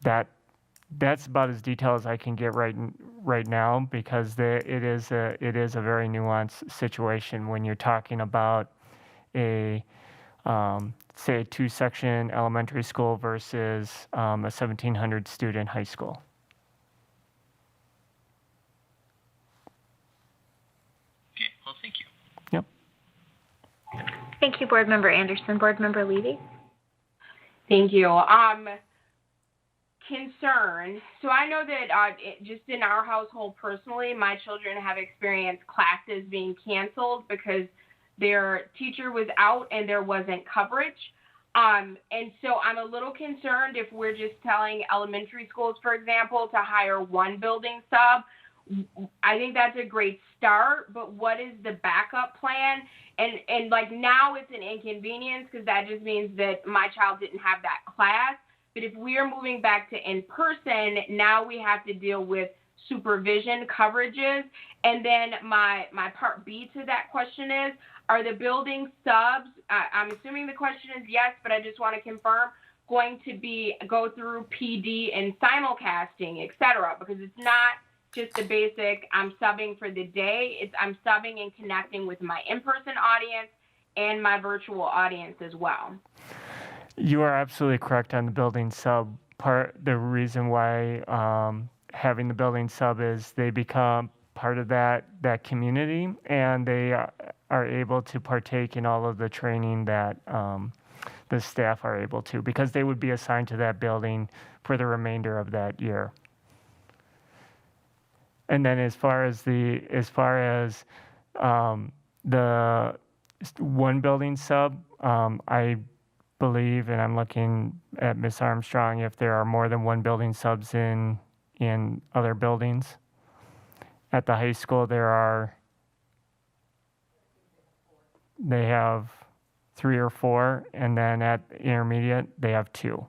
that's about as detailed as I can get right now, because it is a very nuanced situation when you're talking about say a 2-section elementary school versus a 1,700 student high school. Okay, well, thank you. Yep. Thank you, Board Member Anderson. Board Member Levy? Thank you. Concern. So I know that just in our household personally, my children have experienced classes being canceled because their teacher was out and there wasn't coverage. And so I'm a little concerned if we're just telling elementary schools, for example, to hire one building sub. I think that's a great start, but what is the backup plan? And now it's an inconvenience because that just means that my child didn't have that class. But if we are moving back to in-person, now we have to deal with supervision coverages. And then my part B to that question is, are the building subs, I'm assuming the question is yes, but I just want to confirm, going to go through PD and simulcasting, et cetera, because it's not just the basic, I'm subbing for the day. It's I'm subbing and connecting with my in-person audience and my virtual audience as well. You are absolutely correct on the building sub part. The reason why having the building sub is they become part of that community, and they are able to partake in all of the training that the staff are able to, because they would be assigned to that building for the remainder of that year. And then as far as the one building sub, I believe, and I'm looking at Ms. Armstrong, if there are more than one building subs in other buildings. At the high school, they have 3 or 4, and then at intermediate, they have 2.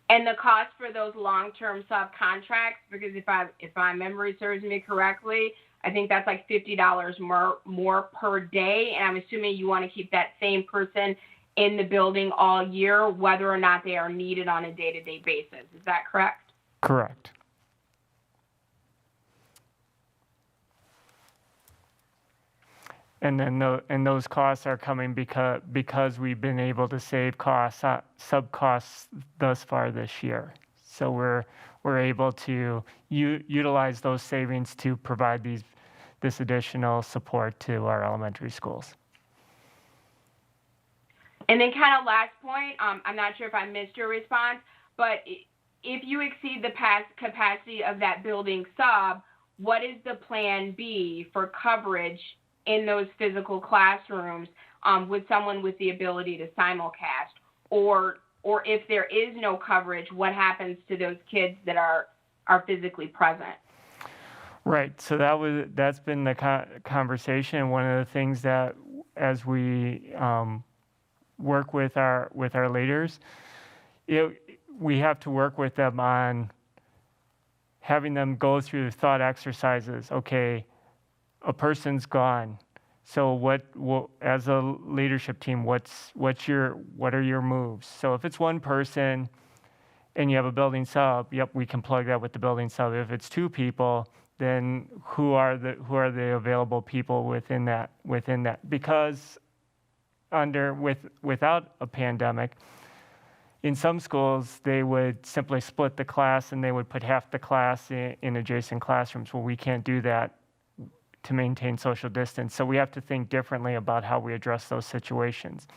And the cost for those long-term subcontracts, because if my memory serves me correctly, I think that's like $50 more per day. And I'm assuming you want to keep that same person in the building all year, whether or not they are needed on a day-to-day basis. Is that correct? Correct. And then those costs are coming because we've been able to save costs, sub costs thus far this year. So we're able to utilize those savings to provide this additional support to our elementary schools. And then kind of last point, I'm not sure if I missed your response, but if you exceed the capacity of that building sub, what is the plan B for coverage in those physical classrooms with someone with the ability to simulcast? Or if there is no coverage, what happens to those kids that are physically present? Right. So that's been the conversation. One of the things that as we work with our leaders, we have to work with them on having them go through thought exercises. Okay, a person's gone. So what as a leadership team, what are your moves? So if it's one person and you have a building sub, yep, we can plug that with the building sub. If it's two people, then who are the available people within that? Because without a pandemic, in some schools, they would simply split the class and they would put half the class in adjacent classrooms. Well, we can't do that to maintain social distance. So we have to think differently about how we address those situations.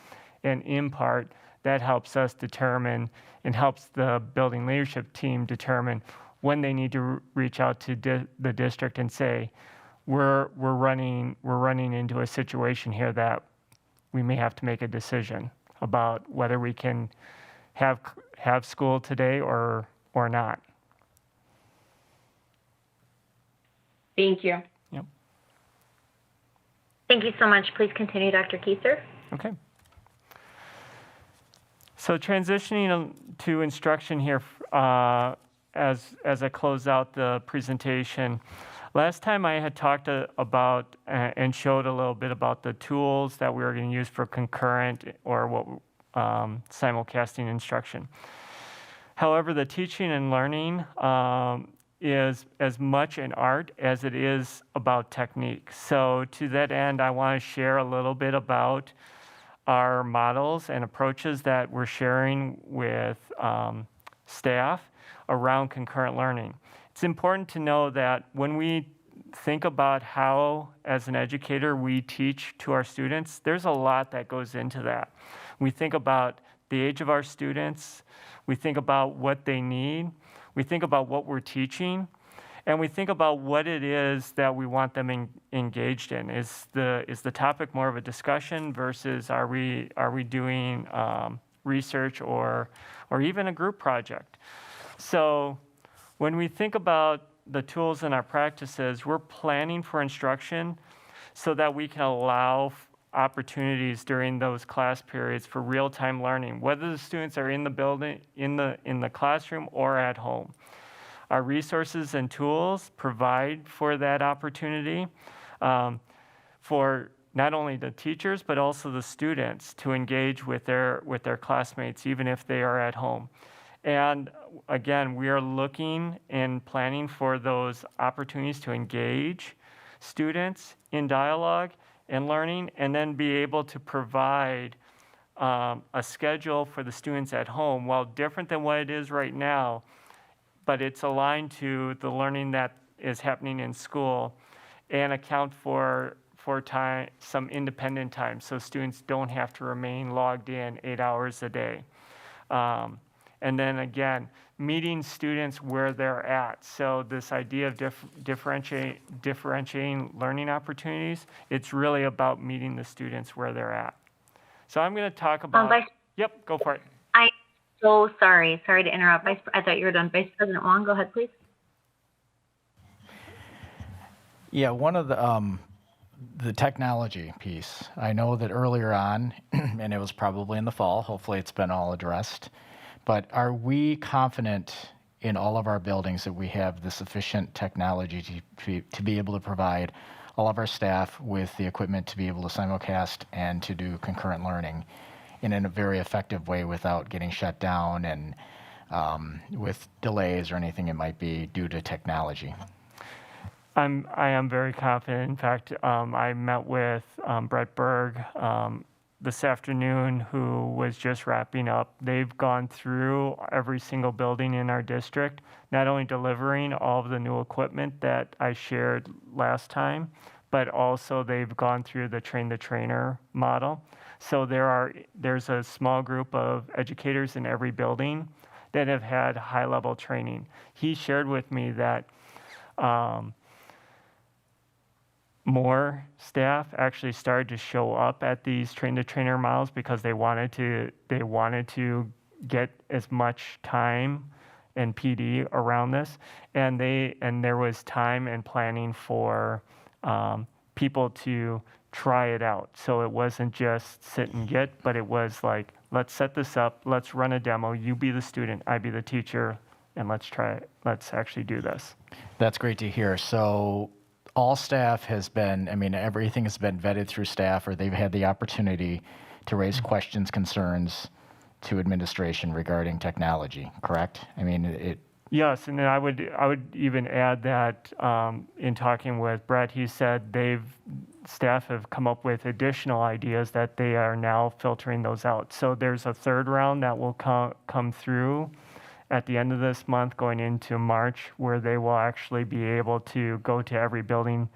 And in part, that helps us determine and helps the building leadership team determine when they need to reach out to the district and say, we're running into a situation here that we may have to make a decision about whether we can have school today or not. Thank you. Yep. Thank you so much. Please continue, Dr. Kieser. Okay. So transitioning to instruction here as I close out the presentation. Last time I had talked about and showed a little bit about the tools that we were going to use for concurrent or simulcasting instruction. However, the teaching and learning is as much an art as it is about technique. So to that end, I want to share a little bit about our models and approaches that we're sharing with staff around concurrent learning. It's important to know that when we think about how, as an educator, we teach to our students, there's a lot that goes into that. We think about the age of our students, we think about what they need, we think about what we're teaching, and we think about what it is that we want them engaged in. Is the topic more of a discussion versus are we doing research or even a group project? So when we think about the tools in our practices, we're planning for instruction so that we can allow opportunities during those class periods for real-time learning, whether the students are in the building, in the classroom, or at home. Our resources and tools provide for that opportunity for not only the teachers, but also the students to engage with their classmates, even if they are at home. And again, we are looking and planning for those opportunities to engage students in dialogue and learning, and then be able to provide a schedule for the students at home, while different than what it is right now, but it's aligned to the learning that is happening in school, and account for time, some independent time, so students don't have to remain logged in 8 hours a day. And then again, meeting students where they're at. So this idea of differentiating learning opportunities, it's really about meeting the students where they're at. So I'm going to talk about, yep, go for it. I'm so sorry to interrupt. I thought you were done. Vice President Wong, go ahead, please. Yeah, one of the technology piece, I know that earlier on, and it was probably in the fall, hopefully it's been all addressed, but are we confident in all of our buildings that we have the sufficient technology to be able to provide all of our staff with the equipment to be able to simulcast and to do concurrent learning in a very effective way without getting shut down and with delays or anything it might be due to technology. I am very confident. In fact, I met with Brett Berg this afternoon, who was just wrapping up. They've gone through every single building in our district, not only delivering all of the new equipment that I shared last time, but also they've gone through the train-the-trainer model. So there's a small group of educators in every building that have had high-level training. He shared with me that more staff actually started to show up at these train-the-trainer models because they wanted to get as much time and PD around this, and there was time and planning for people to try it out. So it wasn't just sit and get, but it was like, let's set this up, let's run a demo, you be the student, I be the teacher, and let's try it. Let's actually do this. That's great to hear. So all staff has been, I mean, everything has been vetted through staff, or they've had the opportunity to raise questions, concerns to administration regarding technology, correct? I mean, it. Yes, and then I would even add that in talking with Brett, he said staff have come up with additional ideas that they are now filtering those out. So there's a third round that will come through at the end of this month going into March, where they will actually be able to go to every building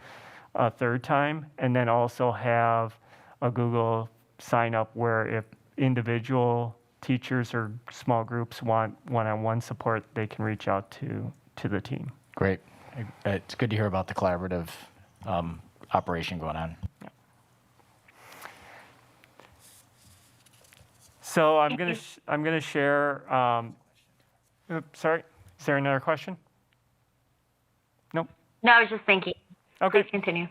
a third time, and then also have a Google sign up where if individual teachers or small groups want one-on-one support, they can reach out to the team. Great. It's good to hear about the collaborative operation going on. Yeah. So I'm gonna share. Sorry, is there another question? Nope. No, I was just thinking. Okay. Please continue.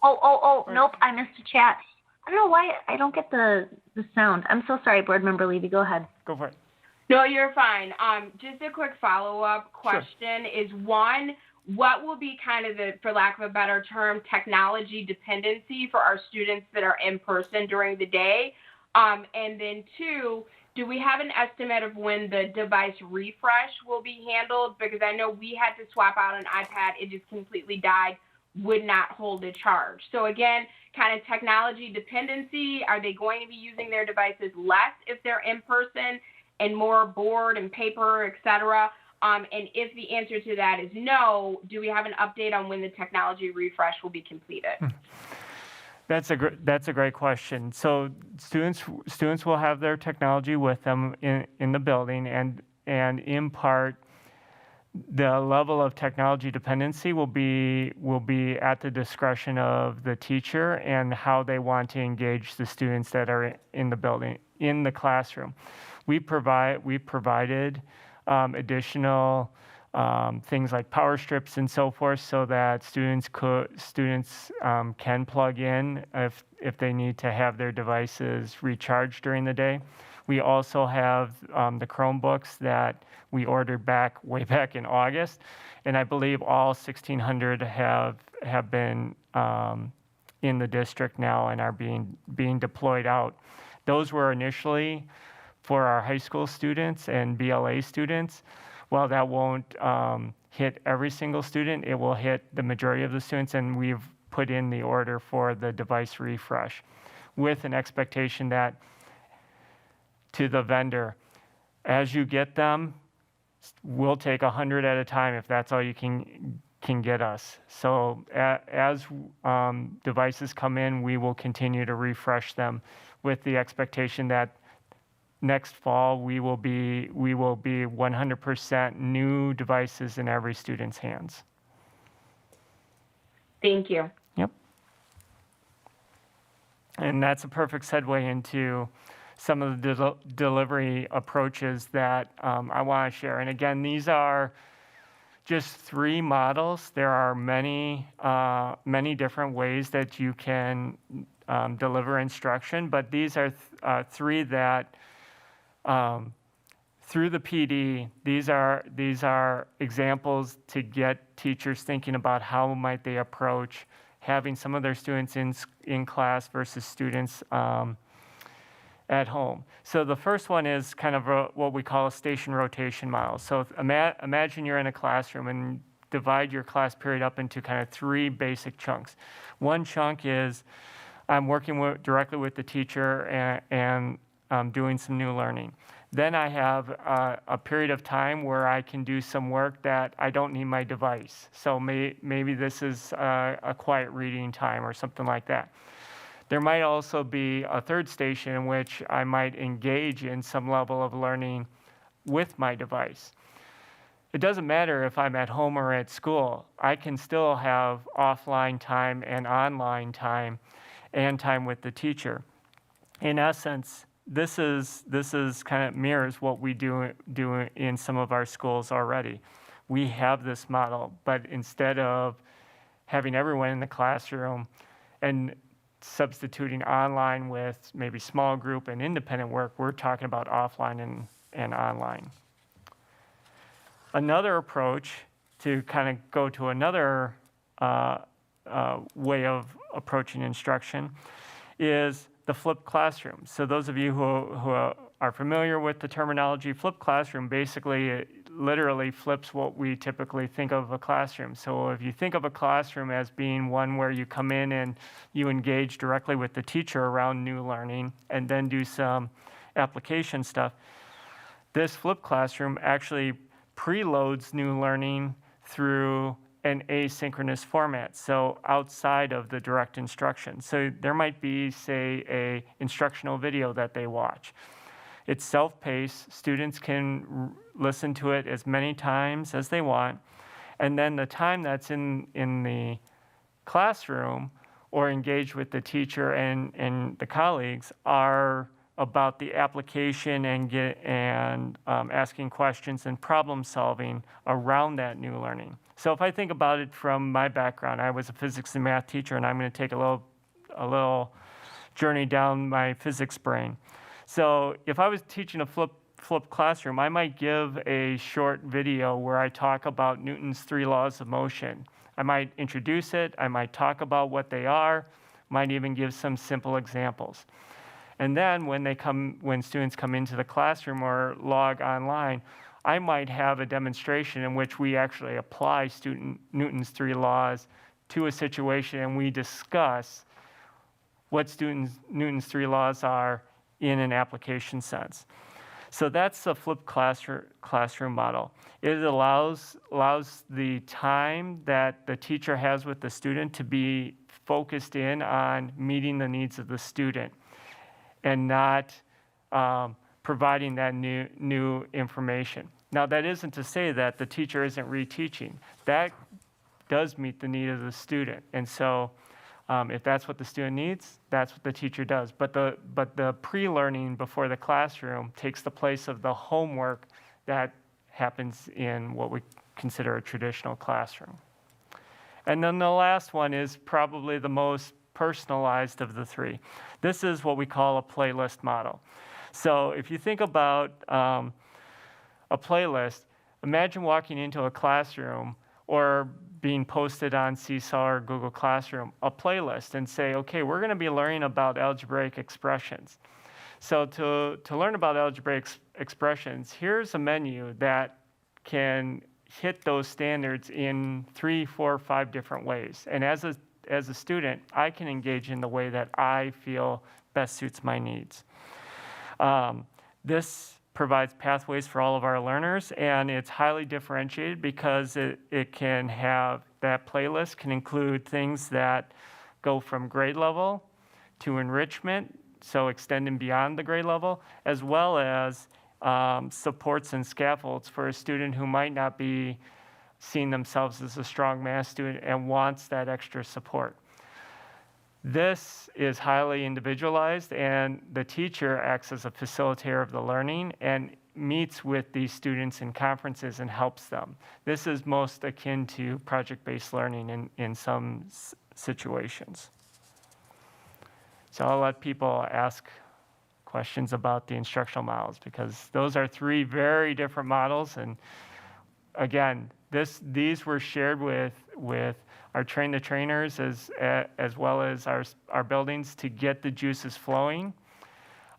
Oh, nope, I missed a chat. I don't know why I don't get the sound. I'm so sorry, Board Member Levy. Go ahead. Go for it. No, you're fine. Just a quick follow-up question is, one, what will be kind of the, for lack of a better term, technology dependency for our students that are in person during the day? And then two, do we have an estimate of when the device refresh will be handled? Because I know we had to swap out an iPad. It just completely died, would not hold a charge. So again, kind of technology dependency. Are they going to be using their devices less if they're in person and more board and paper, et cetera? And if the answer to that is no, do we have an update on when the technology refresh will be completed? That's a great question. So students will have their technology with them in the building, and in part, the level of technology dependency will be at the discretion of the teacher and how they want to engage the students that are in the building, in the classroom. We provided additional things like power strips and so forth, so that students can plug in if they need to have their devices recharged during the day. We also have the Chromebooks that we ordered way back in August, and I believe all 1,600 have been in the district now and are being deployed out. Those were initially for our high school students and BLA students. Well, that won't hit every single student. It will hit the majority of the students, and we've put in the order for the device refresh with an expectation that to the vendor, as you get them, we'll take 100 at a time if that's all you can get us. So as devices come in, we will continue to refresh them with the expectation that next fall we will be 100% new devices in every student's hands. Thank you. Yep. And that's a perfect segue into some of the delivery approaches that I want to share. And again, these are just 3 models. There are many different ways that you can deliver instruction, but these are 3 through the PD, these are examples to get teachers thinking about how might they approach having some of their students in class versus students at home. So the first one is kind of what we call a station rotation model. So imagine you're in a classroom and divide your class period up into kind of 3 basic chunks. One chunk is I'm working directly with the teacher and doing some new learning. Then I have a period of time where I can do some work that I don't need my device. So maybe this is a quiet reading time or something like that. There might also be a third station in which I might engage in some level of learning with my device. It doesn't matter if I'm at home or at school. I can still have offline time and online time and time with the teacher. In essence, this is kind of mirrors what we do in some of our schools already. We have this model, but instead of having everyone in the classroom and substituting online with maybe small group and independent work, we're talking about offline and online. Another approach to kind of go to another way of approaching instruction is the flipped classroom. So those of you who are familiar with the terminology, flipped classroom basically literally flips what we typically think of a classroom. So if you think of a classroom as being one where you come in and you engage directly with the teacher around new learning and then do some application stuff, this flipped classroom actually preloads new learning through an asynchronous format, so outside of the direct instruction. So there might be, say, a instructional video that they watch. It's self-paced. Students can listen to it as many times as they want, and then the time that's in the classroom or engaged with the teacher and the colleagues are about the application and asking questions and problem solving around that new learning. So if I think about it from my background, I was a physics and math teacher, and I'm going to take a little journey down my physics brain. So if I was teaching a flipped classroom, I might give a short video where I talk about Newton's 3 laws of motion. I might introduce it, I might talk about what they are, might even give some simple examples. And then when students come into the classroom or log online, I might have a demonstration in which we actually apply Newton's 3 laws to a situation, and we discuss what Newton's 3 laws are in an application sense. So that's the flipped classroom model. It allows the time that the teacher has with the student to be focused in on meeting the needs of the student and not providing that new information. Now, that isn't to say that the teacher isn't reteaching. That does meet the need of the student. And so if that's what the student needs, that's what the teacher does. But the pre-learning before the classroom takes the place of the homework that happens in what we consider a traditional classroom. And then the last one is probably the most personalized of the 3. This is what we call a playlist model. So if you think about a playlist, imagine walking into a classroom or being posted on Seesaw or Google Classroom, a playlist, and say, okay, we're going to be learning about algebraic expressions. So to learn about algebraic expressions, here's a menu that can hit those standards in 3, 4, 5 different ways. And as a student, I can engage in the way that I feel best suits my needs. This provides pathways for all of our learners, and it's highly differentiated because it can have, that playlist can include things that go from grade level to enrichment, so extending beyond the grade level, as well as supports and scaffolds for a student who might not be seeing themselves as a strong math student and wants that extra support. This is highly individualized, and the teacher acts as a facilitator of the learning and meets with these students in conferences and helps them. This is most akin to project-based learning in some situations. So I'll let people ask questions about the instructional models, because those are three very different models. And again, these were shared with our train the trainers as well as our buildings to get the juices flowing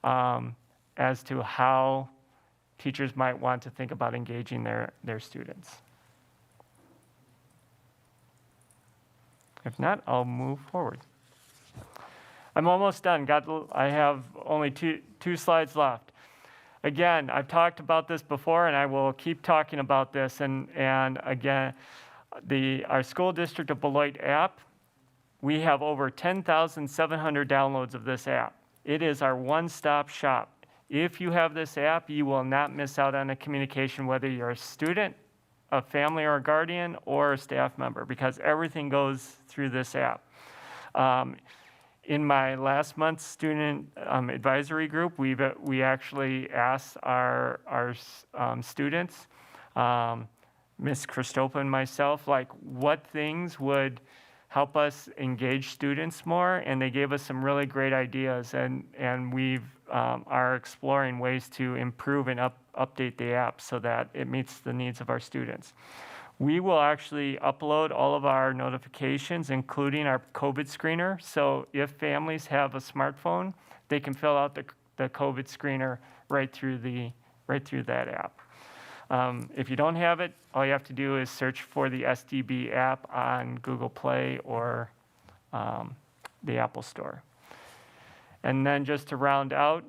as to how teachers might want to think about engaging their students. If not, I'll move forward. I'm almost done. I have only two slides left. Again, I've talked about this before, and I will keep talking about this. And again, our school district of Beloit app, we have over 10,700 downloads of this app. It is our one-stop shop. If you have this app, you will not miss out on a communication, whether you're a student, a family or a guardian, or a staff member, because everything goes through this app. In my last month's student advisory group, we actually asked our students, Ms. Christopa and myself, like what things would help us engage students more, and they gave us some really great ideas, and we are exploring ways to improve and update the app so that it meets the needs of our students. We will actually upload all of our notifications, including our COVID screener. So if families have a smartphone, they can fill out the COVID screener right through that app. If you don't have it, all you have to do is search for the SDB app on Google Play or the Apple Store. And then just to round out,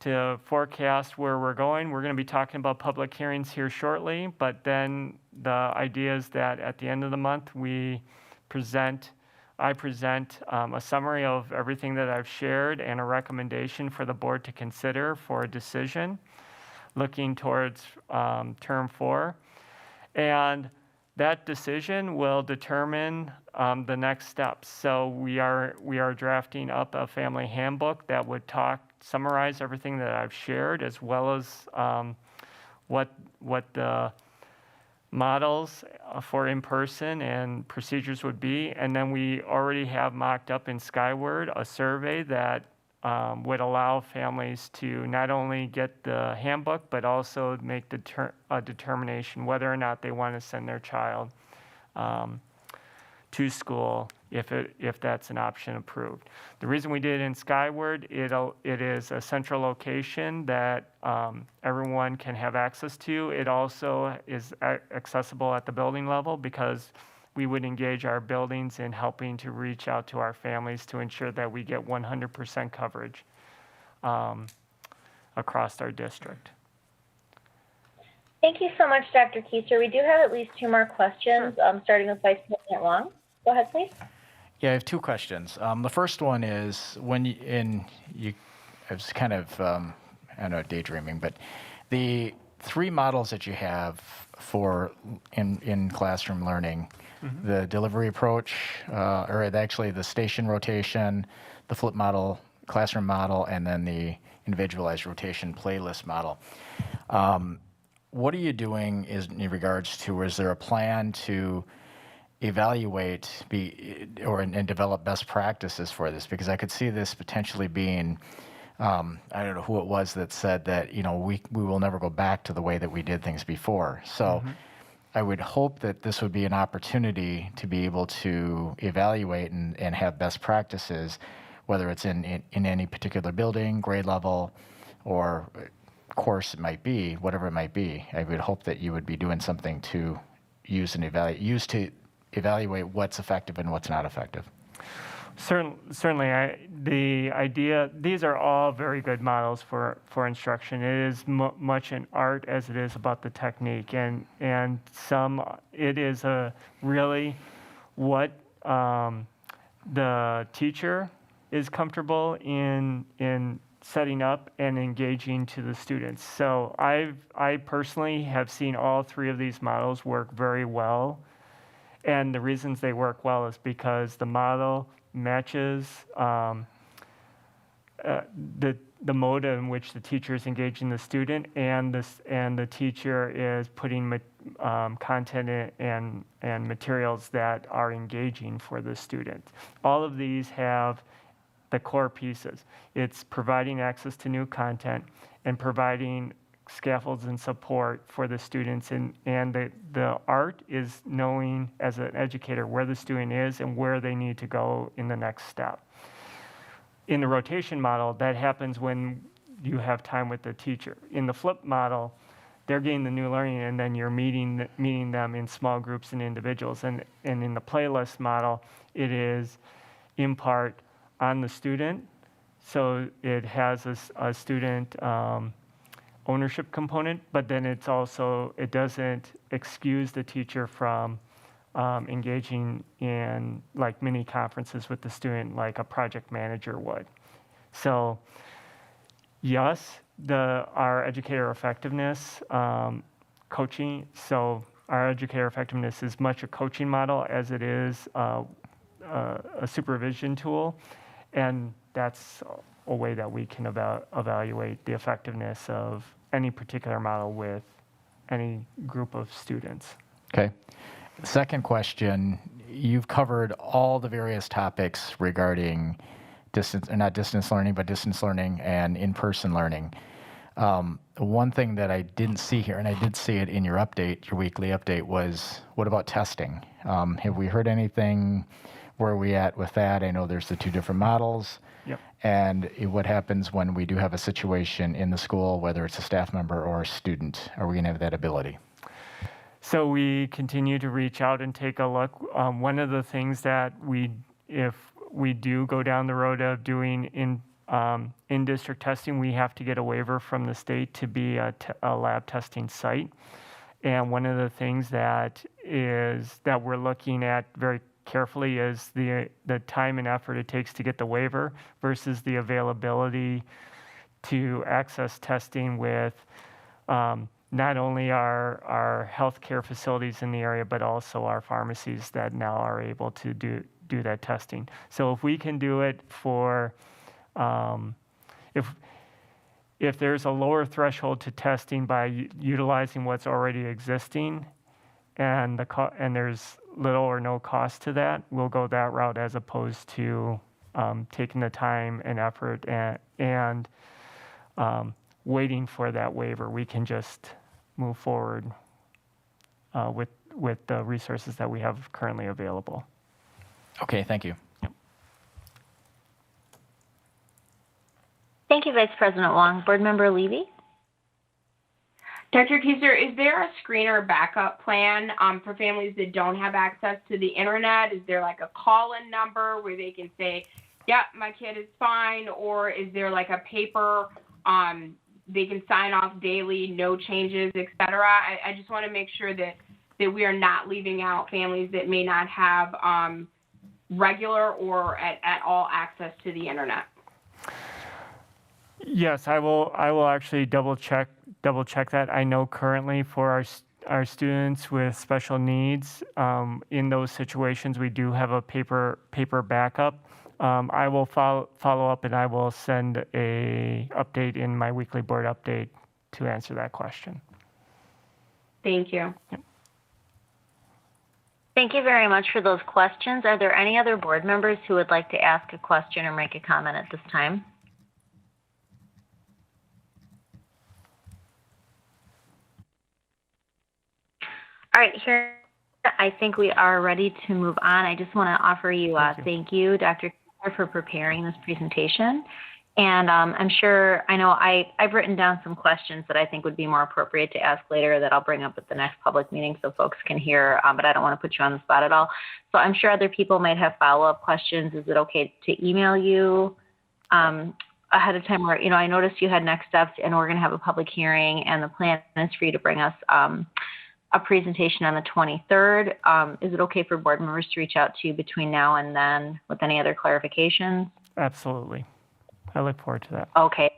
to forecast where we're going to be talking about public hearings here shortly, but then the idea is that at the end of the month, I present a summary of everything that I've shared and a recommendation for the board to consider for a decision looking towards term 4. And that decision will determine the next steps. So we are drafting up a family handbook that would summarize everything that I've shared, as well as what the models for in-person and procedures would be. And then we already have mocked up in Skyward a survey that would allow families to not only get the handbook, but also make a determination whether or not they want to send their child to school if that's an option approved. The reason we did it in Skyward, it is a central location that everyone can have access to. It also is accessible at the building level, because we would engage our buildings in helping to reach out to our families to ensure that we get 100% coverage across our district. Thank you so much, Dr. Keister. We do have at least 2 more questions, starting with Vice President Long. Go ahead, please. Yeah, I have 2 questions. The first one is I was kind of, I don't know, daydreaming, but the 3 models that you have for in classroom learning, the delivery approach, or actually the station rotation, the flip model, classroom model, and then the individualized rotation playlist model. What are you doing in regards to, or is there a plan to evaluate and develop best practices for this? Because I could see this potentially being, I don't know who it was that said that, we will never go back to the way that we did things before. So I would hope that this would be an opportunity to be able to evaluate and have best practices, whether it's in any particular building, grade level, or course it might be, whatever it might be. I would hope that you would be doing something to use to evaluate what's effective and what's not effective. Certainly, the idea, these are all very good models for instruction. It is much an art as it is about the technique, and it is really what the teacher is comfortable in setting up and engaging to the students. So I personally have seen all 3 of these models work very well. And the reasons they work well is because the model matches the mode in which the teacher is engaging the student, and the teacher is putting content and materials that are engaging for the student. All of these have the core pieces. It's providing access to new content and providing scaffolds and support for the students. And the art is knowing as an educator where the student is and where they need to go in the next step. In the rotation model, that happens when you have time with the teacher. In the flip model, they're getting the new learning and then you're meeting them in small groups and individuals. And in the playlist model, it is in part on the student. So it has a student ownership component, but then it doesn't excuse the teacher from engaging in like mini conferences with the student like a project manager would. So yes, our educator effectiveness coaching, so our educator effectiveness is much a coaching model as it is a supervision tool, and that's a way that we can evaluate the effectiveness of any particular model with any group of students. Okay. Second question, you've covered all the various topics regarding not distance learning, but distance learning and in-person learning. One thing that I didn't see here, and I did see it in your update, your weekly update, was what about testing? Have we heard anything? Where are we at with that? I know there's the two different models. Yep. And what happens when we do have a situation in the school, whether it's a staff member or a student? Are we going to have that ability? So we continue to reach out and take a look. One of the things that if we do go down the road of doing in-district testing, we have to get a waiver from the state to be a lab testing site. And one of the things that we're looking at very carefully is the time and effort it takes to get the waiver versus the availability to access testing with not only our healthcare facilities in the area, but also our pharmacies that now are able to do that testing. So if we can do it for, if there's a lower threshold to testing by utilizing what's already existing, and there's little or no cost to that, we'll go that route as opposed to taking the time and effort and waiting for that waiver. We can just move forward with the resources that we have currently available. Okay, thank you. Thank you, Vice President Wong. Board Member Levy? Dr. Kieser, is there a screener backup plan for families that don't have access to the internet? Is there like a call-in number where they can say, yep, my kid is fine, or is there like a paper they can sign off daily, no changes, et cetera? I just want to make sure that we are not leaving out families that may not have regular or at all access to the internet. Yes, I will actually double check that. I know currently for our students with special needs, in those situations, we do have a paper backup. I will follow up and I will send a update in my weekly board update to answer that question. Thank you. Yep. Thank you very much for those questions. Are there any other board members who would like to ask a question or make a comment at this time? All right, here, I think we are ready to move on. I just want to offer you a thank you, Dr. Kieser, for preparing this presentation. And I'm sure, I know I've written down some questions that I think would be more appropriate to ask later that I'll bring up at the next public meeting so folks can hear, but I don't want to put you on the spot at all. So I'm sure other people might have follow-up questions. Is it okay to email you ahead of time? Or, I noticed you had next steps and we're going to have a public hearing and the plan is for you to bring us a presentation on the 23rd. Is it okay for board members to reach out to you between now and then with any other clarifications? Absolutely. I look forward to that. Okay.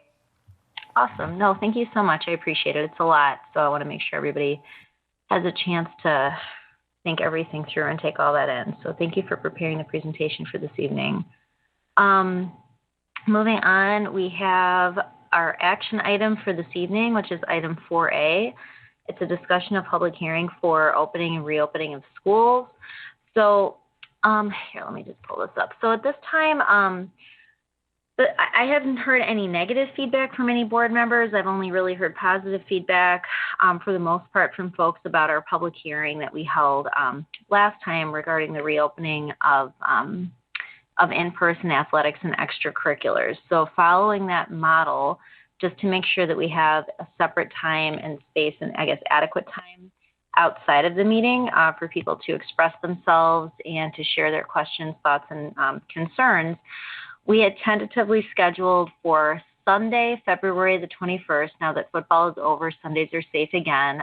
Awesome. No, thank you so much. I appreciate it. It's a lot. So I want to make sure everybody has a chance to think everything through and take all that in. So thank you for preparing the presentation for this evening. Moving on, we have our action item for this evening, which is item 4A. It's a discussion of public hearing for opening and reopening of schools. So here, let me just pull this up. So at this time, I haven't heard any negative feedback from any board members. I've only really heard positive feedback for the most part from folks about our public hearing that we held last time regarding the reopening of in-person athletics and extracurriculars. So following that model, just to make sure that we have a separate time and space and I guess adequate time outside of the meeting for people to express themselves and to share their questions, thoughts, and concerns, we had tentatively scheduled for Sunday, February the 21st. Now that football is over, Sundays are safe again,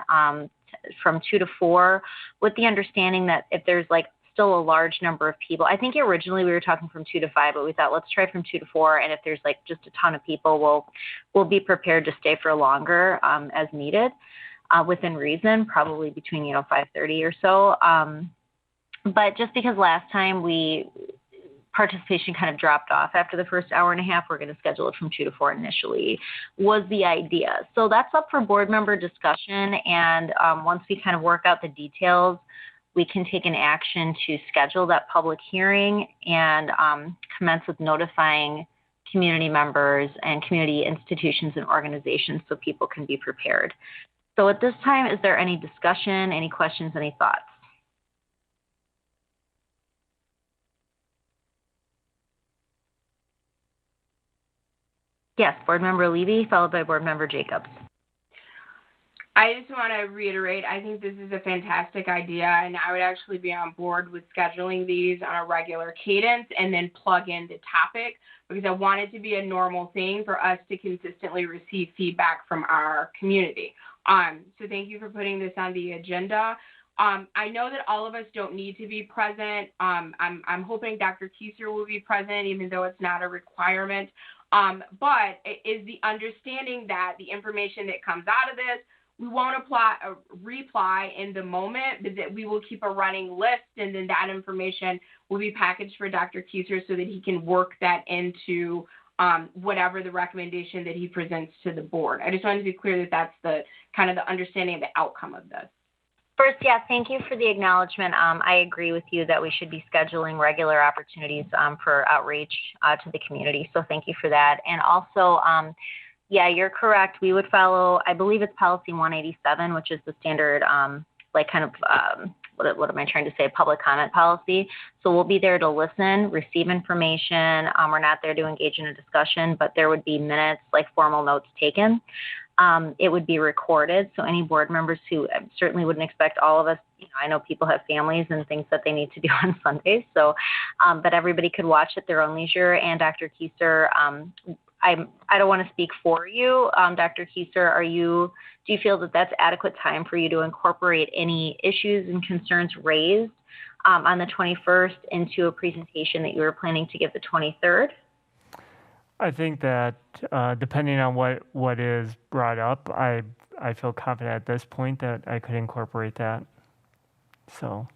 from 2 to 4, with the understanding that if there's like still a large number of people, I think originally we were talking from 2 to 5, but we thought let's try from 2 to 4, and if there's like just a ton of people, we'll be prepared to stay for longer as needed, within reason, probably between 5:30 or so. But just because last time participation kind of dropped off after the first hour and a half, we're going to schedule it from 2 to 4 initially, was the idea. So that's up for board member discussion, and once we kind of work out the details, we can take an action to schedule that public hearing and commence with notifying community members and community institutions and organizations so people can be prepared. So at this time, is there any discussion, any questions, any thoughts? Yes, Board Member Levy, followed by Board Member Jacobs. I just want to reiterate, I think this is a fantastic idea, and I would actually be on board with scheduling these on a regular cadence and then plug in the topic, because I want it to be a normal thing for us to consistently receive feedback from our community. So thank you for putting this on the agenda. I know that all of us don't need to be present. I'm hoping Dr. Kieser will be present, even though it's not a requirement. But it is the understanding that the information that comes out of this, we won't reply in the moment, but that we will keep a running list, and then that information will be packaged for Dr. Kieser so that he can work that into whatever the recommendation that he presents to the board. I just wanted to be clear that that's the kind of the understanding of the outcome of this. First, yeah, thank you for the acknowledgement. I agree with you that we should be scheduling regular opportunities for outreach to the community. So thank you for that. And also, yeah, you're correct. We would follow, I believe it's policy 187, which is the standard, like kind of, what am I trying to say, public comment policy. So we'll be there to listen, receive information. We're not there to engage in a discussion, but there would be minutes, like formal notes taken. It would be recorded, so any board members who certainly wouldn't expect all of us, I know people have families and things that they need to do on Sundays, so, but everybody could watch at their own leisure. And Dr. Kieser, I don't want to speak for you. Dr. Kieser, do you feel that that's adequate time for you to incorporate any issues and concerns raised on the 21st into a presentation that you were planning to give the 23rd? I think that depending on what is brought up, I feel confident at this point that I could incorporate that. So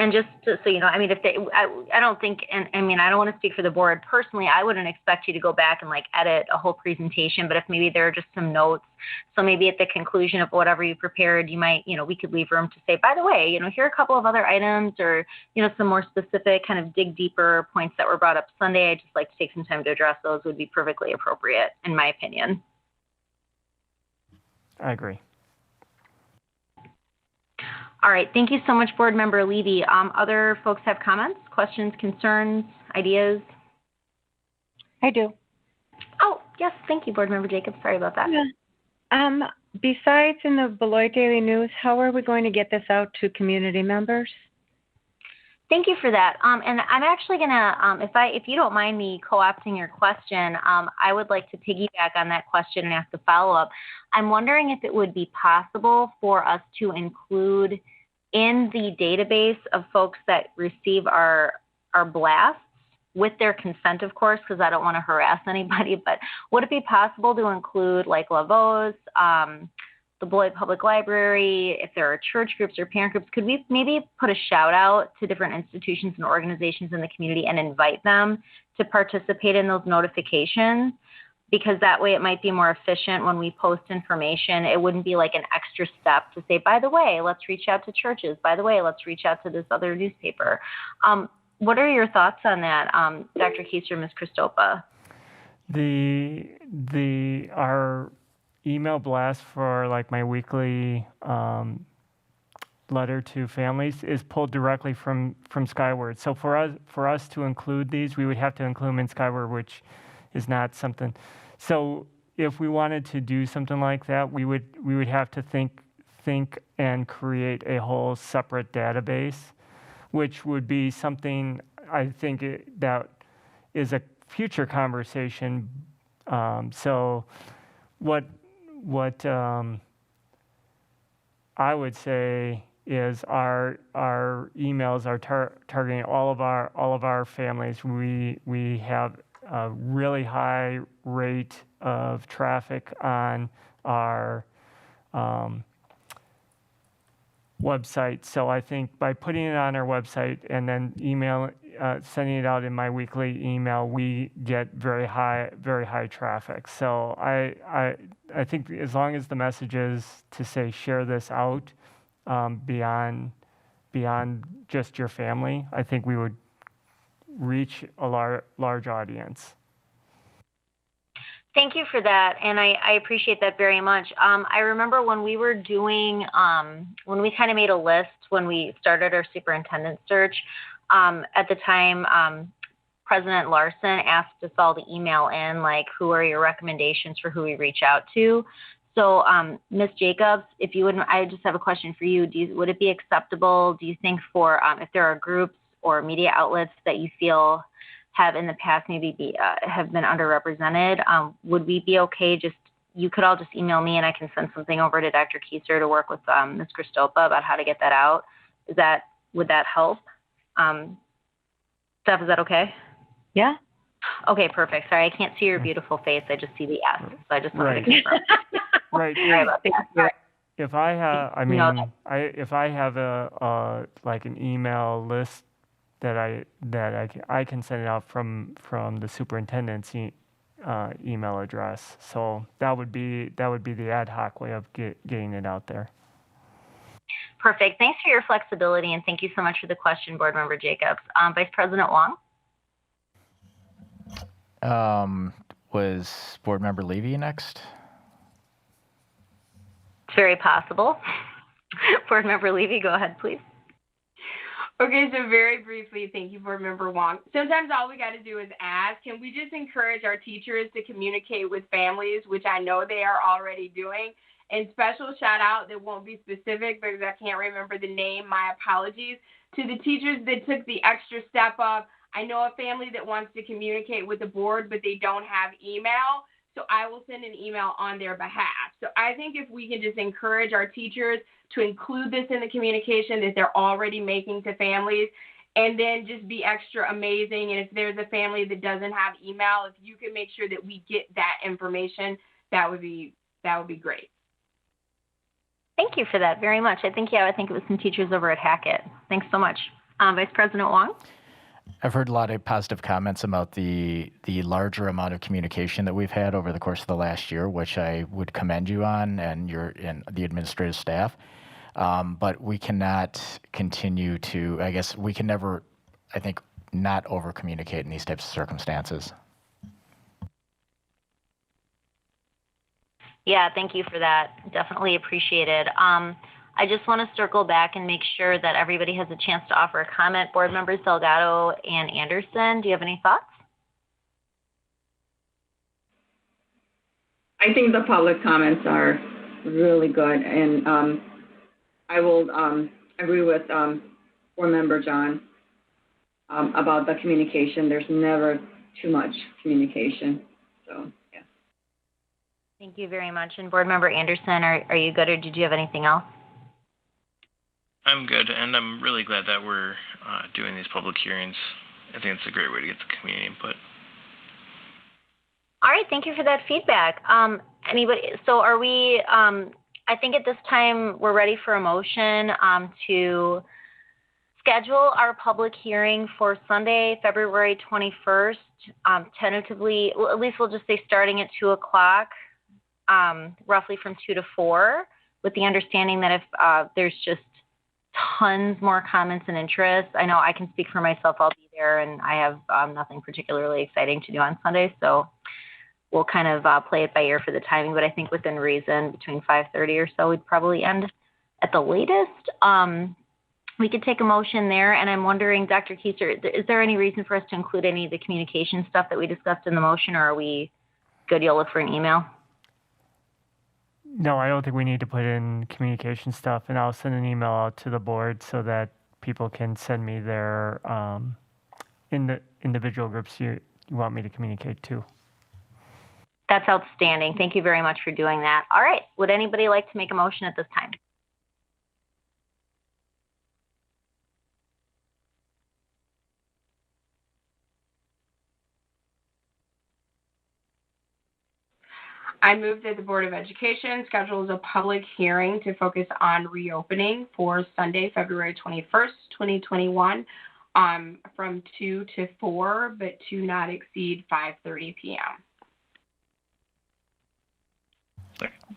just so you know, I mean, I don't think, and I mean, I don't want to speak for the board personally. I wouldn't expect you to go back and like edit a whole presentation, but if maybe there are just some notes, so maybe at the conclusion of whatever you prepared, you might, we could leave room to say, by the way, here are a couple of other items, or, some more specific kind of dig deeper points that were brought up Sunday. I'd just like to take some time to address those. Would be perfectly appropriate, in my opinion. I agree. All right, thank you so much, Board Member Levy. Other folks have comments, questions, concerns, ideas? I do. Oh, yes, thank you, Board Member Jacobs. Sorry about that. Yeah. Besides in the Beloit Daily News, how are we going to get this out to community members? Thank you for that. And I'm actually gonna, if you don't mind me co-opting your question, I would like to piggyback on that question and ask a follow-up. I'm wondering if it would be possible for us to include in the database of folks that receive our blasts, with their consent, of course, because I don't want to harass anybody, but would it be possible to include like Lavos, the Beloit Public Library, if there are church groups or parent groups, could we maybe put a shout out to different institutions and organizations in the community and invite them to participate in those notifications? Because that way it might be more efficient when we post information. It wouldn't be like an extra step to say, by the way, let's reach out to churches. By the way, let's reach out to this other newspaper. What are your thoughts on that, Dr. Kieser, Ms. Christopa? Our email blast for like my weekly letter to families is pulled directly from Skyward. So for us to include these, we would have to include them in Skyward, which is not something. So if we wanted to do something like that, we would have to think and create a whole separate database, which would be something I think that is a future conversation. So what I would say is our emails are targeting all of our families. We have a really high rate of traffic on our website. So I think by putting it on our website and then sending it out in my weekly email, we get very high traffic. So I think as long as the message is to say share this out beyond just your family, I think we would reach a large audience. Thank you for that, and I appreciate that very much. I remember when we were doing, when we kind of made a list when we started our superintendent search, at the time, President Larson asked us all to email in, like, who are your recommendations for who we reach out to? So, Ms. Jacobs, if you wouldn't, I just have a question for you. Would it be acceptable, do you think, for if there are groups or media outlets that you feel have in the past maybe have been underrepresented, would we be okay you could all just email me and I can send something over to Dr. Keiser to work with Ms. Christopa about how to get that out? Would that help? Steph, is that okay? Yeah. Okay, perfect. Sorry, I can't see your beautiful face. I just see the S. So I just wanted to confirm. Right. Sorry about that. If I have, if I have like an email list that I can send it out from the superintendent's email address. So that would be the ad hoc way of getting it out there. Perfect. Thanks for your flexibility, and thank you so much for the question, Board Member Jacobs. Vice President Wong? Was Board Member Levy next? It's very possible. Board Member Levy, go ahead, please. Okay, so very briefly, thank you, Board Member Wong. Sometimes all we got to do is ask, can we just encourage our teachers to communicate with families, which I know they are already doing? And special shout out that won't be specific because I can't remember the name, my apologies, to the teachers that took the extra step of, I know a family that wants to communicate with the board, but they don't have email, so I will send an email on their behalf. So I think if we can just encourage our teachers to include this in the communication that they're already making to families, and then just be extra amazing. And if there's a family that doesn't have email, if you can make sure that we get that information, that would be great. Thank you for that very much. I think it was some teachers over at Hackett. Thanks so much. Vice President Wong? I've heard a lot of positive comments about the larger amount of communication that we've had over the course of the last year, which I would commend you on and the administrative staff. But we cannot continue to, we can never, not over communicate in these types of circumstances. Yeah, thank you for that. Definitely appreciate it. I just want to circle back and make sure that everybody has a chance to offer a comment. Board Members Delgado and Anderson, do you have any thoughts? I think the public comments are really good, and I will agree with Board Member John about the communication. There's never too much communication, so yeah. Thank you very much. And Board Member Anderson, are you good, or did you have anything else? I'm good, and I'm really glad that we're doing these public hearings. I think it's a great way to get the community input. All right, thank you for that feedback. So are we, I think at this time we're ready for a motion to schedule our public hearing for Sunday, February 21st, tentatively, well, at least we'll just say starting at 2 o'clock, roughly from 2 to 4, with the understanding that if there's just tons more comments and interest, I know I can speak for myself, I'll be there, and I have nothing particularly exciting to do on Sunday, so we'll kind of play it by ear for the timing, but I think within reason, between 5:30 or so, we'd probably end at the latest. We could take a motion there, and I'm wondering, Dr. Keister, is there any reason for us to include any of the communication stuff that we discussed in the motion, or are we good? You'll look for an email? No, I don't think we need to put in communication stuff, and I'll send an email out to the board so that people can send me their in the individual groups you want me to communicate to. That's outstanding. Thank you very much for doing that. All right. Would anybody like to make a motion at this time? I move that the Board of Education schedules a public hearing to focus on reopening for Sunday, February 21st, 2021, from 2 to 4, but to not exceed 5:30 p.m.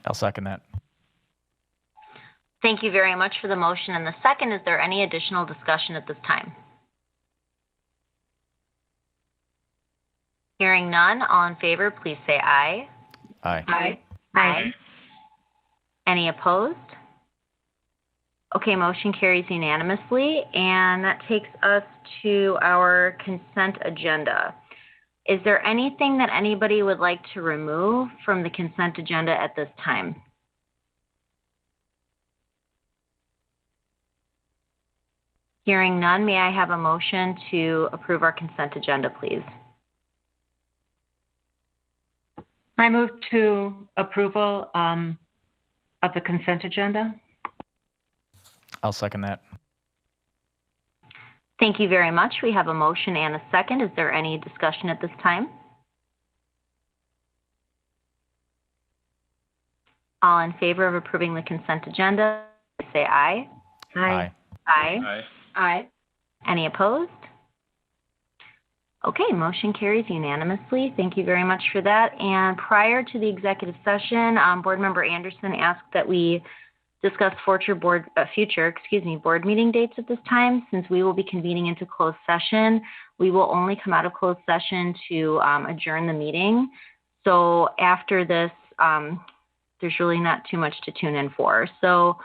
I'll second that. Thank you very much for the motion and the second. Is there any additional discussion at this time? Hearing none, all in favor, please say aye. Aye. Aye. Aye. Any opposed? Okay, motion carries unanimously, and that takes us to our consent agenda. Is there anything that anybody would like to remove from the consent agenda at this time? Hearing none, may I have a motion to approve our consent agenda, please? I move to approval of the consent agenda. I'll second that. Thank you very much. We have a motion and a second. Is there any discussion at this time? All in favor of approving the consent agenda, say aye. Aye. Aye. Aye. Aye. Any opposed? Okay, motion carries unanimously. Thank you very much for that. And prior to the executive session, Board Member Anderson asked that we discuss future board meeting dates at this time. Since we will be convening into closed session, we will only come out of closed session to adjourn the meeting. So after this, there's really not too much to tune in for. So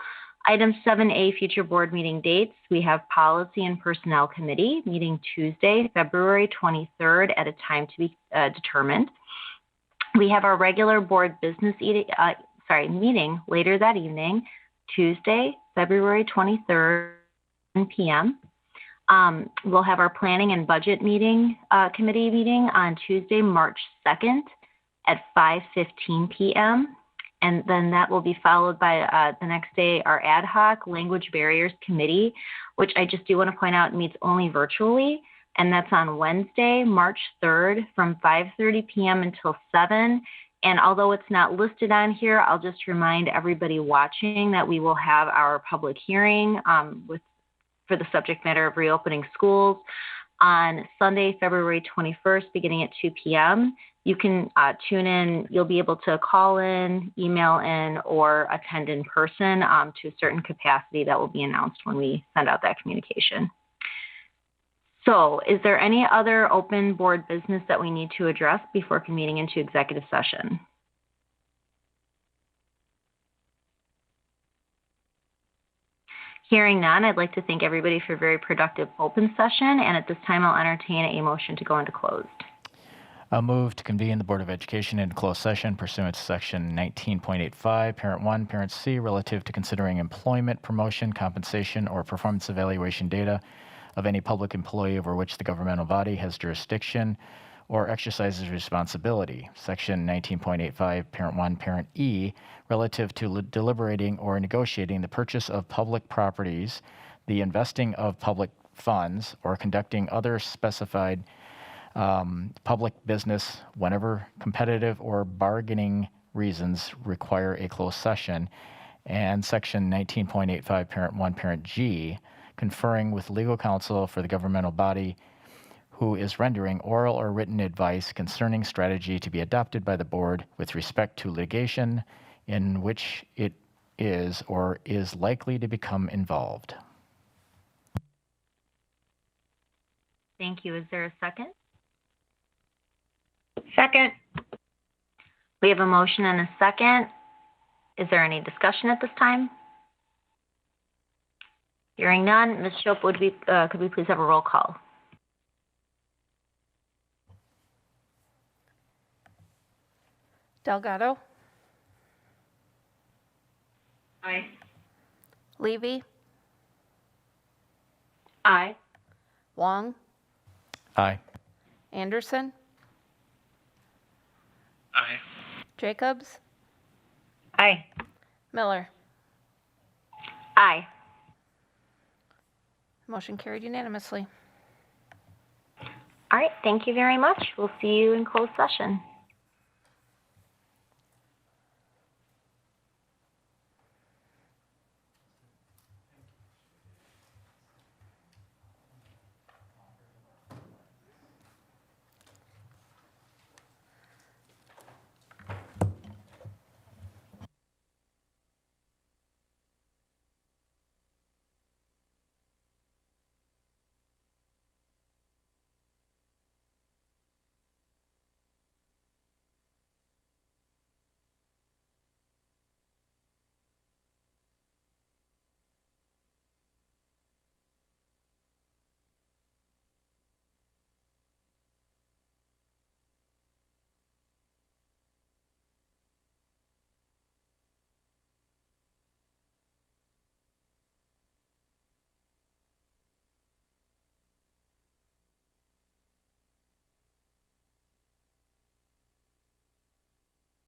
item 7A, future board meeting dates. We have Policy and Personnel Committee meeting Tuesday, February 23rd at a time to be determined. We have our regular board business meeting later that evening, Tuesday, February 23rd, 10 p.m. We'll have our Planning and Budget Committee meeting on Tuesday, March 2nd at 5:15 p.m. And then that will be followed by the next day, our Ad Hoc Language Barriers Committee, which I just do want to point out meets only virtually. And that's on Wednesday, March 3rd from 5:30 p.m. until 7. And although it's not listed on here, I'll just remind everybody watching that we will have our public hearing for the subject matter of reopening schools on Sunday, February 21st, beginning at 2 p.m. You can tune in. You'll be able to call in, email in, or attend in person to a certain capacity that will be announced when we send out that communication. So is there any other open board business that we need to address before convening into executive session? Hearing none, I'd like to thank everybody for a very productive open session. And at this time, I'll entertain a motion to go into closed. I'll move to convene the Board of Education into closed session pursuant to Section 19.85, Parent 1, Parent C, relative to considering employment, promotion, compensation, or performance evaluation data of any public employee over which the governmental body has jurisdiction or exercises responsibility. Section 19.85, Parent 1, Parent E, relative to deliberating or negotiating the purchase of public properties, the investing of public funds, or conducting other specified public business whenever competitive or bargaining reasons require a closed session. And Section 19.85, Parent 1, Parent G, conferring with legal counsel for the governmental body who is rendering oral or written advice concerning strategy to be adopted by the board with respect to litigation in which it is or is likely to become involved. Thank you. Is there a second? Second. We have a motion and a second. Is there any discussion at this time? Hearing none, Ms. Shope, could we please have a roll call? Delgado, Aye. Levy, Aye. Wong, Aye. Anderson, Aye. Jacobs, Aye. Miller. Aye. Motion carried unanimously. All right, thank you very much. We'll see you in closed session.